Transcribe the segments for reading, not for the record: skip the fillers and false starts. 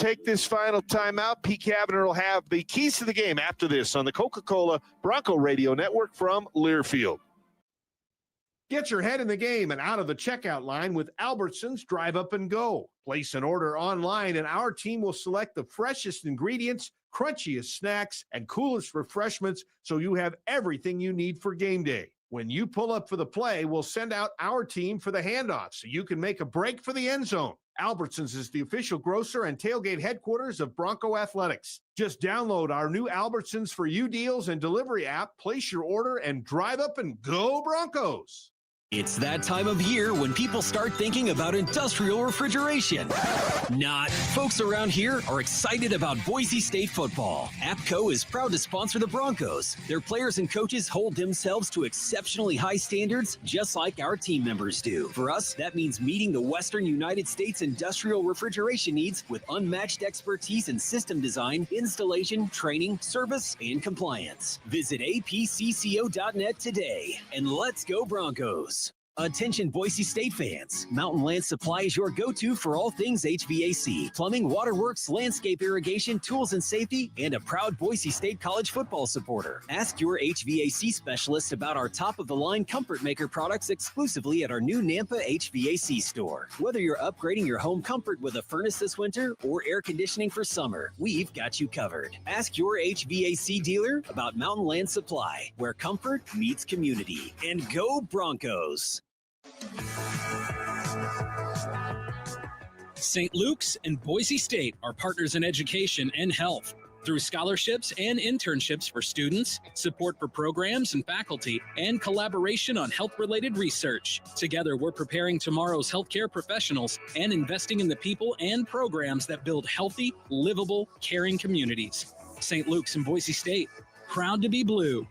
take this final timeout. Pete Kavanagh will have the keys to the game after this on the Coca-Cola Bronco Radio Network from Learfield. Get your head in the game and out of the checkout line with Albertsons Drive Up and Go. Place an order online and our team will select the freshest ingredients, crunchiest snacks, and coolest refreshments so you have everything you need for game day. When you pull up for the play, we'll send out our team for the handoff so you can make a break for the end zone. Albertsons is the official grocer and tailgate headquarters of Bronco Athletics. Just download our new Albertsons for You deals and delivery app, place your order, and drive up and go Broncos. It's that time of year when people start thinking about industrial refrigeration. Not. Folks around here are excited about Boise State football. APCO is proud to sponsor the Broncos. Their players and coaches hold themselves to exceptionally high standards, just like our team members do. For us, that means meeting the Western United States industrial refrigeration needs with unmatched expertise in system design, installation, training, service, and compliance. Visit apcco.net today, and let's go Broncos. Attention Boise State fans, Mountain Land Supply is your go-to for all things HVAC, plumbing, waterworks, landscape irrigation, tools and safety, and a proud Boise State college football supporter. Ask your HVAC specialist about our top-of-the-line Comfort Maker products exclusively at our new Nampa HVAC store. Whether you're upgrading your home comfort with a furnace this winter or air conditioning for summer, we've got you covered. Ask your HVAC dealer about Mountain Land Supply, where comfort meets community. And go Broncos! St. Luke's and Boise State are partners in education and health. Through scholarships and internships for students, support for programs and faculty, and collaboration on health-related research. Together, we're preparing tomorrow's healthcare professionals and investing in the people and programs that build healthy, livable, caring communities. St. Luke's and Boise State, proud to be blue.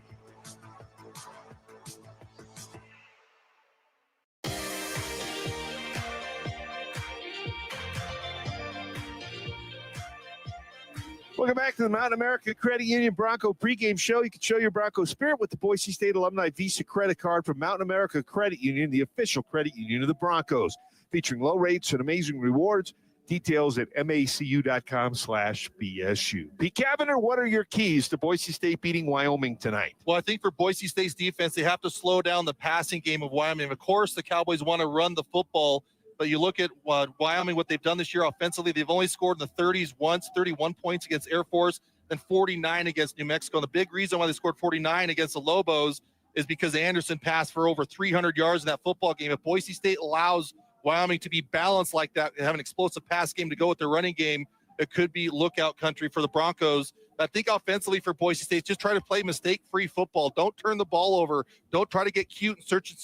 Welcome back to the Mountain America Credit Union Bronco pregame show. You can show your Bronco spirit with the Boise State Alumni Visa credit card from Mountain America Credit Union, the official credit union of the Broncos, featuring low rates and amazing rewards. Details at macu.com/BSU. Pete Kavanagh, what are your keys to Boise State beating Wyoming tonight? Well, I think for Boise State's defense, they have to slow down the passing game of Wyoming. Of course, the Cowboys want to run the football, but you look at Wyoming, what they've done this year offensively, they've only scored in the 30s once, 31 points against Air Force, then 49 against New Mexico. And the big reason why they scored 49 against the Lobos is because Anderson passed for over 300 yards in that football game. If Boise State allows Wyoming to be balanced like that and have an explosive pass game to go with their running game, it could be lookout country for the Broncos. I think offensively for Boise State, just try to play mistake-free football. Don't turn the ball over. Don't try to get cute in certain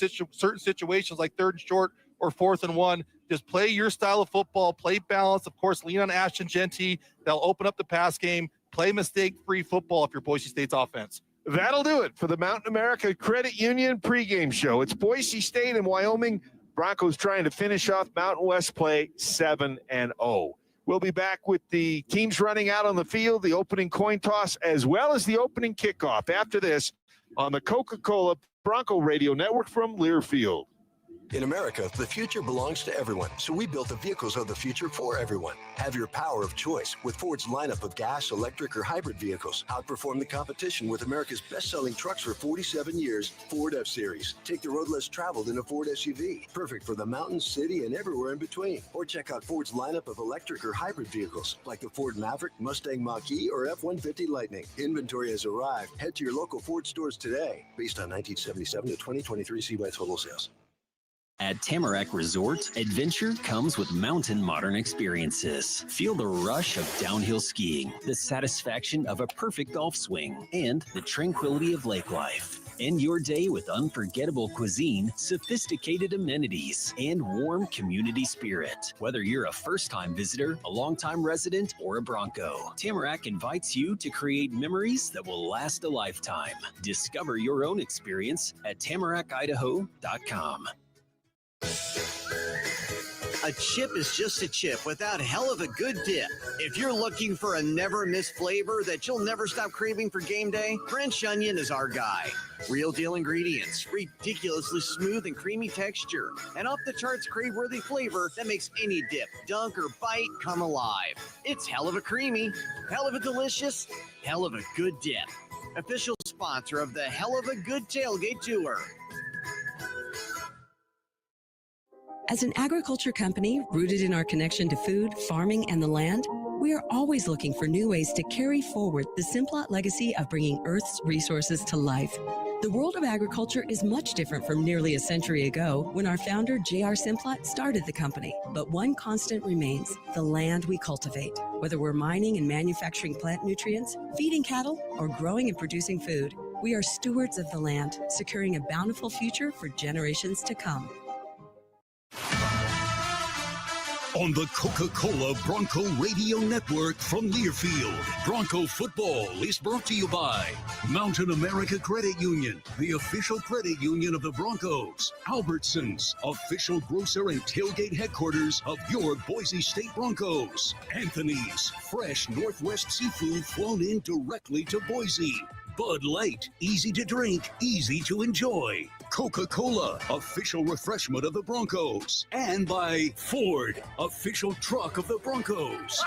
situations like 3rd and short or 4th and 1. Just play your style of football, play balance. Of course, lean on Ashton Genty. They'll open up the pass game. Play mistake-free football if you're Boise State's offense. That'll do it for the Mountain America Credit Union pregame show. It's Boise State and Wyoming. Broncos trying to finish off Mountain West play 7-0. We'll be back with the teams running out on the field, the opening coin toss, as well as the opening kickoff after this on the Coca-Cola Bronco Radio Network from Learfield. In America, the future belongs to everyone, so we built the vehicles of the future for everyone. Have your power of choice with Ford's lineup of gas, electric, or hybrid vehicles. Outperform the competition with America's best-selling trucks for 47 years, Ford F-Series. Take the road less traveled in a Ford SUV, perfect for the mountains, city, and everywhere in between. Or check out Ford's lineup of electric or hybrid vehicles, like the Ford Maverick, Mustang Mach-E, or F-150 Lightning. Inventory has arrived. Head to your local Ford stores today, based on 1977 to 2023 CY total sales. At Tamarack Resort, adventure comes with mountain modern experiences. Feel the rush of downhill skiing, the satisfaction of a perfect golf swing, and the tranquility of lake life. End your day with unforgettable cuisine, sophisticated amenities, and warm community spirit. Whether you're a first-time visitor, a long-time resident, or a Bronco, Tamarack invites you to create memories that will last a lifetime. Discover your own experience at tamarackidaho.com. A chip is just a chip without hell of a good dip. If you're looking for a never-miss flavor that you'll never stop craving for game day, French onion is our guy. Real deal ingredients, ridiculously smooth and creamy texture, and off-the-charts crave-worthy flavor that makes any dip, dunk, or bite come alive. It's hell of a creamy, hell of a delicious, hell of a good dip. Official sponsor of the Hell of a Good Tailgate Tour. As an agriculture company rooted in our connection to food, farming, and the land, we are always looking for new ways to carry forward the Simplot legacy of bringing Earth's resources to life. The world of agriculture is much different from nearly a century ago when our founder, J.R. Simplot, started the company. But one constant remains: the land we cultivate. Whether we're mining and manufacturing plant nutrients, feeding cattle, or growing and producing food, we are stewards of the land, securing a bountiful future for generations to come. On the Coca-Cola Bronco Radio Network from Learfield, Bronco football is brought to you by Mountain America Credit Union, the official credit union of the Broncos. Albertsons, official grocer and tailgate headquarters of your Boise State Broncos. Anthony's, fresh Northwest seafood flown in directly to Boise. Bud Light, easy to drink, easy to enjoy. Coca-Cola, official refreshment of the Broncos. And by Ford, official truck of the Broncos.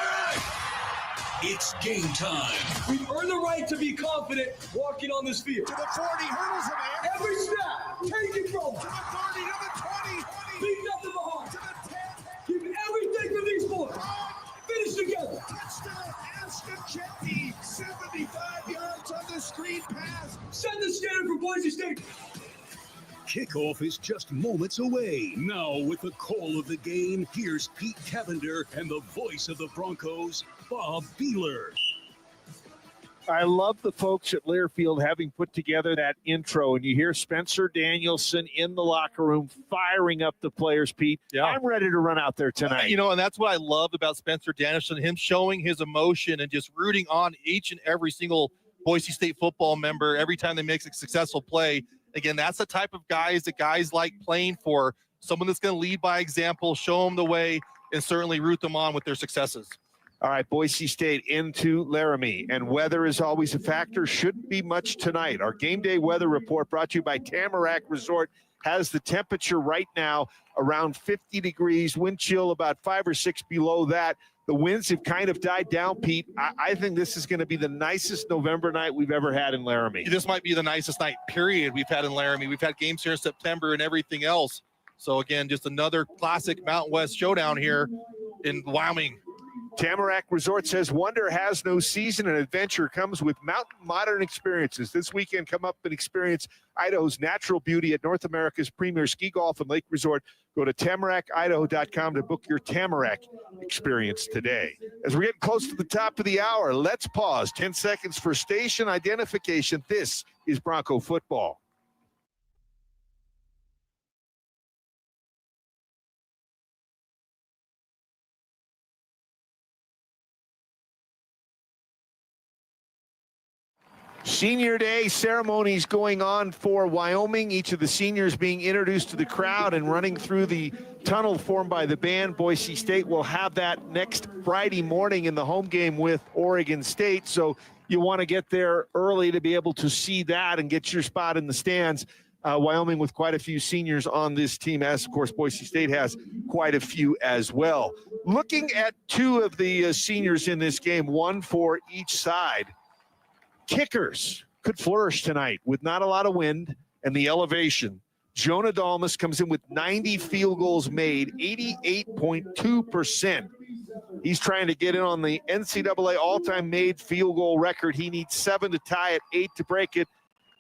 It's game time. We've earned the right to be confident walking on this field. To the 40, hurdles in there. Every snap, take it from To the 30, to the 20. leave nothing behind. To the 10. Give everything for these boys. Finish together. Touchdown, Ashton Jetty. 75 yards on the screen pass. Set the standard for Boise State. Kickoff is just moments away. Now, with the call of the game, here's Pete Cavender and the voice of the Broncos, Bob Beeler. I love the folks at Learfield having put together that intro, and you hear Spencer Danielson in the locker room firing up the players, Pete. Yeah. I'm ready to run out there tonight. You know, and that's what I love about Spencer Danielson, him showing his emotion and just rooting on each and every single Boise State football member every time they make a successful play. Again, that's the type of guys that guys like playing for, someone that's going to lead by example, show them the way, and certainly root them on with their successes. All right, Boise State into Laramie, and weather is always a factor. Shouldn't be much tonight. Our game day weather report brought to you by Tamarack Resort has the temperature right now around 50 degrees, wind chill about 5 or 6 below that. The winds have kind of died down, Pete. I think this is going to be the nicest November night we've ever had in Laramie. This might be the nicest night, period, we've had in Laramie. We've had games here in September and everything else. So, again, just another classic Mountain West showdown here in Wyoming. Tamarack Resort says wonder has no season and adventure comes with mountain modern experiences. This weekend, come up and experience Idaho's natural beauty at North America's premier ski, golf, and lake resort. Go to tamarackidaho.com to book your Tamarack experience today. As we're getting close to the top of the hour, let's pause 10 seconds for station identification. This is Bronco football. Senior Day ceremonies going on for Wyoming. Each of the seniors being introduced to the crowd and running through the tunnel formed by the band. Boise State will have that next Friday morning in the home game with Oregon State. So you want to get there early to be able to see that and get your spot in the stands. Wyoming with quite a few seniors on this team, as of course Boise State has quite a few as well. Looking at two of the seniors in this game, one for each side. Kickers could flourish tonight with not a lot of wind and the elevation. Jonah Dalmas comes in with 90 field goals made, 88.2%. He's trying to get in on the NCAA all-time made field goal record. He needs 7 to tie it, 8 to break it.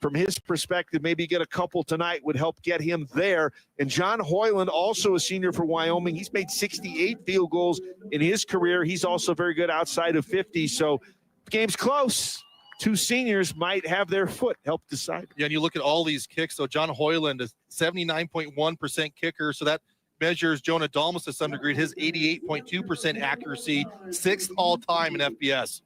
From his perspective, maybe get a couple tonight would help get him there. And John Hoyland, also a senior for Wyoming. He's made 68 field goals in his career. He's also very good outside of 50. So the game's close. Two seniors might have their foot help decide. Yeah, and you look at all these kicks. So John Hoyland is 79.1% kicker. So that measures Jonah Dalmas to some degree. His 88.2% accuracy, 6th all-time in FBS.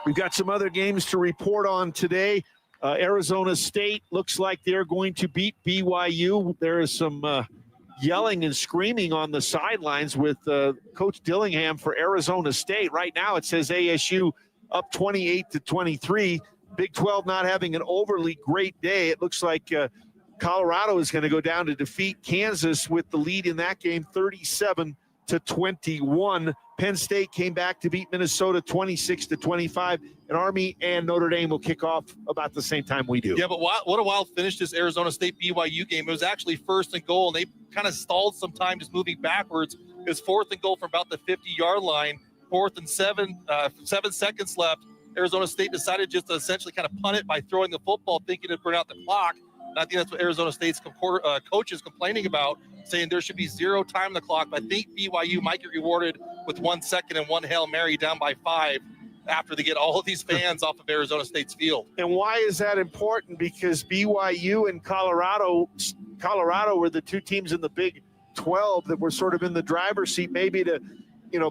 We've got some other games to report on today. Arizona State looks like they're going to beat BYU. There is some yelling and screaming on the sidelines with Coach Dillingham for Arizona State. Right now it says ASU up 28-23. Big 12 not having an overly great day. It looks like Colorado is going to go down to defeat Kansas with the lead in that game, 37-21. Penn State came back to beat Minnesota 26-25. And Army and Notre Dame will kick off about the same time we do. Yeah, but what a wild finish this Arizona State BYU game. It was actually 1st and goal, and they kind of stalled some time just moving backwards. It was 4th and goal from about the 50-yard line. 4th and 7 seconds left. Arizona State decided just to essentially kind of punt it by throwing the football, thinking it'd burn out the clock. And I think that's what Arizona State's coach is complaining about, saying there should be 0 time on the clock. But I think BYU might get rewarded with 1 second and 1 Hail Mary down by 5 after they get all of these fans off of Arizona State's field. And why is that important? Because BYU and Colorado were the 2 teams in the Big 12 that were sort of in the driver's seat, maybe to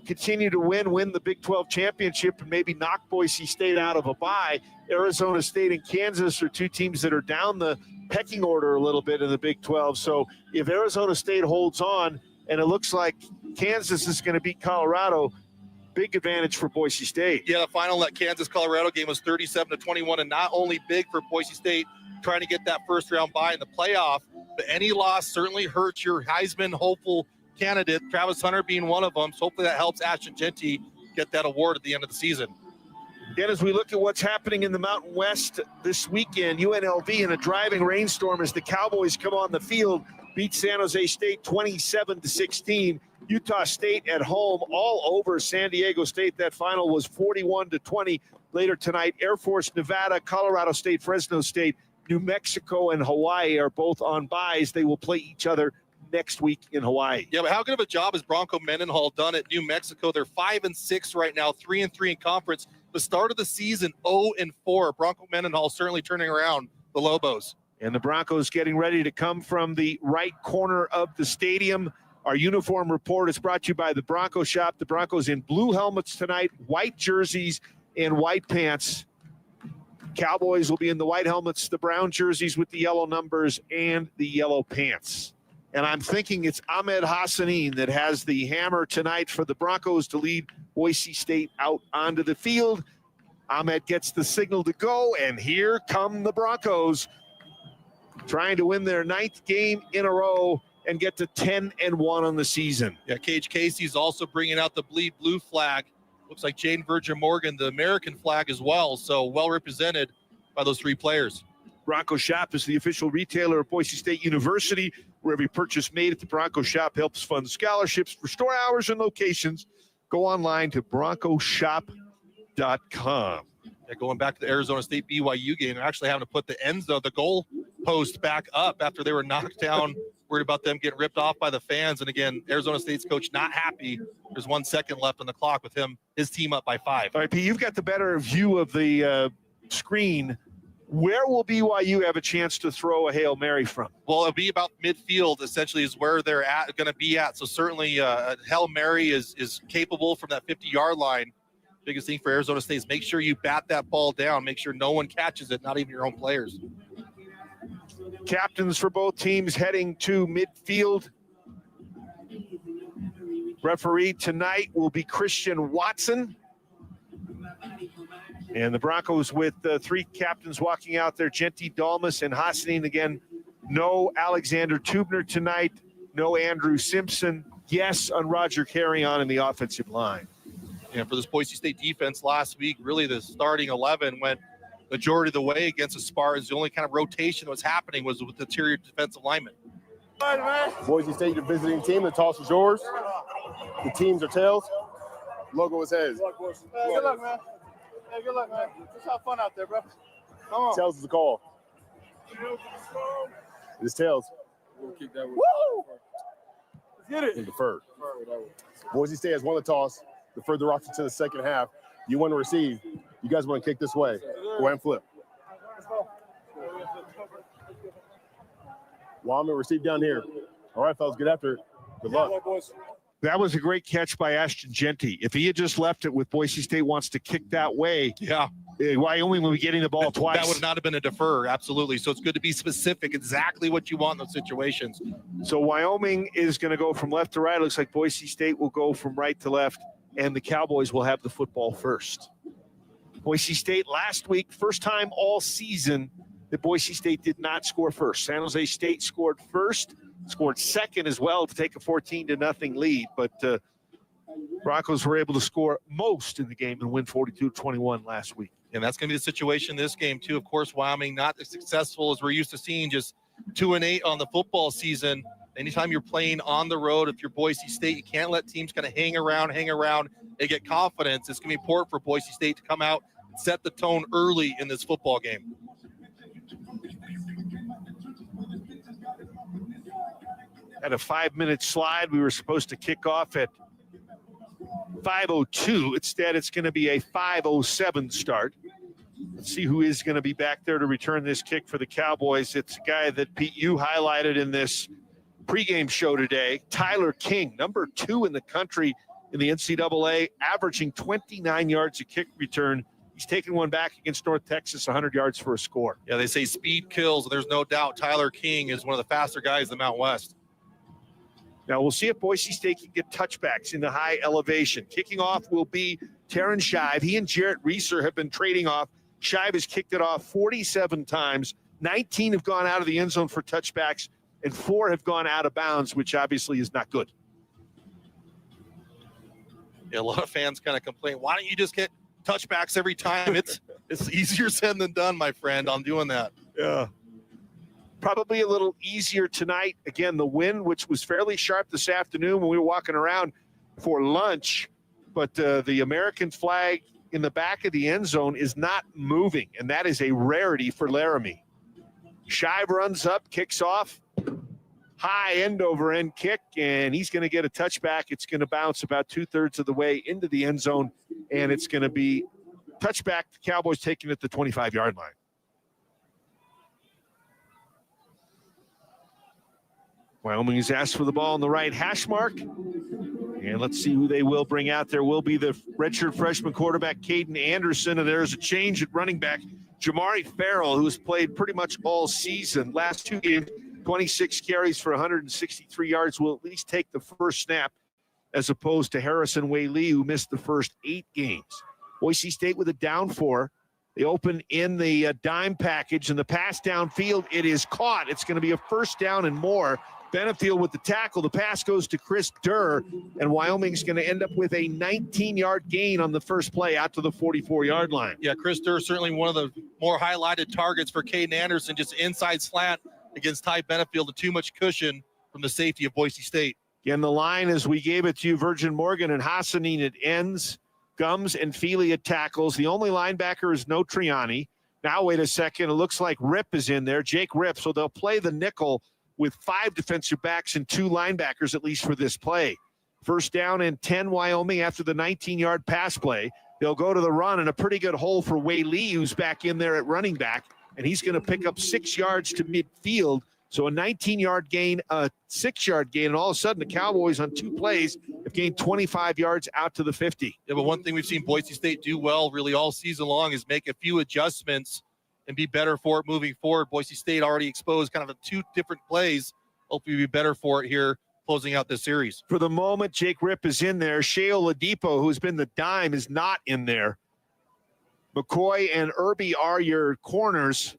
continue to win the Big 12 championship and maybe knock Boise State out of a bye. Arizona State and Kansas are 2 teams that are down the pecking order a little bit in the Big 12. So if Arizona State holds on, and it looks like Kansas is going to beat Colorado, big advantage for Boise State. Yeah, the final that Kansas-Colorado game was 37-21, and not only big for Boise State trying to get that first round bye in the playoff, but any loss certainly hurts your Heisman hopeful candidate, Travis Hunter being one of them. So hopefully that helps Ashton Genty get that award at the end of the season. Again, as we look at what's happening in the Mountain West this weekend, UNLV in a driving rainstorm as the Cowboys come on the field, beat San Jose State 27-16. Utah State at home all over San Diego State. That final was 41-20. Later tonight, Air Force, Nevada, Colorado State, Fresno State, New Mexico, and Hawaii are both on byes. They will play each other next week in Hawaii. Yeah, but how good of a job has Bronco Mendenhall done at New Mexico? They're 5-6 right now, 3-3 in conference. The start of the season, 0-4. Bronco Mendenhall certainly turning around the Lobos. And the Broncos getting ready to come from the right corner of the stadium. Our uniform report is brought to you by the Bronco Shop. The Broncos in blue helmets tonight, white jerseys, and white pants. Cowboys will be in the white helmets, the brown jerseys with the yellow numbers, and the yellow pants. And I'm thinking it's Ahmed Hassanin that has the hammer tonight for the Broncos to lead Boise State out onto the field. Ahmed gets the signal to go, and here come the Broncos, trying to win their 9th game in a row and get to 10-1 on the season. Yeah, Cage Casey's also bringing out the bleed blue flag. Looks like Jane Virgin Morgan, the American flag as well. So well represented by those 3 players. Bronco Shop is the official retailer of Boise State University, where every purchase made at the Bronco Shop helps fund scholarships for store hours and locations. Go online to broncoshop.com. Yeah, going back to the Arizona State BYU game, they're actually having to put the ends of the goal post back up after they were knocked down, worried about them getting ripped off by the fans. And again, Arizona State's coach not happy. There's 1 second left on the clock with his team up by 5. All right, Pete, you've got the better view of the screen. Where will BYU have a chance to throw a Hail Mary from? Well, it'll be about midfield, essentially, is where they're going to be at. So certainly Hail Mary is capable from that 50-yard line. Biggest thing for Arizona State is make sure you bat that ball down. Make sure no one catches it, not even your own players. Captains for both teams heading to midfield. Referee tonight will be Christian Watson. And the Broncos with 3 captains walking out there, Genty, Dalmas, and Hassanin again. No Alexander Tubner tonight. No Andrew Simpson. Yes on Roger Carrion in the offensive line. And for this Boise State defense last week, really the starting 11 went majority of the way against the Spartans. The only kind of rotation that was happening was with the interior defensive linemen. Boise State, your visiting team. The toss is yours. The teams are tails. Logo is heads. Good luck, man. Hey, good luck, man. Just have fun out there, bro. Come on. Tails is the call. It's tails. We'll kick that one. Woo! Let's get it. In deferred. Boise State has won the toss. Deferred the roster to the second half. You want to receive. You guys want to kick this way. Go ahead and flip. Wyoming, receive down here. All right, fellas, get after it. Good luck. That was a great catch by Ashton Genty. If he had just left it with Boise State wants to kick that way, yeah, Wyoming will be getting the ball twice. That would not have been a defer, absolutely. So it's good to be specific, exactly what you want in those situations. So Wyoming is going to go from left to right. It looks like Boise State will go from right to left, and the Cowboys will have the football first. Boise State last week, first time all season that Boise State did not score first. San Jose State scored first, scored second as well to take a 14-0 lead. But Broncos were able to score most in the game and win 42-21 last week. And that's going to be the situation in this game, too. Of course, Wyoming not as successful as we're used to seeing, just 2-8 on the football season. Anytime you're playing on the road, if you're Boise State, you can't let teams kind of hang around and get confidence. It's going to be important for Boise State to come out and set the tone early in this football game. At a 5-minute slide, we were supposed to kick off at 5:02. Instead, it's going to be a 5:07 start. Let's see who is going to be back there to return this kick for the Cowboys. It's a guy that, Pete, you highlighted in this pregame show today, Tyler King, number 2 in the country in the NCAA, averaging 29 yards a kick return. He's taken one back against North Texas, 100 yards for a score. Yeah, they say speed kills. There's no doubt Tyler King is one of the faster guys in the Mountain West. Now, we'll see if Boise State can get touchbacks in the high elevation. Kicking off will be Terran Shive. He and Jarrett Reeser have been trading off. Shive has kicked it off 47 times. 19 have gone out of the end zone for touchbacks, and 4 have gone out of bounds, which obviously is not good. Yeah, a lot of fans kind of complain, why don't you just get touchbacks every time? It's easier said than done, my friend, on doing that. Yeah. Probably a little easier tonight. Again, the wind, which was fairly sharp this afternoon when we were walking around for lunch, but the American flag in the back of the end zone is not moving, and that is a rarity for Laramie. Shive runs up, kicks off, high end-over-end kick, and he's going to get a touchback. It's going to bounce about 2/3 of the way into the end zone, and it's going to be touchback. The Cowboys taking it at the 25-yard line. Wyoming has asked for the ball on the right hash mark. And let's see who they will bring out. There will be the redshirt freshman quarterback, Caden Anderson. And there's a change at running back. Jamari Farrell, who's played pretty much all season. Last 2 games, 26 carries for 163 yards, will at least take the first snap, as opposed to Harrison Whaley, who missed the first 8 games. Boise State with a down 4. They open in the dime package, and the pass downfield, it is caught. It's going to be a first down and more. Benefield with the tackle. The pass goes to Chris Durr, and Wyoming's going to end up with a 19-yard gain on the first play out to the 44-yard line. Yeah, Chris Durr, certainly one of the more highlighted targets for Caden Anderson, just inside slant against Ty Benefield, and too much cushion from the safety of Boise State. Again, the line, as we gave it to you, Virgin Morgan and Hassanin at ends, Gums and Feely at tackles. The only linebacker is No Triani. Now, wait a second. It looks like Rip is in there, Jake Rip. So they'll play the nickel with 5 defensive backs and 2 linebackers, at least for this play. First down and 10, Wyoming, after the 19-yard pass play. They'll go to the run, and a pretty good hole for Whaley, who's back in there at running back, and he's going to pick up 6 yards to midfield. So a 19-yard gain, a 6-yard gain, and all of a sudden the Cowboys on 2 plays have gained 25 yards out to the 50. Yeah, but one thing we've seen Boise State do well really all season long is make a few adjustments and be better for it moving forward. Boise State already exposed kind of 2 different plays. Hopefully be better for it here closing out this series. For the moment, Jake Rip is in there. Shea Oladipo, who's been the dime, is not in there. McCoy and Irby are your corners.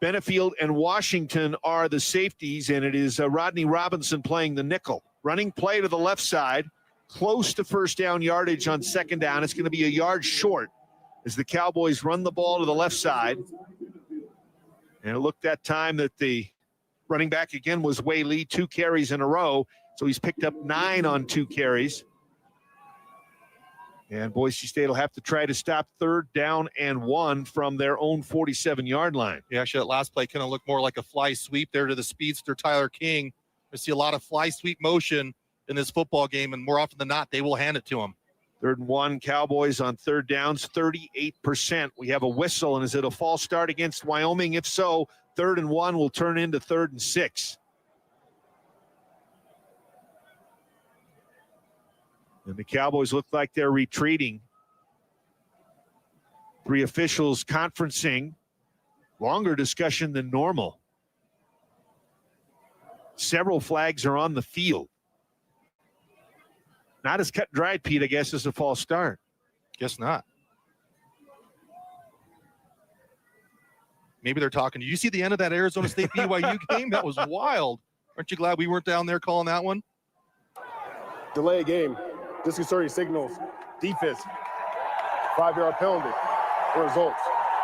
Benefield and Washington are the safeties, and it is Rodney Robinson playing the nickel. Running play to the left side, close to first down yardage on second down. It's going to be a yard short as the Cowboys run the ball to the left side. And it looked that time that the running back again was Whaley, 2 carries in a row. So he's picked up 9 on 2 carries. And Boise State will have to try to stop 3rd down and 1 from their own 47-yard line. Yeah, actually, that last play kind of looked more like a fly sweep there to the speedster Tyler King. I see a lot of fly sweep motion in this football game, and more often than not, they will hand it to him. 3rd and 1, Cowboys on 3rd downs, 38%. We have a whistle, and is it a false start against Wyoming? If so, 3rd and 1 will turn into 3rd and 6. And the Cowboys look like they're retreating. 3 officials conferencing. Longer discussion than normal. Several flags are on the field. Not as cut and dried, Pete, I guess, as a false start. Guess not. maybe they're talking. Did you see the end of that Arizona State BYU game? That was wild. Aren't you glad we weren't down there calling that one? Delay game, disconcerting signals, defense, 5-yard penalty, results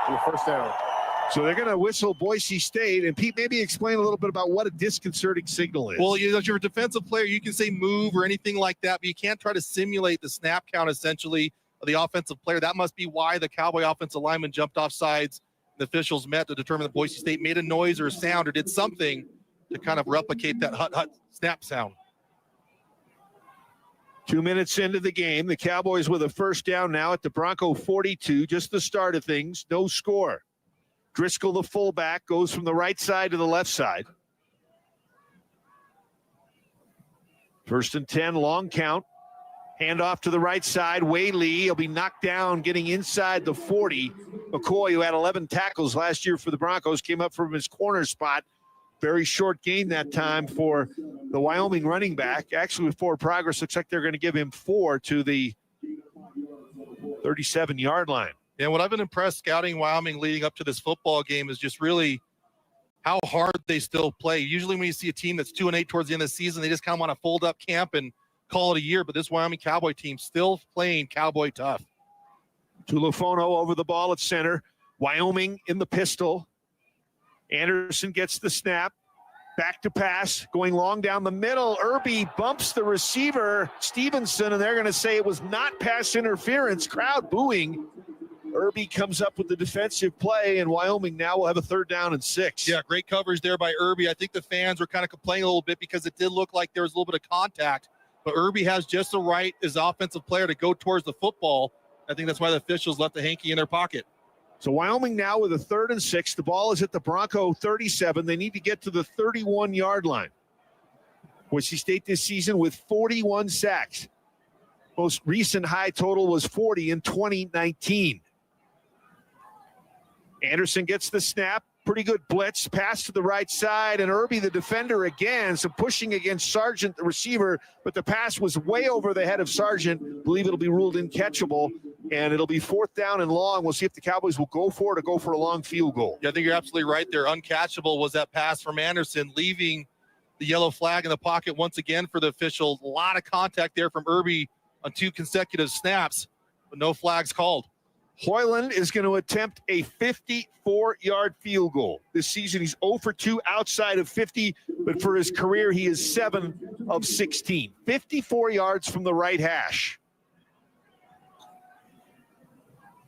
in the first down. So they're going to whistle Boise State. And Pete, maybe explain a little bit about what a disconcerting signal is. Well, if you're a defensive player, you can say move or anything like that, but you can't try to simulate the snap count, essentially, of the offensive player. That must be why the Cowboy offensive lineman jumped off sides. The officials met to determine that Boise State made a noise or a sound or did something to kind of replicate that hut snap sound. 2 minutes into the game, the Cowboys with a first down now at the Bronco 42, just the start of things, no score. Driscoll, the fullback, goes from the right side to the left side. 1st and 10, long count. Hand off to the right side. Whaley, he'll be knocked down, getting inside the 40. McCoy, who had 11 tackles last year for the Broncos, came up from his corner spot. Very short gain that time for the Wyoming running back. Actually, with 4 progress, looks like they're going to give him 4 to the 37-yard line. Yeah, what I've been impressed scouting Wyoming leading up to this football game is just really how hard they still play. Usually when you see a team that's 2-8 towards the end of the season, they just kind of want to fold up camp and call it a year. But this Wyoming Cowboy team still playing Cowboy tough. Tulofono over the ball at center. Wyoming in the pistol. Anderson gets the snap. Back to pass, going long down the middle. Irby bumps the receiver, Stevenson, and they're going to say it was not pass interference. Crowd booing. Irby comes up with the defensive play, and Wyoming now will have a 3rd down and 6. Yeah, great coverage there by Irby. I think the fans were kind of complaining a little bit because it did look like there was a little bit of contact, but Irby has just the right as an offensive player to go towards the football. I think that's why the officials left the hanky in their pocket. So Wyoming now with a 3rd and 6. The ball is at the Bronco 37. They need to get to the 31-yard line. Boise State this season with 41 sacks. Most recent high total was 40 in 2019. Anderson gets the snap. Pretty good blitz. Pass to the right side. And Irby, the defender again. So pushing against Sargent, the receiver. But the pass was way over the head of Sargent. Believe it'll be ruled incatchable. And it'll be 4th down and long. We'll see if the Cowboys will go for it or go for a long field goal. Yeah, I think you're absolutely right there. Uncatchable was that pass from Anderson, leaving the yellow flag in the pocket once again for the official. A lot of contact there from Irby on 2 consecutive snaps, but no flags called. Hoyland is going to attempt a 54-yard field goal. This season, he's 0 for 2 outside of 50, but for his career, he is 7 of 16. 54 yards from the right hash.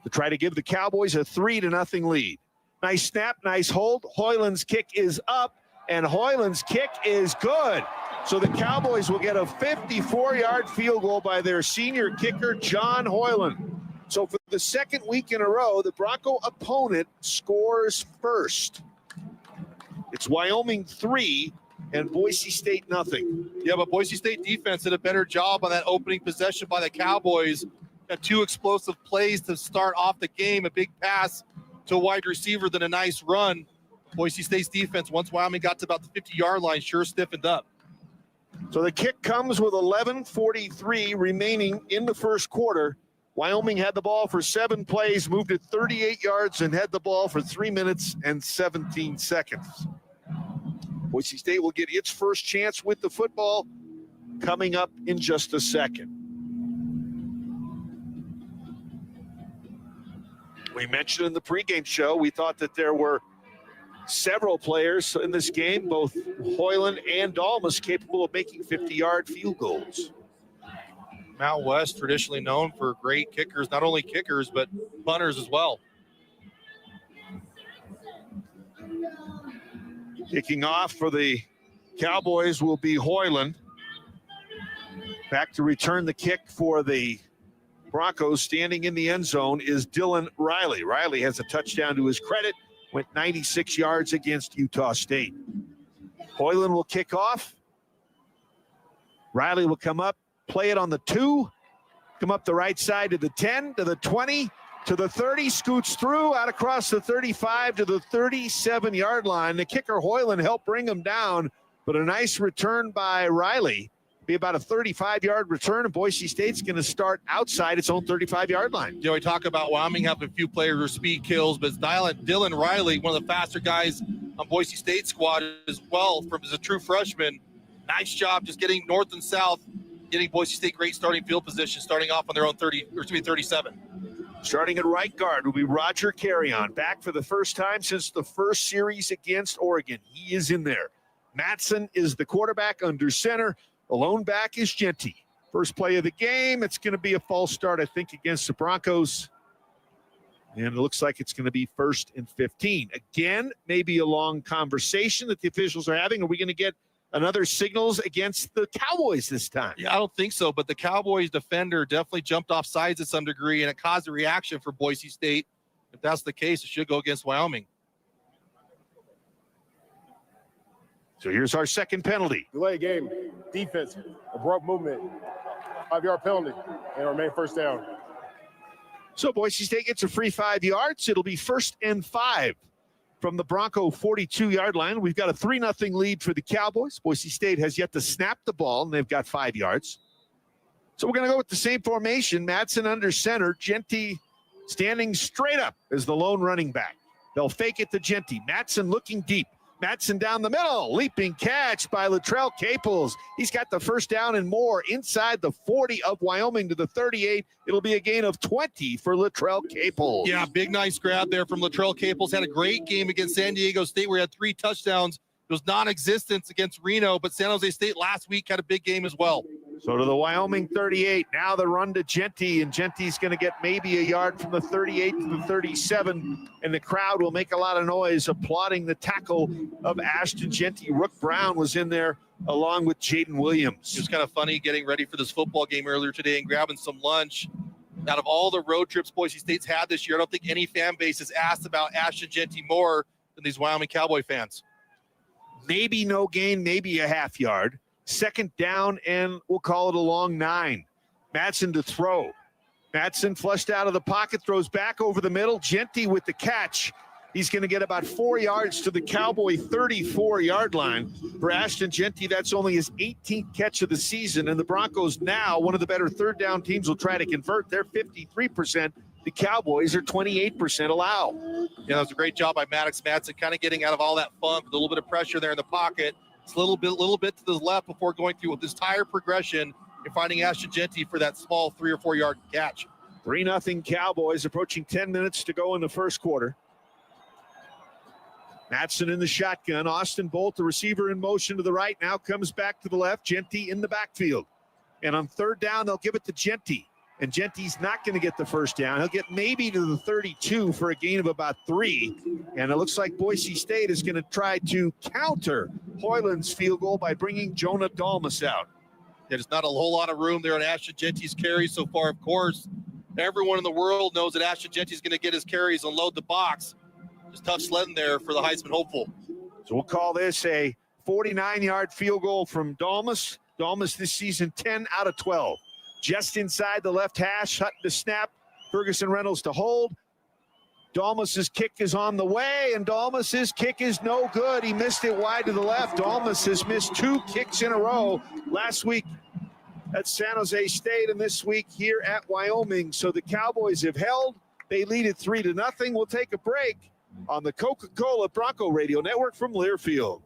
To try to give the Cowboys a 3-0 lead. Nice snap, nice hold. Hoyland's kick is up, and Hoyland's kick is good. So the Cowboys will get a 54-yard field goal by their senior kicker, John Hoyland. So for the 2nd week in a row, the Bronco opponent scores first. It's Wyoming 3 and Boise State 0. Yeah, but Boise State defense did a better job on that opening possession by the Cowboys. Got 2 explosive plays to start off the game, a big pass to a wide receiver, then a nice run. Boise State's defense, once Wyoming got to about the 50-yard line, sure stiffened up. So the kick comes with 11:43 remaining in the first quarter. Wyoming had the ball for 7 plays, moved it 38 yards, and had the ball for 3 minutes and 17 seconds. Boise State will get its first chance with the football coming up in just a second. We mentioned in the pregame show, we thought that there were several players in this game, both Hoyland and Dalmas, capable of making 50-yard field goals. Mount West traditionally known for great kickers, not only kickers, but punters as well. Kicking off for the Cowboys will be Hoyland. Back to return the kick for the Broncos, standing in the end zone, is Dylan Riley. Riley has a touchdown to his credit, went 96 yards against Utah State. Hoyland will kick off. Riley will come up, play it on the 2, come up the right side to the 10, to the 20, to the 30, scoots through, out across the 35 to the 37-yard line. The kicker, Hoyland, helped bring him down, but a nice return by Riley. Be about a 35-yard return, and Boise State's going to start outside its own 35-yard line. We talk about Wyoming having a few players who are speed kills, but Dylan Riley, one of the faster guys on Boise State squad as well, as a true freshman. Nice job just getting north and south, getting Boise State great starting field position, starting off on their own 37. Starting at right guard will be Roger Carrion, back for the first time since the first series against Oregon. He is in there. Matson is the quarterback under center. The lone back is Genty. First play of the game. It's going to be a false start, I think, against the Broncos. And it looks like it's going to be 1st and 15. Again, maybe a long conversation that the officials are having. Are we going to get another signals against the Cowboys this time? Yeah, I don't think so, but the Cowboys defender definitely jumped off sides to some degree, and it caused a reaction for Boise State. If that's the case, it should go against Wyoming. So here's our second penalty. Delay game, defense, abrupt movement, 5-yard penalty, and remain first down. So Boise State gets a free 5 yards. It'll be 1st and 5 from the Bronco 42-yard line. We've got a 3-0 lead for the Cowboys. Boise State has yet to snap the ball, and they've got 5 yards. So we're going to go with the same formation. Matson under center. Genty standing straight up as the lone running back. They'll fake it to Genty. Matson looking deep. Matson down the middle, leaping catch by Latrell Caples. He's got the first down and more inside the 40 of Wyoming to the 38. It'll be a gain of 20 for Latrell Caples. Yeah, big nice grab there from Latrell Caples. Had a great game against San Diego State where he had 3 touchdowns. It was non-existent against Reno, but San Jose State last week had a big game as well. So to the Wyoming 38. Now the run to Genty, and Genty's going to get maybe a yard from the 38 to the 37, and the crowd will make a lot of noise applauding the tackle of Ashton Genty. Rook Brown was in there along with Jaden Williams. It was kind of funny getting ready for this football game earlier today and grabbing some lunch. Out of all the road trips Boise State's had this year, I don't think any fan base has asked about Ashton Genty more than these Wyoming Cowboy fans. Maybe no gain, maybe a half yard. 2nd down, and we'll call it a long 9. Matson to throw. Matson flushed out of the pocket, throws back over the middle. Genty with the catch. He's going to get about 4 yards to the Cowboy 34-yard line. For Ashton Genty, that's only his 18th catch of the season, and the Broncos now, one of the better third down teams, will try to convert. They're 53%. The Cowboys are 28% allow. Yeah, that was a great job by Maddox Matson, kind of getting out of all that funk, with a little bit of pressure there in the pocket. It's a little bit to the left before going through this tire progression and finding Ashton Genty for that small 3 or 4 yard catch. 3-0 Cowboys, approaching 10 minutes to go in the first quarter. Matson in the shotgun. Austin Bolt, the receiver, in motion to the right, now comes back to the left. Genty in the backfield. And on 3rd down, they'll give it to Genty. And Genty's not going to get the first down. He'll get maybe to the 32 for a gain of about 3. And it looks like Boise State is going to try to counter Hoyland's field goal by bringing Jonah Dalmas out. There's not a whole lot of room there on Ashton Genty's carries so far. Of course, everyone in the world knows that Ashton Genty's going to get his carries and load the box. Just tough sledding there for the Heisman hopeful. So we'll call this a 49-yard field goal from Dalmas. Dalmas this season 10 out of 12. Just inside the left hash, Hutton to snap, Ferguson Reynolds to hold. Dalmas's kick is on the way, and Dalmas's kick is no good. He missed it wide to the left. Dalmas has missed 2 kicks in a row last week at San Jose State and this week here at Wyoming. So the Cowboys have held. They lead it 3-0. We'll take a break on the Coca-Cola Bronco Radio Network from Learfield.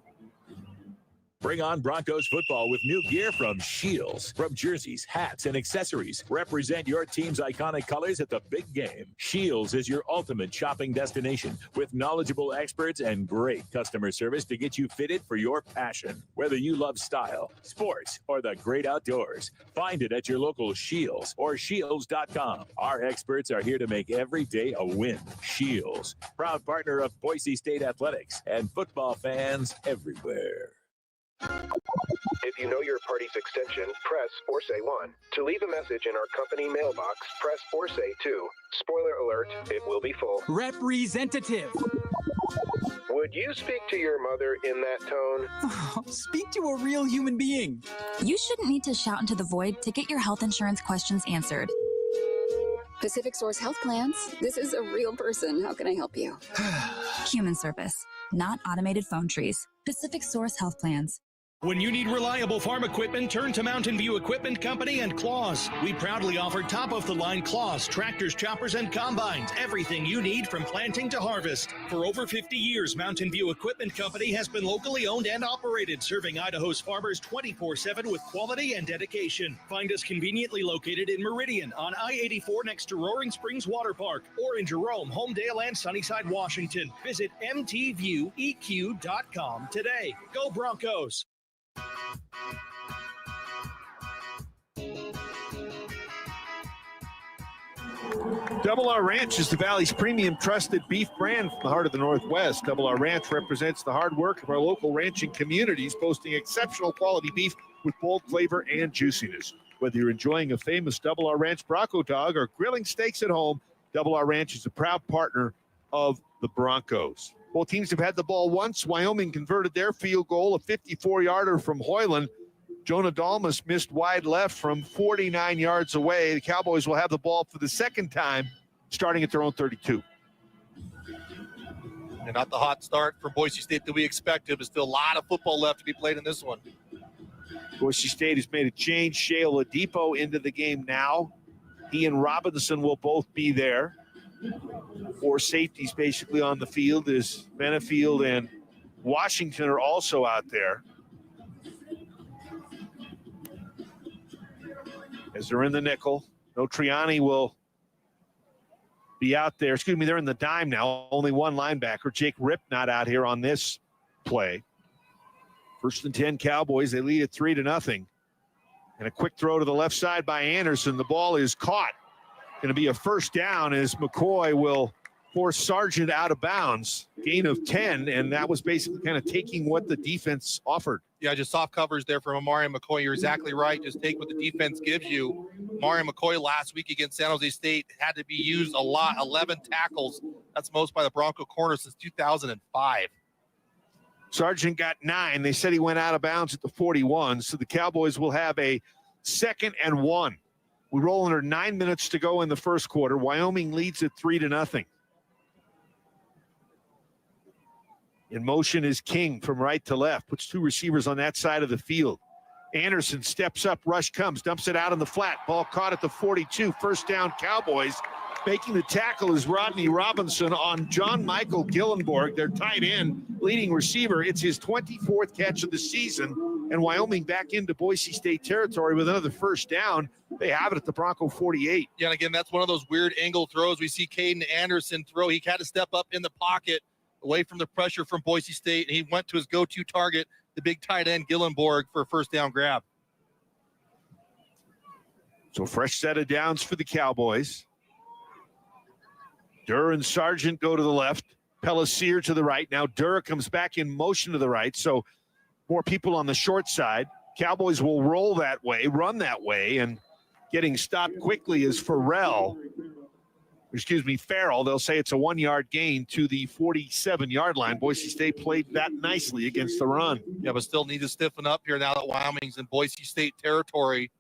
Bring on Broncos football with new gear from Shields. From jerseys, hats, and accessories, represent your team's iconic colors at the big game. Shields is your ultimate shopping destination with knowledgeable experts and great customer service to get you fitted for your passion. Whether you love style, sports, or the great outdoors, find it at your local Shields or Shields.com. Our experts are here to make every day a win. Shields, proud partner of Boise State Athletics and football fans everywhere. If you know your party's extension, press or say 1. To leave a message in our company mailbox, press or say 2. Spoiler alert, it will be full. Representative. Would you speak to your mother in that tone? Speak to a real human being. You shouldn't need to shout into the void to get your health insurance questions answered. Pacific Source Health Plans. This is a real person. How can I help you? Human service, not automated phone trees. Pacific Source Health Plans. When you need reliable farm equipment, turn to Mountain View Equipment Company and Claws. We proudly offer top-of-the-line claws, tractors, choppers, and combines. Everything you need from planting to harvest. For over 50 years, Mountain View Equipment Company has been locally owned and operated, serving Idaho's farmers 24/7 with quality and dedication. Find us conveniently located in Meridian on I-84 next to Roaring Springs Water Park, or in Jerome, Homedale, and Sunnyside, Washington. Visit mtvieweq.com today. Go Broncos! Double R Ranch is the Valley's premium trusted beef brand from the heart of the Northwest. Double R Ranch represents the hard work of our local ranching communities, boasting exceptional quality beef with bold flavor and juiciness. Whether you're enjoying a famous Double R Ranch Bronco dog or grilling steaks at home, Double R Ranch is a proud partner of the Broncos. Both teams have had the ball once. Wyoming converted their field goal, a 54-yarder from Hoyland. Jonah Dalmas missed wide left from 49 yards away. The Cowboys will have the ball for the second time, starting at their own 32. And not the hot start for Boise State that we expected, but still a lot of football left to be played in this one. Boise State has made a change. Shea Oladipo into the game now. He and Robinson will both be there. Four safeties basically on the field as Benefield and Washington are also out there. As they're in the nickel, Notriani will be out there. Excuse me, they're in the dime now. Only one linebacker. Jake Ripp not out here on this play. 1st and 10 Cowboys. They lead it 3-0. And a quick throw to the left side by Anderson. The ball is caught. Going to be a first down as McCoy will force Sargent out of bounds. Gain of 10, and that was basically kind of taking what the defense offered. Yeah, just soft covers there from Amari McCoy. You're exactly right. Just take what the defense gives you. Amari McCoy last week against San Jose State had to be used a lot, 11 tackles. That's most by the Bronco corner since 2005. Sargent got 9. They said he went out of bounds at the 41, so the Cowboys will have a 2nd and 1. We roll under 9 minutes to go in the first quarter. Wyoming leads at 3-0. In motion is King from right to left. Puts 2 receivers on that side of the field. Anderson steps up, rush comes, dumps it out in the flat. Ball caught at the 42. First down, Cowboys. Making the tackle is Rodney Robinson on John Michael Gillenborg, their tight end, leading receiver. It's his 24th catch of the season, and Wyoming back into Boise State territory with another first down. They have it at the Bronco 48. Yeah, and again, that's one of those weird angle throws. We see Caden Anderson throw. He had to step up in the pocket away from the pressure from Boise State, and he went to his go-to target, the big tight end Gillenborg, for a first down grab. So fresh set of downs for the Cowboys. Durr and Sargent go to the left. Pellissier to the right. Now Durr comes back in motion to the right, so more people on the short side. Cowboys will roll that way, run that way, and getting stopped quickly is Farrell. Farrell. They'll say it's a 1-yard gain to the 47-yard line. Boise State played that nicely against the run. Yeah, but still need to stiffen up here now that Wyoming's in Boise State territory.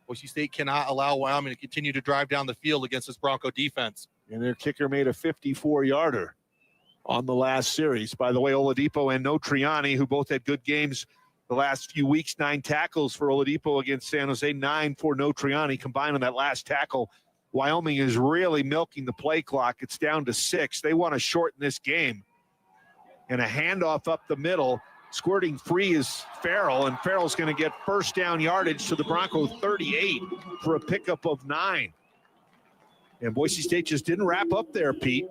Boise State cannot allow Wyoming to continue to drive down the field against this Bronco defense. And their kicker made a 54-yarder on the last series. By the way, Oladipo and Notriani, who both had good games the last few weeks, 9 tackles for Oladipo against San Jose, 9 for Notriani combined on that last tackle. Wyoming is really milking the play clock. It's down to 6. They want to shorten this game. And a handoff up the middle. Squirting free is Farrell, and Farrell's going to get first down yardage to the Bronco 38 for a pickup of 9. And Boise State just didn't wrap up there, Pete.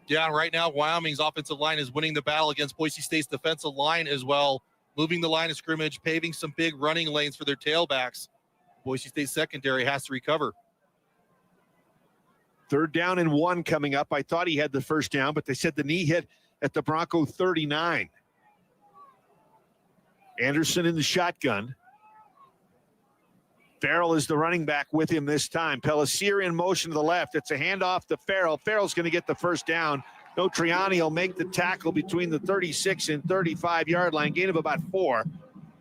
Yeah, right now Wyoming's offensive line is winning the battle against Boise State's defensive line as well, moving the line of scrimmage, paving some big running lanes for their tailbacks. Boise State secondary has to recover. 3rd down and 1 coming up. I thought he had the first down, but they said the knee hit at the Bronco 39. Anderson in the shotgun. Farrell is the running back with him this time. Pellissier in motion to the left. It's a handoff to Farrell. Farrell's going to get the first down. Notriani will make the tackle between the 36 and 35-yard line. Gain of about 4.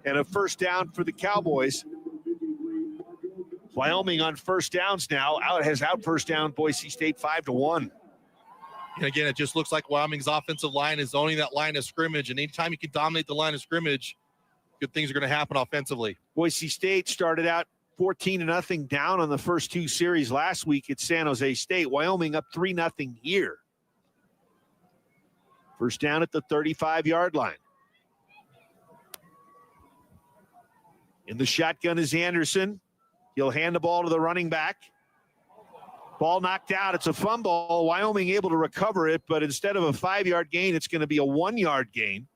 And a first down for the Cowboys. Wyoming on first downs now. Has out first down Boise State 5-1. And again, it just looks like Wyoming's offensive line is owning that line of scrimmage. And anytime you can dominate the line of scrimmage, good things are going to happen offensively. Boise State started out 14-0 down on the first two series last week at San Jose State. Wyoming up 3-0 here. First down at the 35-yard line. In the shotgun is Anderson. He'll hand the ball to the running back. Ball knocked out. It's a fumble. Wyoming able to recover it, but instead of a 5-yard gain, it's going to be a 1-yard gain.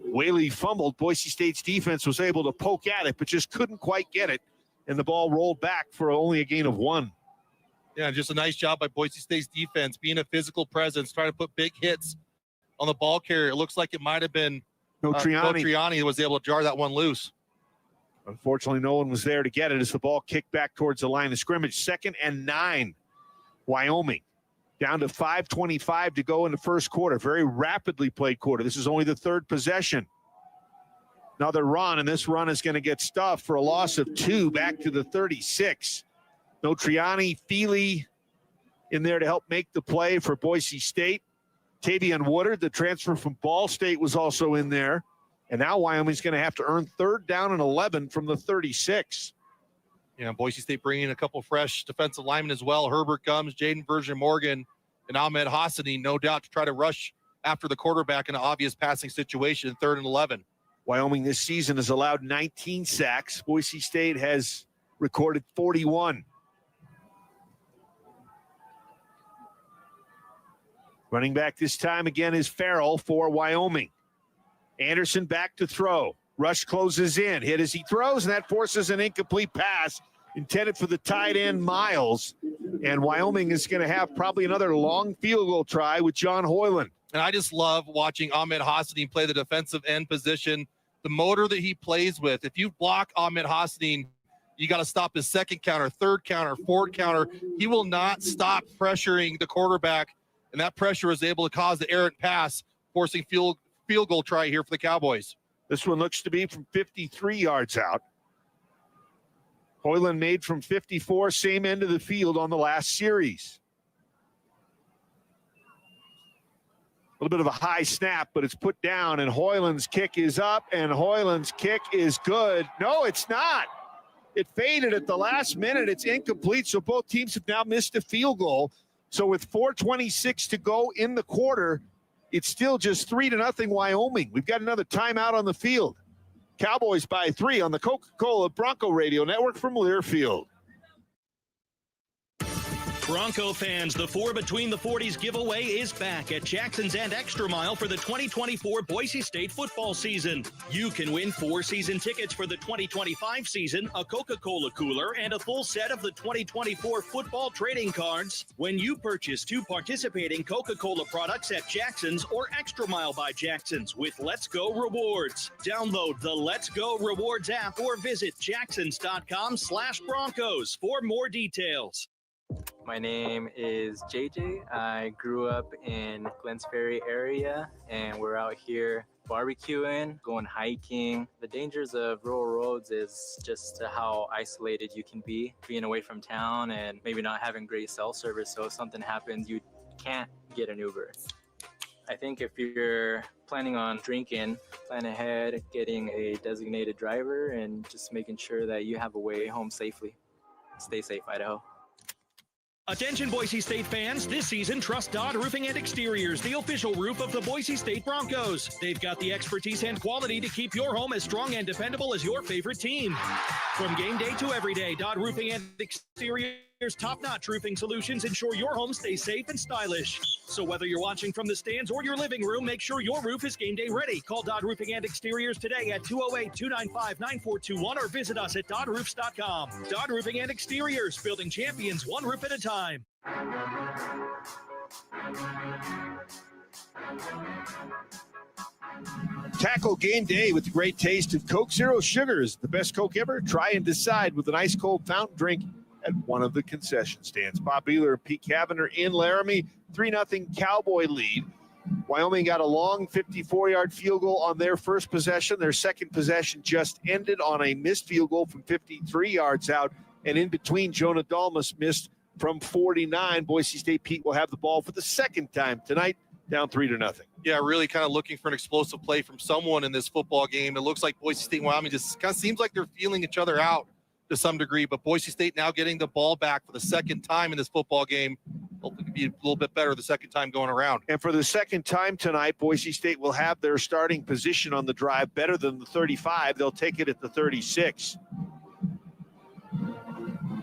Whaley fumbled. Boise State's defense was able to poke at it, but just couldn't quite get it. And the ball rolled back for only a gain of 1. Yeah, just a nice job by Boise State's defense, being a physical presence, trying to put big hits on the ball carrier. It looks like it might have been Triani was able to jar that one loose. Unfortunately, no one was there to get it as the ball kicked back towards the line of scrimmage. 2nd and 9, Wyoming. Down to 5:25 to go in the first quarter. Very rapidly played quarter. This is only the 3rd possession. Another run, and this run is going to get stuffed for a loss of 2 back to the 36. No Triani, Feely in there to help make the play for Boise State. Tavion Woodard, the transfer from Ball State, was also in there. And now Wyoming's going to have to earn 3rd down and 11 from the 36. Yeah, Boise State bringing a couple fresh defensive linemen as well. Herbert Gums, Jaden Virgin-Morgan, and Ahmed Hassani, no doubt, to try to rush after the quarterback in an obvious passing situation, 3rd and 11. Wyoming this season has allowed 19 sacks. Boise State has recorded 41. Running back this time again is Farrell for Wyoming. Anderson back to throw. Rush closes in. Hit as he throws, and that forces an incomplete pass intended for the tight end Miles. And Wyoming is going to have probably another long field goal try with John Hoyland. And I just love watching Ahmed Hassani play the defensive end position. The motor that he plays with. If you block Ahmed Hassani, you got to stop his 2nd counter, 3rd counter, 4th counter. He will not stop pressuring the quarterback. And that pressure is able to cause the errant pass, forcing field goal try here for the Cowboys. This one looks to be from 53 yards out. Hoyland made from 54, same end of the field on the last series. A little bit of a high snap, but it's put down, and Hoyland's kick is up, and Hoyland's kick is good. No, it's not. It faded at the last minute. It's incomplete, so both teams have now missed a field goal. So with 4:26 to go in the quarter, it's still just 3-0 Wyoming. We've got another timeout on the field. Cowboys by 3 on the Coca-Cola Bronco Radio Network from Learfield. Bronco fans, the 4 Between the 40s giveaway is back at Jackson's and Extra Mile for the 2024 Boise State football season. You can win 4 season tickets for the 2025 season, a Coca-Cola cooler, and a full set of the 2024 football trading cards when you purchase 2 participating Coca-Cola products at Jackson's or Extra Mile by Jackson's with Let's Go Rewards. Download the Let's Go Rewards app or visit jacksons.com/Broncos for more details. My name is JJ. I grew up in Glens Ferry area, and we're out here barbecuing, going hiking. The dangers of rural roads is just how isolated you can be, being away from town and maybe not having great cell service. So if something happens, you can't get an Uber. I think if you're planning on drinking, plan ahead, getting a designated driver, and just making sure that you have a way home safely. Stay safe, Idaho. Attention Boise State fans, this season trust Dodd Roofing and Exteriors, the official roof of the Boise State Broncos. They've got the expertise and quality to keep your home as strong and dependable as your favorite team. From game day to every day, Dodd Roofing and Exteriors top-notch roofing solutions ensure your home stays safe and stylish. So whether you're watching from the stands or your living room, make sure your roof is game day ready. Call Dodd Roofing and Exteriors today at 208-295-9421 or visit us at doddroofs.com. Dodd Roofing and Exteriors, building champions one roof at a time. Tackle game day with the great taste of Coke Zero Sugars. The best Coke ever? Try and decide with an ice cold fountain drink at one of the concession stands. Bob Beeler and Pete Cavender in Laramie. 3-0 Cowboy lead. Wyoming got a long 54-yard field goal on their first possession. Their second possession just ended on a missed field goal from 53 yards out. And in between, Jonah Dalmas missed from 49. Boise State Pete will have the ball for the second time tonight down 3-0. Yeah, really kind of looking for an explosive play from someone in this football game. It looks like Boise State and Wyoming just kind of seems like they're feeling each other out to some degree, but Boise State now getting the ball back for the second time in this football game. Hopefully it'll be a little bit better the second time going around. And for the second time tonight, Boise State will have their starting position on the drive better than the 35. They'll take it at the 36.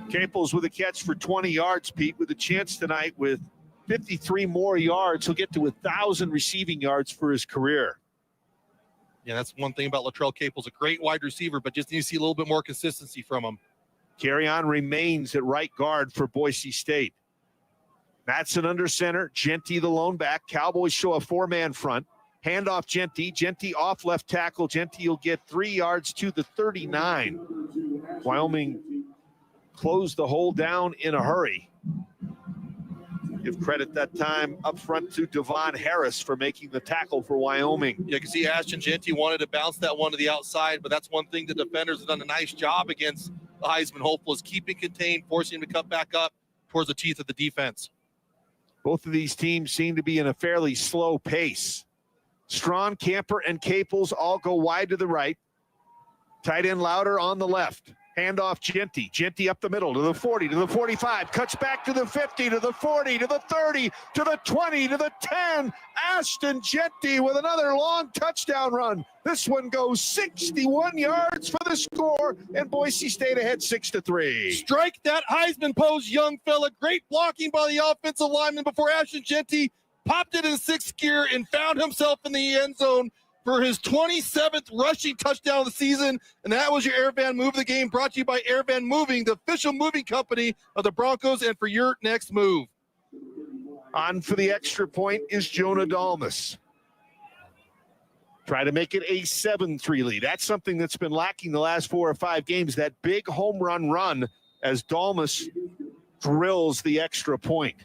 Caples with a catch for 20 yards, Pete, with a chance tonight with 53 more yards. He'll get to 1,000 receiving yards for his career. Yeah, that's one thing about Latrell Caples, a great wide receiver, but just need to see a little bit more consistency from him. Carry-on remains at right guard for Boise State. Matson under center, Genty the lone back. Cowboys show a four-man front. Handoff Genty. Genty off left tackle. Genty will get 3 yards to the 39. Wyoming closed the hole down in a hurry. Give credit that time up front to Devon Harris for making the tackle for Wyoming. Yeah, you can see Ashton Genty wanted to bounce that one to the outside, but that's one thing the defenders have done a nice job against the Heisman hopeful, is keeping contained, forcing him to cut back up towards the teeth of the defense. Both of these teams seem to be in a fairly slow pace. Strawn, Camper, and Caples all go wide to the right. Tight end Louder on the left. Handoff Genty. Genty up the middle to the 40, to the 45. Cuts back to the 50, to the 40, to the 30, to the 20, to the 10. Ashton Genty with another long touchdown run. This one goes 61 yards for the score, and Boise State ahead 6-3. Strike that Heisman pose, young fella. Great blocking by the offensive lineman before Ashton Genty popped it in sixth gear and found himself in the end zone for his 27th rushing touchdown of the season. And that was your Airvan Move of the Game, brought to you by Airvan Moving, the official moving company of the Broncos, and for your next move. On for the extra point is Jonah Dalmas. Try to make it a 7-3 lead. That's something that's been lacking the last 4 or 5 games, that big home run as Dalmas drills the extra point.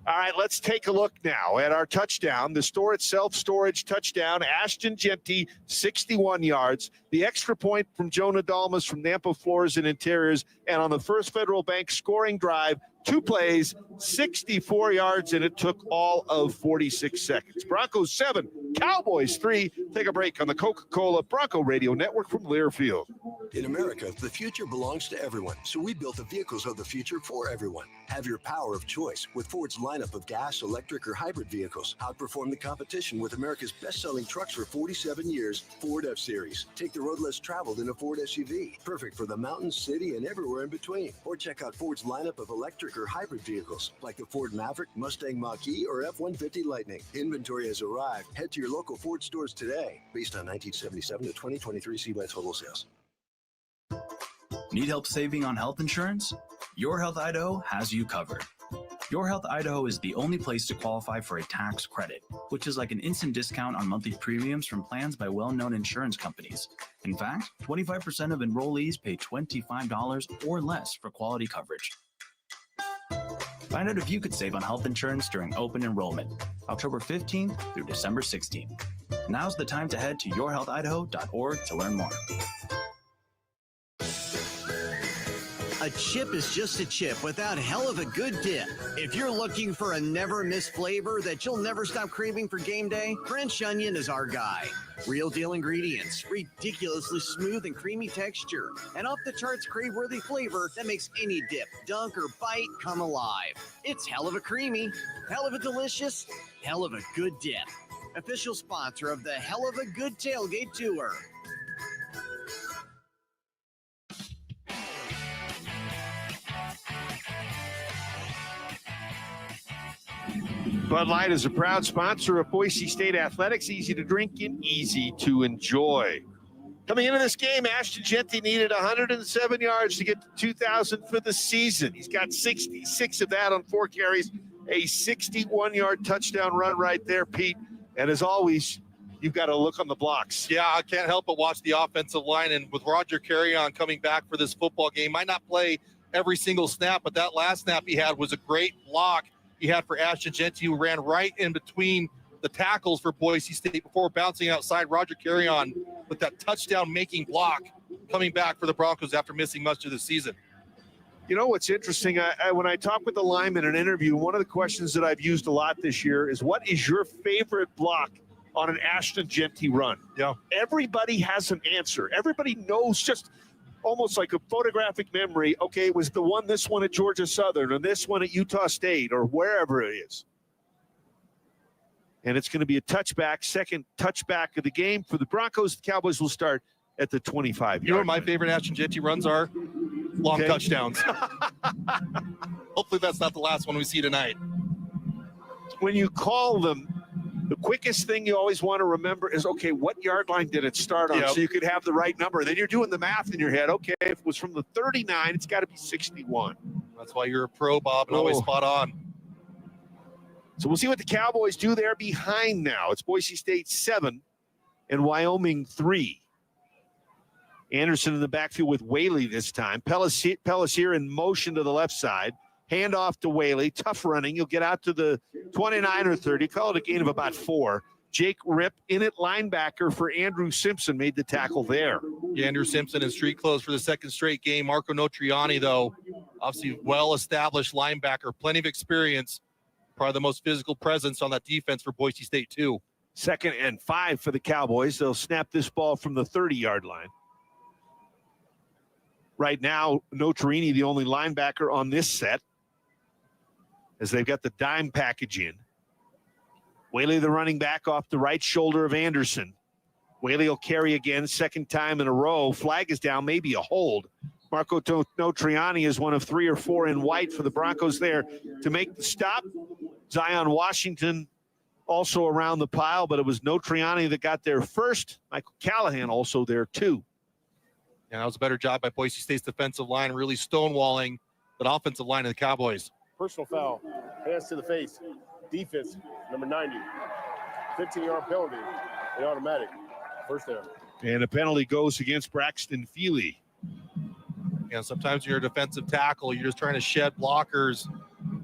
All right, let's take a look now at our touchdown. The store itself, storage touchdown. Ashton Genty, 61 yards. The extra point from Jonah Dalmas from Nampa Floors and Interiors. And on the First Federal Bank scoring drive, 2 plays, 64 yards, and it took all of 46 seconds. Broncos 7, Cowboys 3. Take a break on the Coca-Cola Bronco Radio Network from Learfield. In America, the future belongs to everyone, so we built the vehicles of the future for everyone. Have your power of choice with Ford's lineup of gas, electric, or hybrid vehicles. Outperform the competition with America's best-selling trucks for 47 years, Ford F-Series. Take the road less traveled in a Ford SUV, perfect for the mountains, city, and everywhere in between. Or check out Ford's lineup of electric or hybrid vehicles, like the Ford Maverick, Mustang Mach-E, or F-150 Lightning. Inventory has arrived. Head to your local Ford stores today. Based on 1977 to 2023 CY total sales. Need help saving on health insurance? Your Health Idaho has you covered. Your Health Idaho is the only place to qualify for a tax credit, which is like an instant discount on monthly premiums from plans by well-known insurance companies. In fact, 25% of enrollees pay $25 or less for quality coverage. Find out if you could save on health insurance during open enrollment, October 15th through December 16th. Now's the time to head to yourhealthidaho.org to learn more. A chip is just a chip without hell of a good dip. If you're looking for a never-miss flavor that you'll never stop craving for game day, French onion is our guy. Real deal ingredients, ridiculously smooth and creamy texture, and off-the-charts crave-worthy flavor that makes any dip, dunk, or bite come alive. It's hell of a creamy, hell of a delicious, hell of a good dip. Official sponsor of the Hell of a Good Tailgate Tour. Bud Light is a proud sponsor of Boise State Athletics. Easy to drink and easy to enjoy. Coming into this game, Ashton Genty needed 107 yards to get to 2,000 for the season. He's got 66 of that on 4 carries, a 61-yard touchdown run right there, Pete. And as always, you've got to look on the blocks. Yeah, I can't help but watch the offensive line. And with Roger Carrion coming back for this football game, might not play every single snap, but that last snap he had was a great block he had for Ashton Genty, who ran right in between the tackles for Boise State before bouncing outside. Roger Carrion with that touchdown-making block coming back for the Broncos after missing much of the season. You know what's interesting? When I talk with the lineman in an interview, one of the questions that I've used a lot this year is, what is your favorite block on an Ashton Jeanty run? Yeah. Everybody has an answer. Everybody knows, just almost like a photographic memory. Okay, it was this one at Georgia Southern, or this one at Utah State, or wherever it is. And it's going to be a touchback, second touchback of the game for the Broncos. The Cowboys will start at the 25. You know what my favorite Ashton Jeanty runs are? Long touchdowns. Hopefully that's not the last one we see tonight. When you call them, the quickest thing you always want to remember is, okay, what yard line did it start on? Yep. So you could have the right number. Then you're doing the math in your head. Okay, if it was from the 39, it's got to be 61. That's why you're a pro, Bob, and always spot on. So we'll see what the Cowboys do. They're behind now. It's Boise State 7 and Wyoming 3. Anderson in the backfield with Whaley this time. Pellissier in motion to the left side. Hand off to Whaley. Tough running. You'll get out to the 29 or 30. Call it a gain of about 4. Jake Ripp in at linebacker for Andrew Simpson made the tackle there. Yeah, Andrew Simpson in street clothes for the second straight game. Marco Notriani, though, obviously well-established linebacker, plenty of experience. Probably the most physical presence on that defense for Boise State, too. 2nd and 5 for the Cowboys. They'll snap this ball from the 30-yard line. Right now, Notarini, the only linebacker on this set, as they've got the dime package in. Whaley, the running back, off the right shoulder of Anderson. Whaley will carry again, second time in a row. Flag is down, maybe a hold. Marco Notriani is one of 3 or 4 in white for the Broncos there to make the stop. Zion Washington also around the pile, but it was Notriani that got there first. Michael Callahan also there too. And that was a better job by Boise State's defensive line, really stonewalling that offensive line of the Cowboys. Personal foul, hands to the face, defense, number 90. 15-yard penalty, and automatic. First down. And a penalty goes against Braxton Feely. Sometimes you're a defensive tackle, you're just trying to shed blockers.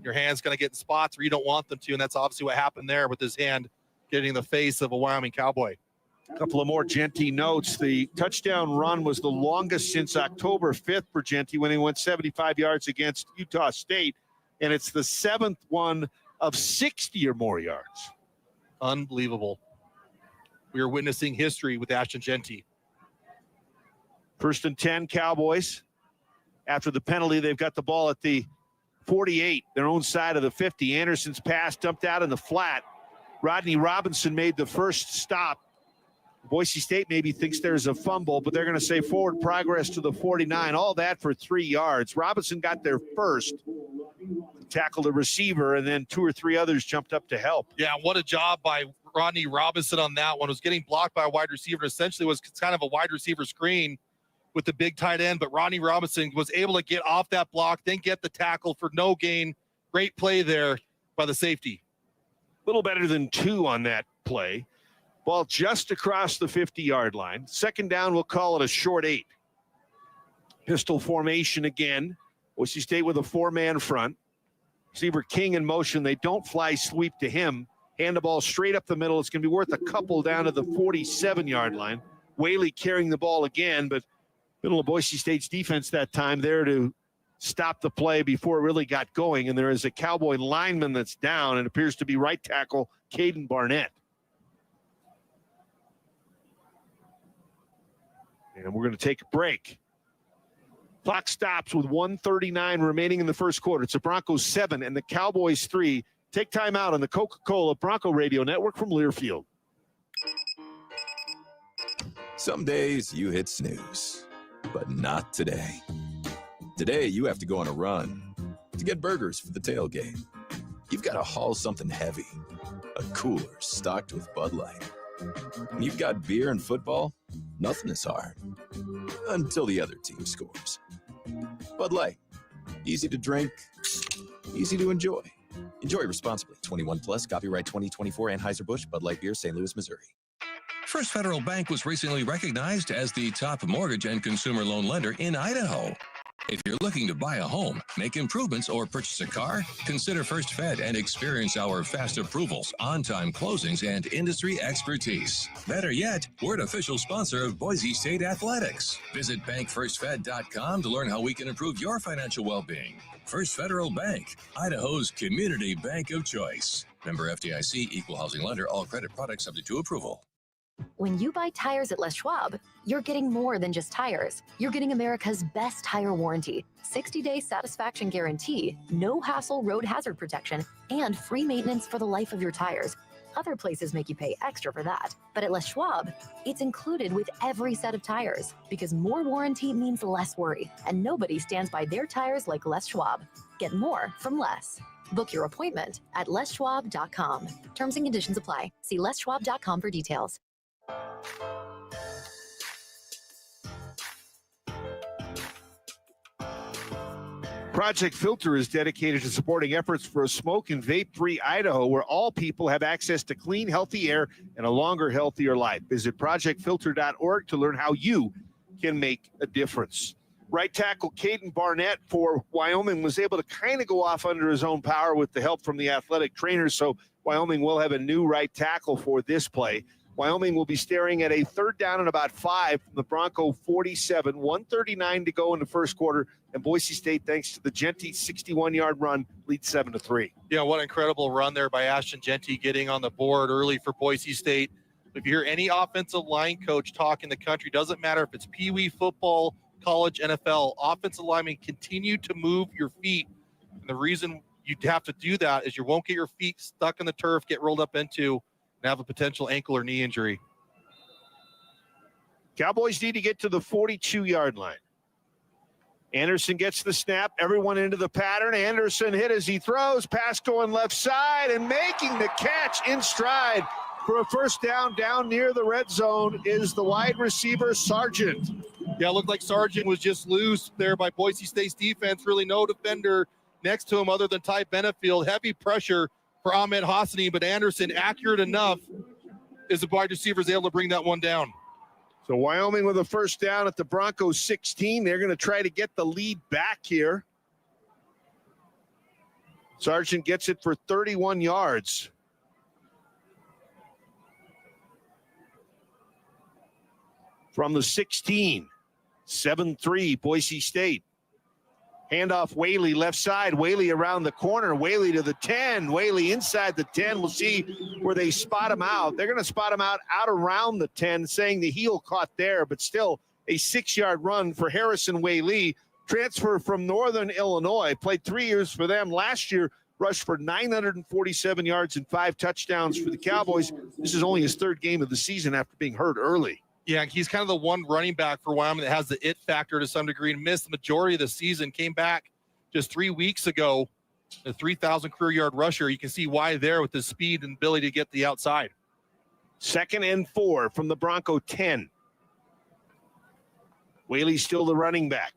Your hand's going to get in spots where you don't want them to, and that's obviously what happened there with his hand getting in the face of a Wyoming Cowboy. A couple of more Jeanty notes. The touchdown run was the longest since October 5th for Jeanty when he went 75 yards against Utah State, and it's the 7th one of 60 or more yards. Unbelievable. We are witnessing history with Ashton Jeanty. 1st and 10, Cowboys. After the penalty, they've got the ball at the 48, their own side of the 50. Anderson's pass dumped out in the flat. Rodney Robinson made the first stop. Boise State maybe thinks there's a fumble, but they're going to say forward progress to the 49. All that for 3 yards. Robinson got there first, tackled a receiver, and then 2 or 3 others jumped up to help. Yeah, what a job by Rodney Robinson on that one. Was getting blocked by a wide receiver. Essentially was kind of a wide receiver screen with the big tight end, but Rodney Robinson was able to get off that block, then get the tackle for no gain. Great play there by the safety. A little better than 2 on that play. Ball just across the 50-yard line. 2nd down, we'll call it a short 8. Pistol formation again. Boise State with a 4-man front. Receiver King in motion. They don't fly sweep to him. Hand the ball straight up the middle. It's going to be worth a couple down to the 47-yard line. Whaley carrying the ball again, but middle of Boise State's defense that time there to stop the play before it really got going. And there is a Cowboy lineman that's down. It appears to be right tackle Caden Barnett. And we're going to take a break. Clock stops with 1:39 remaining in the first quarter. It's the Broncos 7 and the Cowboys 3. Take time out on the Coca-Cola Bronco Radio Network from Learfield. Some days you hit snooze, but not today. Today you have to go on a run to get burgers for the tailgate. You've got to haul something heavy, a cooler stocked with Bud Light. When you've got beer and football, nothing is hard until the other team scores. Bud Light, easy to drink, easy to enjoy. Enjoy responsibly. 21 plus, copyright 2024 Anheuser-Busch, Bud Light Beer, St. Louis, Missouri. First Federal Bank was recently recognized as the top mortgage and consumer loan lender in Idaho. If you're looking to buy a home, make improvements, or purchase a car, consider First Fed and experience our fast approvals, on-time closings, and industry expertise. Better yet, we're an official sponsor of Boise State Athletics. Visit bankfirstfed.com to learn how we can improve your financial well-being. First Federal Bank, Idaho's community bank of choice. Member FDIC, equal housing lender, all credit products subject to approval. When you buy tires at Les Schwab, you're getting more than just tires. You're getting America's best tire warranty, 60-day satisfaction guarantee, no hassle road hazard protection, and free maintenance for the life of your tires. Other places make you pay extra for that. But at Les Schwab, it's included with every set of tires because more warranty means less worry, and nobody stands by their tires like Les Schwab. Get more from less. Book your appointment at leschwab.com. Terms and conditions apply. See leschwab.com for details. Project Filter is dedicated to supporting efforts for a smoke and vape-free Idaho where all people have access to clean, healthy air and a longer, healthier life. Visit projectfilter.org to learn how you can make a difference. Right tackle Caden Barnett for Wyoming was able to kind of go off under his own power with the help from the athletic trainers, so Wyoming will have a new right tackle for this play. Wyoming will be staring at a third down and about 5 from the Bronco 47, 1:39 to go in the first quarter, and Boise State, thanks to the Genty 61-yard run, leads 7-3. Yeah, what an incredible run there by Ashton Genty getting on the board early for Boise State. If you hear any offensive line coach talk in the country, doesn't matter if it's Pee Wee football, college, NFL, offensive linemen continue to move your feet. And the reason you have to do that is you won't get your feet stuck in the turf, get rolled up into, and have a potential ankle or knee injury. Cowboys need to get to the 42-yard line. Anderson gets the snap, everyone into the pattern. Anderson hit as he throws, pass going left side, and making the catch in stride for a first down near the red zone is the wide receiver, Sargent. Yeah, it looked like Sargent was just loose there by Boise State's defense. Really no defender next to him other than Ty Benefield. Heavy pressure for Ahmed Hassani, but Anderson accurate enough as the wide receiver is able to bring that one down. So Wyoming with a first down at the Broncos 16. They're going to try to get the lead back here. Sargent gets it for 31 yards. From the 16, 7-3 Boise State. Handoff Whaley left side. Whaley around the corner. Whaley to the 10. Whaley inside the 10. We'll see where they spot him out. They're going to spot him out around the 10, saying the heel caught there, but still a 6-yard run for Harrison Whaley. Transfer from Northern Illinois. Played 3 years for them. Last year, rushed for 947 yards and 5 touchdowns for the Cowboys. This is only his third game of the season after being hurt early. Yeah, he's kind of the one running back for Wyoming that has the it factor to some degree and missed the majority of the season. Came back just 3 weeks ago, a 3,000 career yard rusher. You can see why there with his speed and ability to get the outside. 2nd and 4 from the Bronco 10. Whaley still the running back.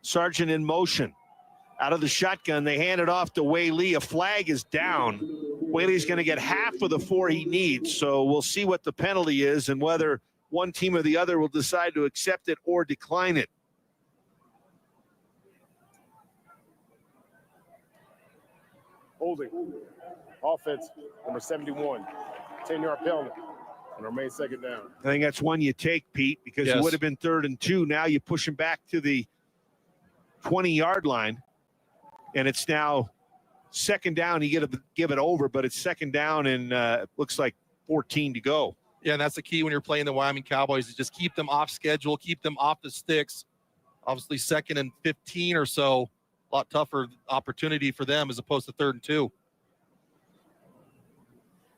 Sargent in motion. Out of the shotgun, they hand it off to Whaley. A flag is down. Whaley's going to get half of the 4 he needs, so we'll see what the penalty is and whether one team or the other will decide to accept it or decline it. Holding. Offense, number 71. 10-yard penalty on our main second down. I think that's one you take, Pete, because it would have been 3rd and 2. Now you push him back to the 20-yard line, and it's now 2nd down. You give it over, but it's 2nd down and looks like 14 to go. Yeah, and that's the key when you're playing the Wyoming Cowboys is just keep them off schedule, keep them off the sticks. Obviously, 2nd and 15 or so, a lot tougher opportunity for them as opposed to 3rd and 2.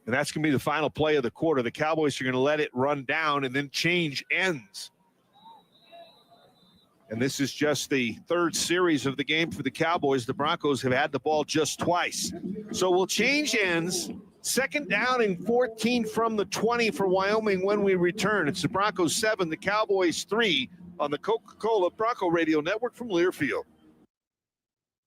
And that's going to be the final play of the quarter. The Cowboys are going to let it run down and then change ends. And this is just the 3rd series of the game for the Cowboys. The Broncos have had the ball just twice. So we'll change ends. 2nd down and 14 from the 20 for Wyoming when we return. It's the Broncos 7, the Cowboys 3 on the Coca-Cola Bronco Radio Network from Learfield.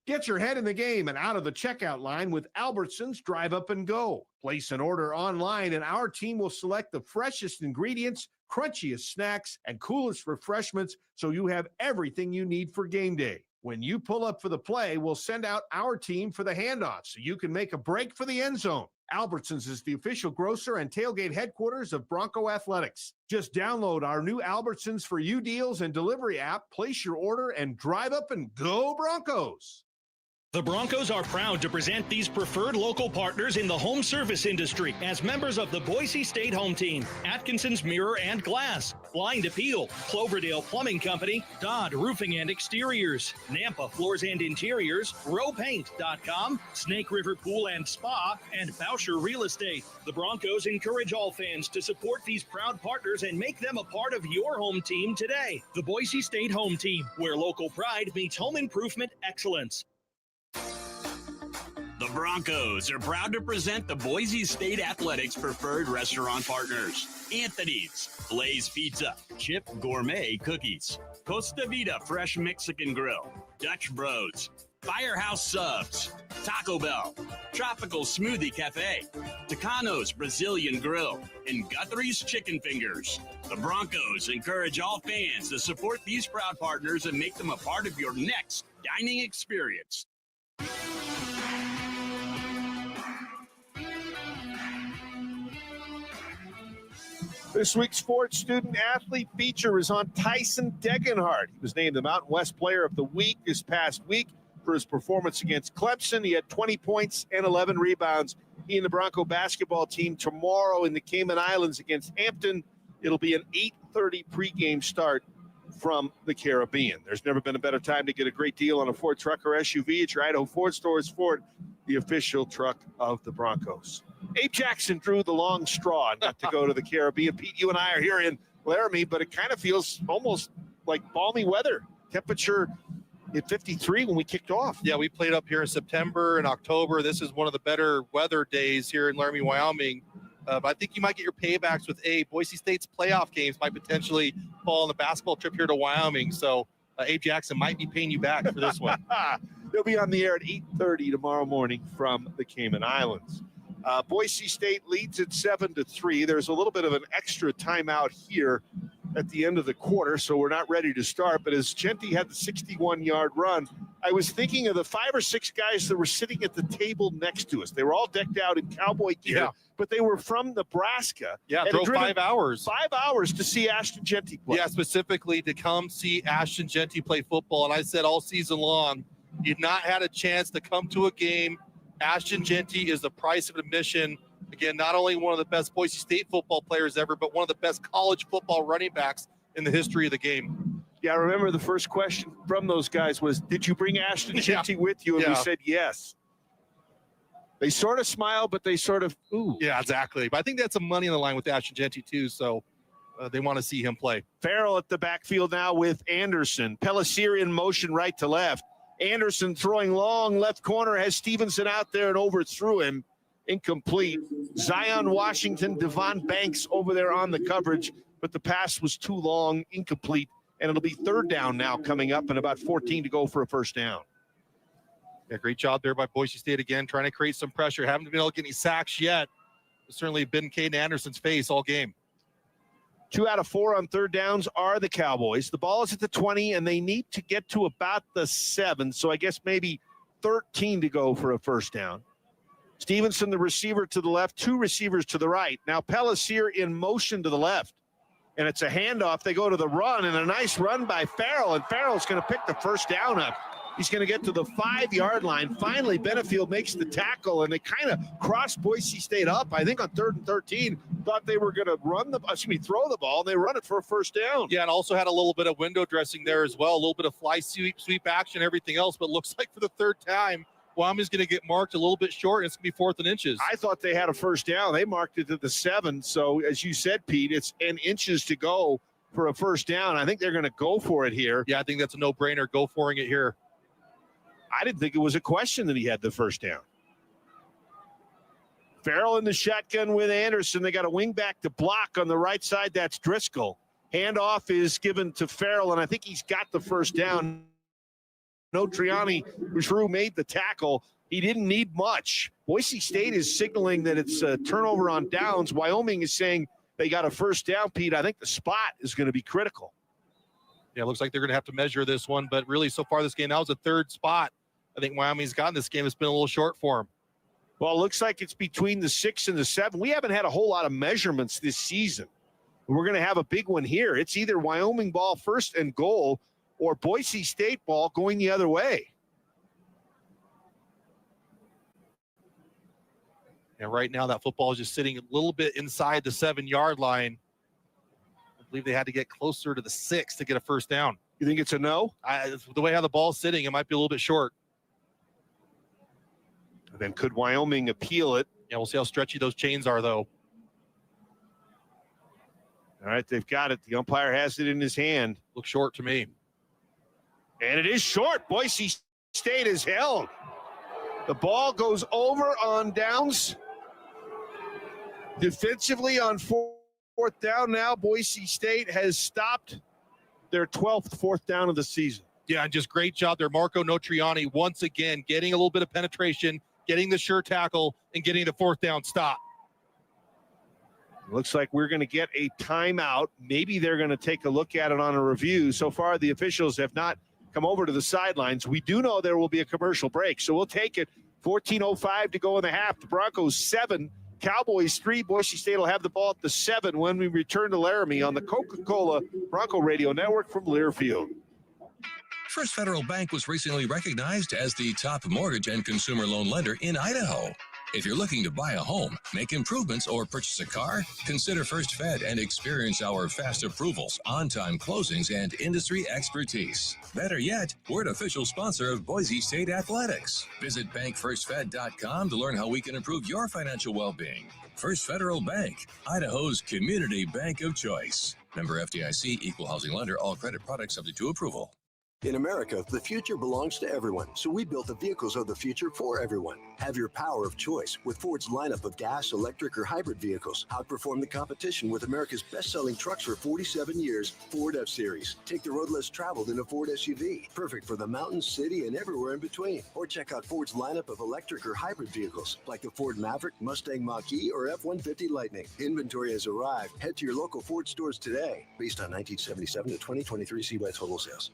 Get your head in the game and out of the checkout line with Albertsons Drive Up and Go. Place an order online and our team will select the freshest ingredients, crunchiest snacks, and coolest refreshments so you have everything you need for game day. When you pull up for the play, we'll send out our team for the handoff so you can make a break for the end zone. Albertsons is the official grocer and tailgate headquarters of Bronco Athletics. Just download our new Albertsons for You deals and delivery app, place your order, and drive up and go Broncos. The Broncos are proud to present these preferred local partners in the home service industry as members of the Boise State home team, Atkinson's Mirror and Glass, Blind Appeal, Cloverdale Plumbing Company, Dodd Roofing and Exteriors, Nampa Floors and Interiors, RowPaint.com, Snake River Pool and Spa, and Boucher Real Estate. The Broncos encourage all fans to support these proud partners and make them a part of your home team today. The Boise State home team, where local pride meets home improvement excellence. The Broncos are proud to present the Boise State Athletics preferred restaurant partners. Anthony's, Blaze Pizza, Chip Gourmet Cookies, Costa Vida Fresh Mexican Grill, Dutch Bros, Firehouse Subs, Taco Bell, Tropical Smoothie Cafe, Tucano's Brazilian Grill, and Guthrie's Chicken Fingers. The Broncos encourage all fans to support these proud partners and make them a part of your next dining experience. This week's sports student athlete feature is on Tyson Degenhardt. He was named the Mountain West Player of the Week this past week for his performance against Clemson. He had 20 points and 11 rebounds. He and the Bronco basketball team tomorrow in the Cayman Islands against Hampton. It'll be an 8:30 pregame start from the Caribbean. There's never been a better time to get a great deal on a Ford truck or SUV. It's your Idaho Ford stores. Ford, the official truck of the Broncos. Abe Jackson drew the long straw and got to go to the Caribbean. Pete, you and I are here in Laramie, but it kind of feels almost like balmy weather. Temperature at 53 when we kicked off. Yeah, we played up here in September and October. This is one of the better weather days here in Laramie, Wyoming. But I think you might get your paybacks with Boise State's playoff games might potentially fall on the basketball trip here to Wyoming. So Abe Jackson might be paying you back for this one. They'll be on the air at 8:30 tomorrow morning from the Cayman Islands. Boise State leads at 7-3. There's a little bit of an extra timeout here at the end of the quarter, so we're not ready to start. But as Genti had the 61-yard run, I was thinking of the 5 or 6 guys that were sitting at the table next to us. They were all decked out in cowboy gear, but they were from Nebraska. Yeah, drove 5 hours. 5 hours to see Ashton Genti play. Yeah, specifically to come see Ashton Genti play football. And I said all season long, you've not had a chance to come to a game. Ashton Genti is the price of admission. Again, not only one of the best Boise State football players ever, but one of the best college football running backs in the history of the game. Yeah, I remember the first question from those guys was, did you bring Ashton Genti with you? And we said yes. They sort of smiled, but they sort of, ooh. Yeah, exactly. But I think that's some money on the line with Ashton Genti, too, so they want to see him play. Farrell at the backfield now with Anderson. Pellissier in motion right to left. Anderson throwing long left corner, has Stevenson out there and overthrew him. Incomplete. Zion Washington, Devon Banks over there on the coverage, but the pass was too long, incomplete, and it'll be 3rd down now coming up and about 14 to go for a first down. Yeah, great job there by Boise State again, trying to create some pressure. Haven't been able to get any sacks yet. It's certainly been Caden Anderson's face all game. 2 out of 4 on 3rd downs are the Cowboys. The ball is at the 20, and they need to get to about the 7, so I guess maybe 13 to go for a first down. Stevenson, the receiver to the left, 2 receivers to the right. Now Pellissier in motion to the left, and it's a handoff. They go to the run, and a nice run by Farrell, and Farrell's going to pick the first down up. He's going to get to the 5-yard line. Finally, Benefield makes the tackle, and they kind of crossed Boise State up. I think on 3rd and 13, thought they were going to throw the ball. They run it for a first down. Yeah, and also had a little bit of window dressing there as well, a little bit of fly sweep action, everything else. But looks like for the 3rd time, Wyoming's going to get marked a little bit short. It's going to be 4th and inches. I thought they had a first down. They marked it to the 7. So as you said, Pete, it's an inches to go for a first down. I think they're going to go for it here. Yeah, I think that's a no-brainer. Go for it here. I didn't think it was a question that he had the first down. Farrell in the shotgun with Anderson. They got a wing back to block on the right side. That's Driscoll. Handoff is given to Farrell, and I think he's got the first down. No, Triani Drew made the tackle. He didn't need much. Boise State is signaling that it's a turnover on downs. Wyoming is saying they got a first down, Pete, I think the spot is going to be critical. Yeah, it looks like they're going to have to measure this one, but really so far this game, that was the third spot I think Wyoming's gotten this game. It's been a little short for them. Well, it looks like it's between the 6 and the 7. We haven't had a whole lot of measurements this season. We're going to have a big one here. It's either Wyoming ball first and goal or Boise State ball going the other way. And right now that football is just sitting a little bit inside the 7-yard line. I believe they had to get closer to the 6 to get a first down. You think it's a no? The way how the ball's sitting, it might be a little bit short. And then could Wyoming appeal it? Yeah, we'll see how stretchy those chains are, though. All right, they've got it. The umpire has it in his hand. Looks short to me. And it is short. Boise State is held. The ball goes over on downs. Defensively on fourth down now, Boise State has stopped their 12th fourth down of the season. Yeah, just great job there. Marco Notriani once again getting a little bit of penetration, getting the sure tackle, and getting the fourth down stop. Looks like we're going to get a timeout. Maybe they're going to take a look at it on a review. So far, the officials have not come over to the sidelines. We do know there will be a commercial break, so we'll take it. 14:05 to go in the half. The Broncos 7, Cowboys 3. Boise State will have the ball at the 7 when we return to Laramie on the Coca-Cola Bronco Radio Network from Learfield. First Federal Bank was recently recognized as the top mortgage and consumer loan lender in Idaho. If you're looking to buy a home, make improvements, or purchase a car, consider First Fed and experience our fast approvals, on-time closings, and industry expertise. Better yet, we're an official sponsor of Boise State Athletics. Visit bankfirstfed.com to learn how we can improve your financial well-being. First Federal Bank, Idaho's community bank of choice. Member FDIC, equal housing lender, all credit products subject to approval. In America, the future belongs to everyone, so we built the vehicles of the future for everyone. Have your power of choice with Ford's lineup of gas, electric, or hybrid vehicles. Outperform the competition with America's best-selling trucks for 47 years, Ford F-Series. Take the road less traveled in a Ford SUV, perfect for the mountains, city, and everywhere in between. Or check out Ford's lineup of electric or hybrid vehicles, like the Ford Maverick, Mustang Mach-E, or F-150 Lightning. Inventory has arrived. Head to your local Ford stores today. Based on 1977 to 2023 CY total sales.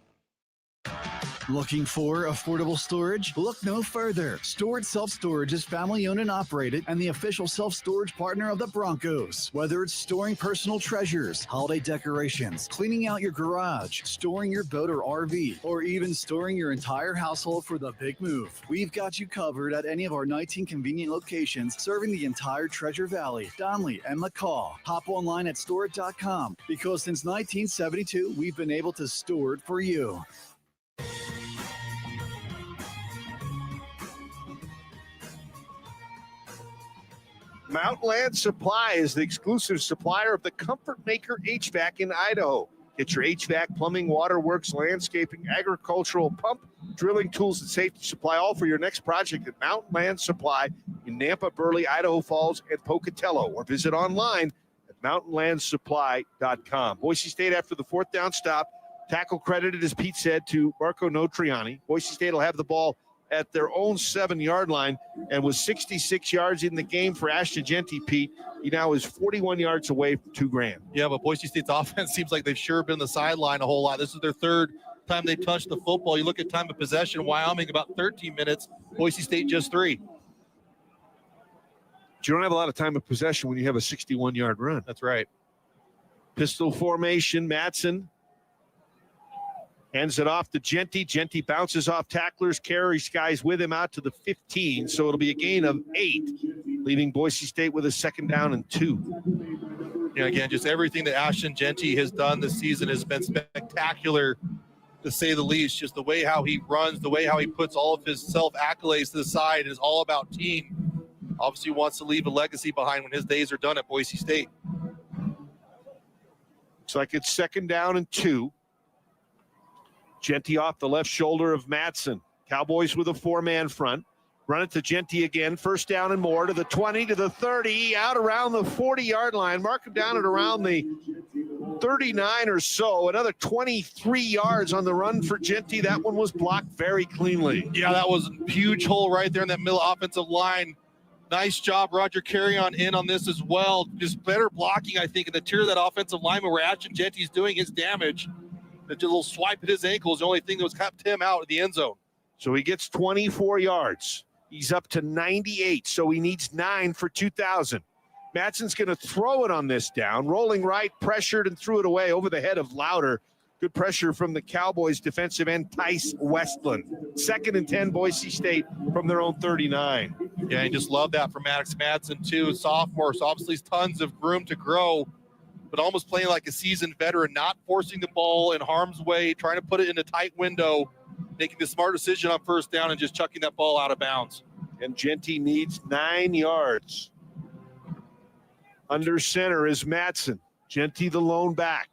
Looking for affordable storage? Look no further. Storage Self-Storage is family-owned and operated and the official self-storage partner of the Broncos. Whether it's storing personal treasures, holiday decorations, cleaning out your garage, storing your boat or RV, or even storing your entire household for the big move, we've got you covered at any of our 19 convenient locations serving the entire Treasure Valley, Donley, and McCall. Hop online at store.com because since 1972, we've been able to store it for you. Mountainland Supply is the exclusive supplier of the Comfort Maker HVAC in Idaho. Get your HVAC, plumbing, waterworks, landscaping, agricultural, pump, drilling tools, and safety supply, all for your next project at Mountainland Supply in Nampa, Burley, Idaho Falls, and Pocatello. Or visit online at mountainlandsupply.com. Boise State after the fourth down stop. Tackle credited, as Pete said, to Marco Notriani. Boise State will have the ball at their own 7-yard line, and with 66 yards in the game for Ashton Genty, Pete, he now is 41 yards away from $2,000. Yeah, but Boise State's offense seems like they've sure been the sideline a whole lot. This is their third time they touched the football. You look at time of possession, Wyoming about 13 minutes, Boise State just 3. But you don't have a lot of time of possession when you have a 61-yard run. That's right. Pistol formation, Matson hands it off to Genty. Genty bounces off tacklers, carries guys with him out to the 15. So it'll be a gain of 8, leaving Boise State with a 2nd down and 2. Yeah, again, just everything that Ashton Genty has done this season has been spectacular, to say the least. Just the way how he runs, the way how he puts all of his self-accolades to the side is all about team. Obviously wants to leave a legacy behind when his days are done at Boise State. Looks like it's 2nd down and 2. Genty off the left shoulder of Matson. Cowboys with a 4-man front. Run it to Genty again. 1st down and more to the 20, to the 30, out around the 40-yard line. Mark him down at around the 39 or so. Another 23 yards on the run for Genty. That one was blocked very cleanly. Yeah, that was a huge hole right there in that middle offensive line. Nice job, Roger Carrion in on this as well. Just better blocking, I think, in the tier of that offensive lineman where Ashton Genty's doing his damage. The little swipe at his ankle is the only thing that was kept him out of the end zone. So he gets 24 yards. He's up to 98, so he needs 9 for 2,000. Matson's going to throw it on this down. Rolling right, pressured, and threw it away over the head of Lauder. Good pressure from the Cowboys defensive end, Tice Westland. 2nd and 10, Boise State from their own 39. Yeah, I just love that from Maddox Madsen, too. Sophomore, so obviously tons of room to grow, but almost playing like a seasoned veteran, not forcing the ball in harm's way, trying to put it in a tight window, making the smart decision on first down and just chucking that ball out of bounds. And Genty needs 9 yards. Under center is Madsen. Genty the lone back.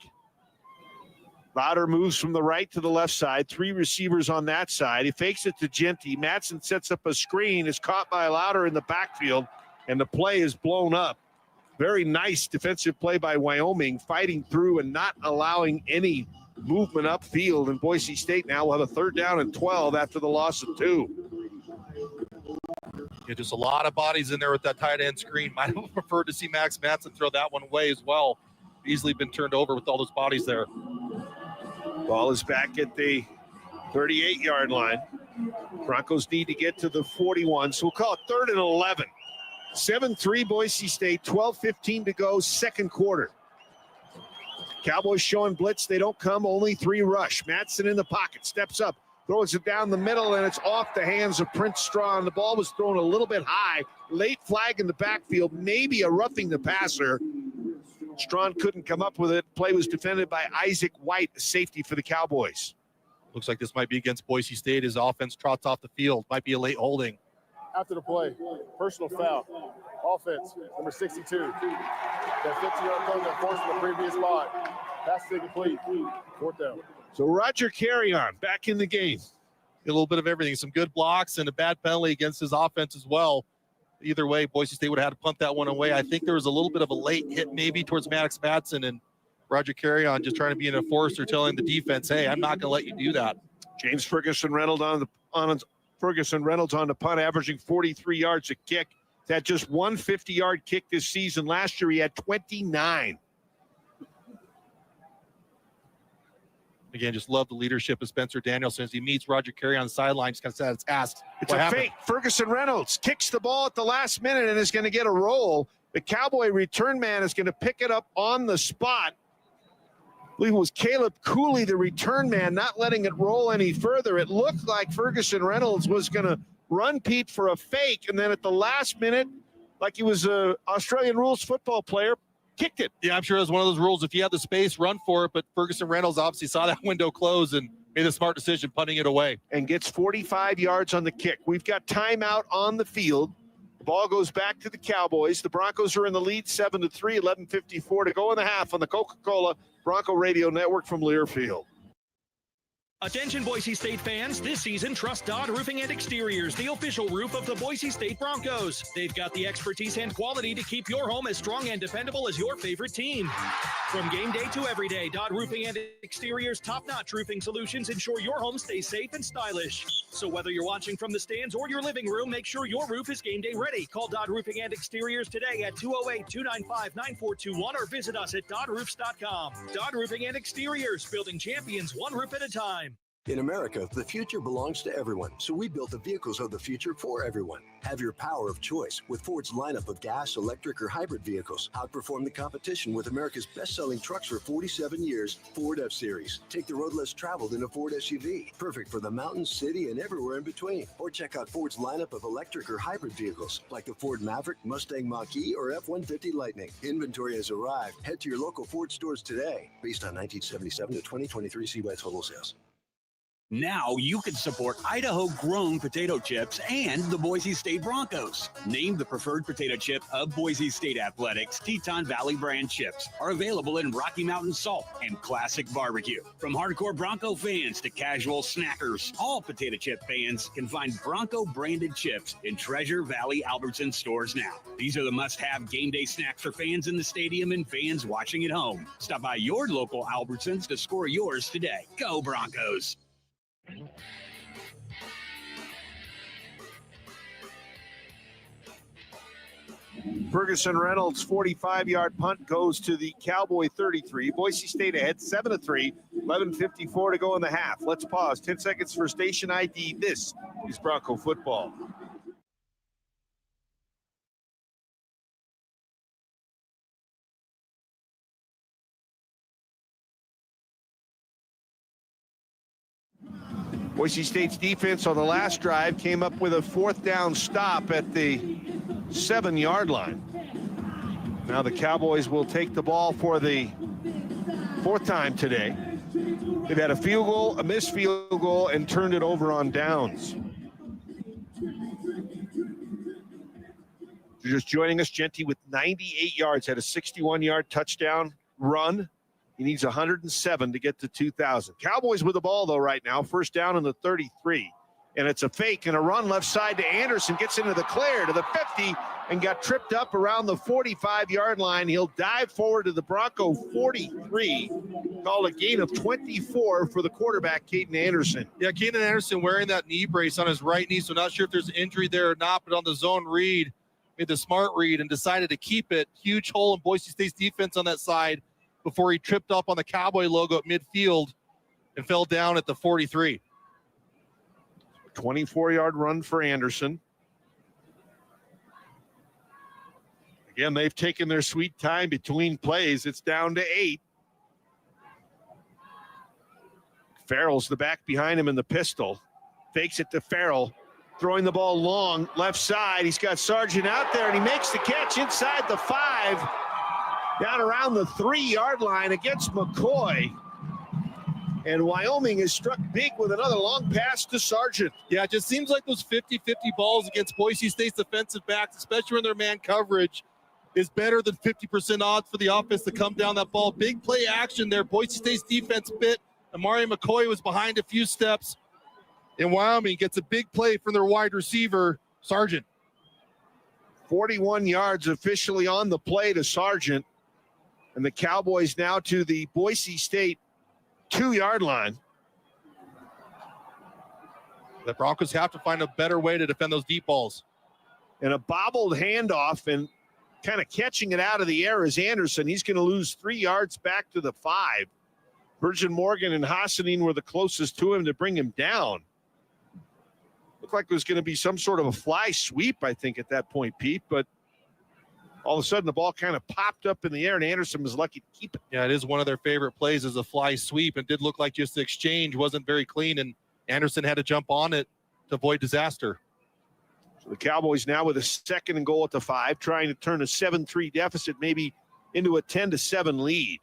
Lauder moves from the right to the left side. 3 receivers on that side. He fakes it to Genty. Madsen sets up a screen, is caught by Lauder in the backfield, and the play is blown up. Very nice defensive play by Wyoming, fighting through and not allowing any movement upfield. And Boise State now will have a 3rd down and 12 after the loss of 2. Yeah, just a lot of bodies in there with that tight end screen. Might have preferred to see Max Madsen throw that one away as well. Easily been turned over with all those bodies there. Ball is back at the 38-yard line. Broncos need to get to the 41, so we'll call it 3rd and 11. 7-3 Boise State, 12:15 to go, 2nd quarter. Cowboys showing blitz. They don't come, only 3 rush. Madsen in the pocket, steps up, throws it down the middle, and it's off the hands of Prince Strawn. The ball was thrown a little bit high. Late flag in the backfield, maybe a roughing the passer. Strawn couldn't come up with it. Play was defended by Isaac White, safety for the Cowboys. Looks like this might be against Boise State. His offense trots off the field. Might be a late holding. After the play, personal foul. Offense, number 62. That 50-yard play that forced the previous spot. Pass incomplete. 4th down. So Roger Carrion back in the game. A little bit of everything. Some good blocks and a bad penalty against his offense as well. Either way, Boise State would have had to punt that one away. I think there was a little bit of a late hit maybe towards Maddox Madsen, and Roger Carrion just trying to be an enforcer, telling the defense, hey, I'm not going to let you do that. James Ferguson Reynolds on the punt, averaging 43 yards a kick. That just one 50-yard kick this season. Last year he had 29. Again, just love the leadership of Spencer Danielson as he meets Roger Carrion on the sideline. Just kind of asked, it's a fake. Ferguson Reynolds kicks the ball at the last minute and is going to get a roll. The Cowboy return man is going to pick it up on the spot. I believe it was Caleb Cooley, the return man, not letting it roll any further. It looked like Ferguson Reynolds was going to run Pete for a fake, and then at the last minute, like he was an Australian rules football player, kicked it. Yeah, I'm sure it was one of those rules. If you had the space, run for it. But Ferguson Reynolds obviously saw that window close and made a smart decision, punting it away. And gets 45 yards on the kick. We've got timeout on the field. The ball goes back to the Cowboys. The Broncos are in the lead 7-3, 11:54 to go in the half on the Coca-Cola Bronco Radio Network from Learfield. Attention Boise State fans, this season trust Dodd Roofing and Exteriors, the official roof of the Boise State Broncos. They've got the expertise and quality to keep your home as strong and dependable as your favorite team. From game day to every day, Dodd Roofing and Exteriors top-notch roofing solutions ensure your home stays safe and stylish. So whether you're watching from the stands or your living room, make sure your roof is game day ready. Call Dodd Roofing and Exteriors today at 208-295-9421 or visit us at doddroofs.com. Dodd Roofing and Exteriors, building champions one roof at a time. In America, the future belongs to everyone, so we built the vehicles of the future for everyone. Have your power of choice with Ford's lineup of gas, electric, or hybrid vehicles. Outperform the competition with America's best-selling trucks for 47 years, Ford F-Series. Take the road less traveled in a Ford SUV, perfect for the mountains, city, and everywhere in between. Or check out Ford's lineup of electric or hybrid vehicles, like the Ford Maverick, Mustang Mach-E, or F-150 Lightning. Inventory has arrived. Head to your local Ford stores today. Based on 1977 to 2023 CY total sales. Now you can support Idaho-grown potato chips and the Boise State Broncos. Named the preferred potato chip of Boise State Athletics, Teton Valley brand chips are available in Rocky Mountain Salt and Classic Barbecue. From hardcore Bronco fans to casual snackers, all potato chip fans can find Bronco-branded chips in Treasure Valley Albertson stores now. These are the must-have game day snacks for fans in the stadium and fans watching at home. Stop by your local Albertsons to score yours today. Go Broncos! Ferguson Reynolds' 45-yard punt goes to the Cowboy 33. Boise State ahead 7-3, 11:54 to go in the half. Let's pause. 10 seconds for station ID. This is Bronco football. Boise State's defense on the last drive came up with a 4th down stop at the 7-yard line. Now the Cowboys will take the ball for the 4th time today. They've had a field goal, a missed field goal, and turned it over on downs. You're just joining us, Genty with 98 yards, had a 61-yard touchdown run. He needs 107 to get to 2,000. Cowboys with the ball, though, right now. 1st down in the 33. And it's a fake and a run left side to Anderson. Gets into the clear to the 50 and got tripped up around the 45-yard line. He'll dive forward to the Bronco 43. Called a gain of 24 for the quarterback, Caden Anderson. Yeah, Caden Anderson wearing that knee brace on his right knee, so not sure if there's an injury there or not, but on the zone read, made the smart read and decided to keep it. Huge hole in Boise State's defense on that side before he tripped up on the Cowboy logo at midfield and fell down at the 43. 24-yard run for Anderson. Again, they've taken their sweet time between plays. It's down to 8. Farrell's the back behind him in the pistol. Fakes it to Farrell. Throwing the ball long, left side. He's got Sargent out there, and he makes the catch inside the 5. Down around the 3-yard line against McCoy. And Wyoming is struck big with another long pass to Sargent. Yeah, it just seems like those 50-50 balls against Boise State's defensive backs, especially when their man coverage, is better than 50% odds for the offense to come down that ball. Big play action there. Boise State's defense bit. Amari McCoy was behind a few steps. And Wyoming gets a big play from their wide receiver, Sargent. 41 yards officially on the play to Sargent. And the Cowboys now to the Boise State 2-yard line. The Broncos have to find a better way to defend those deep balls. And a bobbled handoff and kind of catching it out of the air is Anderson. He's going to lose 3 yards back to the 5. Virgin Morgan and Hassanin were the closest to him to bring him down. Looked like there was going to be some sort of a fly sweep, I think, at that point, Pete, but all of a sudden the ball kind of popped up in the air and Anderson was lucky to keep it. Yeah, it is one of their favorite plays is a fly sweep. It did look like just the exchange wasn't very clean, and Anderson had to jump on it to avoid disaster. So the Cowboys now with a 2nd and goal at the 5, trying to turn a 7-3 deficit maybe into a 10-7 lead.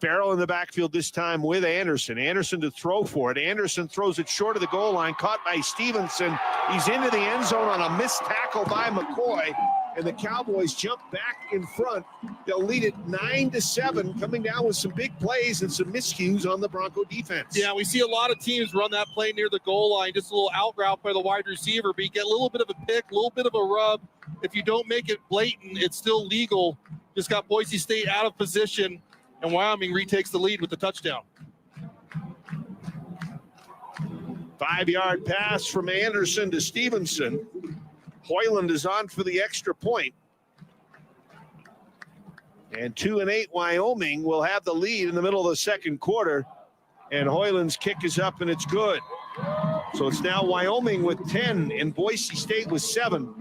Farrell in the backfield this time with Anderson. Anderson to throw for it. Anderson throws it short of the goal line, caught by Stevenson. He's into the end zone on a missed tackle by McCoy, and the Cowboys jump back in front. They'll lead it 9-7, coming down with some big plays and some miscues on the Bronco defense. Yeah, we see a lot of teams run that play near the goal line, just a little out route by the wide receiver, but you get a little bit of a pick, a little bit of a rub. If you don't make it blatant, it's still legal. Just got Boise State out of position, and Wyoming retakes the lead with the touchdown. 5-yard pass from Anderson to Stevenson. Hoyland is on for the extra point. And 2-8 Wyoming will have the lead in the middle of the second quarter. And Hoyland's kick is up and it's good. So it's now Wyoming with 10 and Boise State with 7.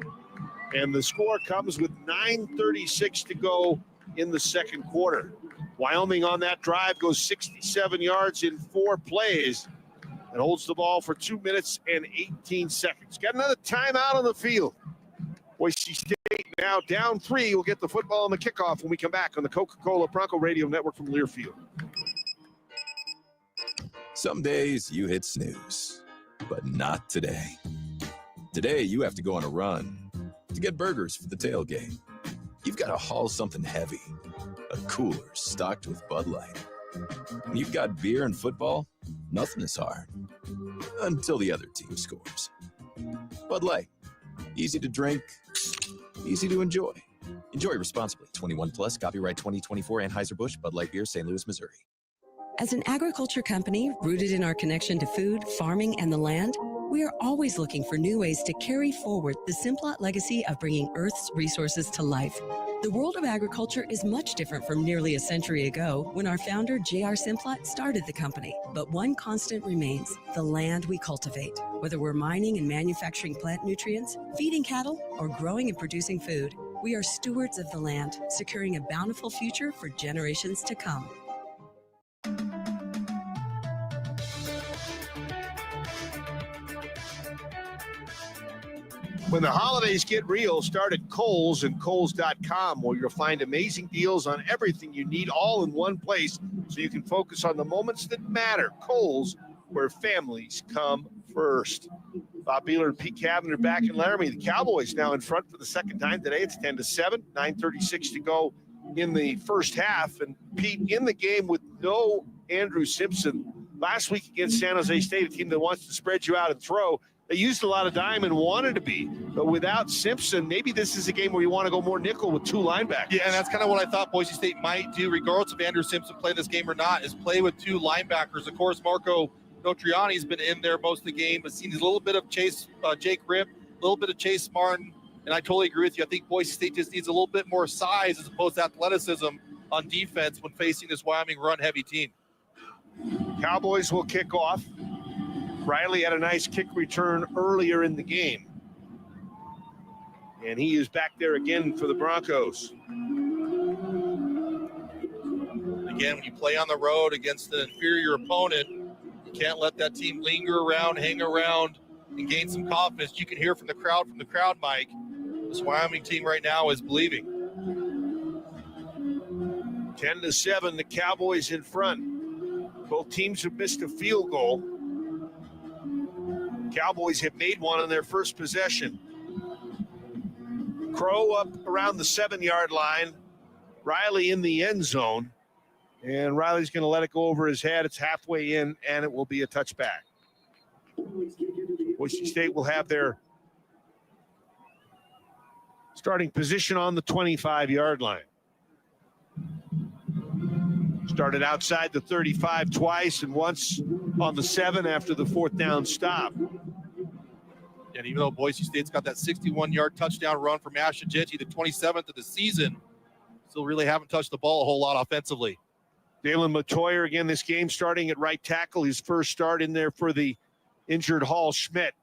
And the score comes with 9:36 to go in the second quarter. Wyoming on that drive goes 67 yards in 4 plays and holds the ball for 2 minutes and 18 seconds. Got another timeout on the field. Boise State now down 3. We'll get the football on the kickoff when we come back on the Coca-Cola Bronco Radio Network from Learfield. Some days you hit snooze, but not today. Today you have to go on a run to get burgers for the tailgate. You've got to haul something heavy, a cooler stocked with Bud Light. When you've got beer and football, nothing is hard. Until the other team scores. Bud Light. Easy to drink, easy to enjoy. Enjoy responsibly. 21 plus, copyright 2024 Anheuser-Busch, Bud Light Beer, St. Louis, Missouri. As an agriculture company rooted in our connection to food, farming, and the land, We are always looking for new ways to carry forward the Simplot legacy of bringing Earth's resources to life. The world of agriculture is much different from nearly a century ago when our founder, J.R. Simplot, started the company. But one constant remains: the land we cultivate. Whether we're mining and manufacturing plant nutrients, feeding cattle, or growing and producing food, we are stewards of the land, securing a bountiful future for generations to come. When the holidays get real, start at Kohl's and Kohls.com, where you'll find amazing deals on everything you need all in one place so you can focus on the moments that matter. Kohl's, where families come first. Bob Beeler and Pete Cavender back in Laramie. The Cowboys now in front for the second time today. It's 10-7, 9:36 to go in the first half. And Pete, in the game with no Andrew Simpson, last week against San Jose State, a team that wants to spread you out and throw, they used a lot of dime and wanted to be, but without Simpson, maybe this is a game where you want to go more nickel with two linebackers. Yeah, and that's kind of what I thought Boise State might do, regardless of Andrew Simpson playing this game or not, is play with two linebackers. Of course, Marco Notriani's been in there most of the game, but seen a little bit of Chase, Jake Ripp, a little bit of Chase Martin, and I totally agree with you. I think Boise State just needs a little bit more size as opposed to athleticism on defense when facing this Wyoming run-heavy team. Cowboys will kick off. Riley had a nice kick return earlier in the game. And he is back there again for the Broncos. Again, when you play on the road against an inferior opponent, you can't let that team linger around, hang around, and gain some confidence. You can hear from the crowd, Mike. This Wyoming team right now is believing. 10-7, the Cowboys in front. Both teams have missed a field goal. Cowboys have made one on their first possession. Crow up around the 7-yard line. Riley in the end zone. And Riley's going to let it go over his head. It's halfway in, and it will be a touchback. Boise State will have their starting position on the 25-yard line. Started outside the 35 twice and once on the 7 after the fourth down stop. And even though Boise State's got that 61-yard touchdown run from Ash Agenti, the 27th of the season, still really haven't touched the ball a whole lot offensively. Dalen Matoyer again this game starting at right tackle. His first start in there for the injured Hall Schmidt.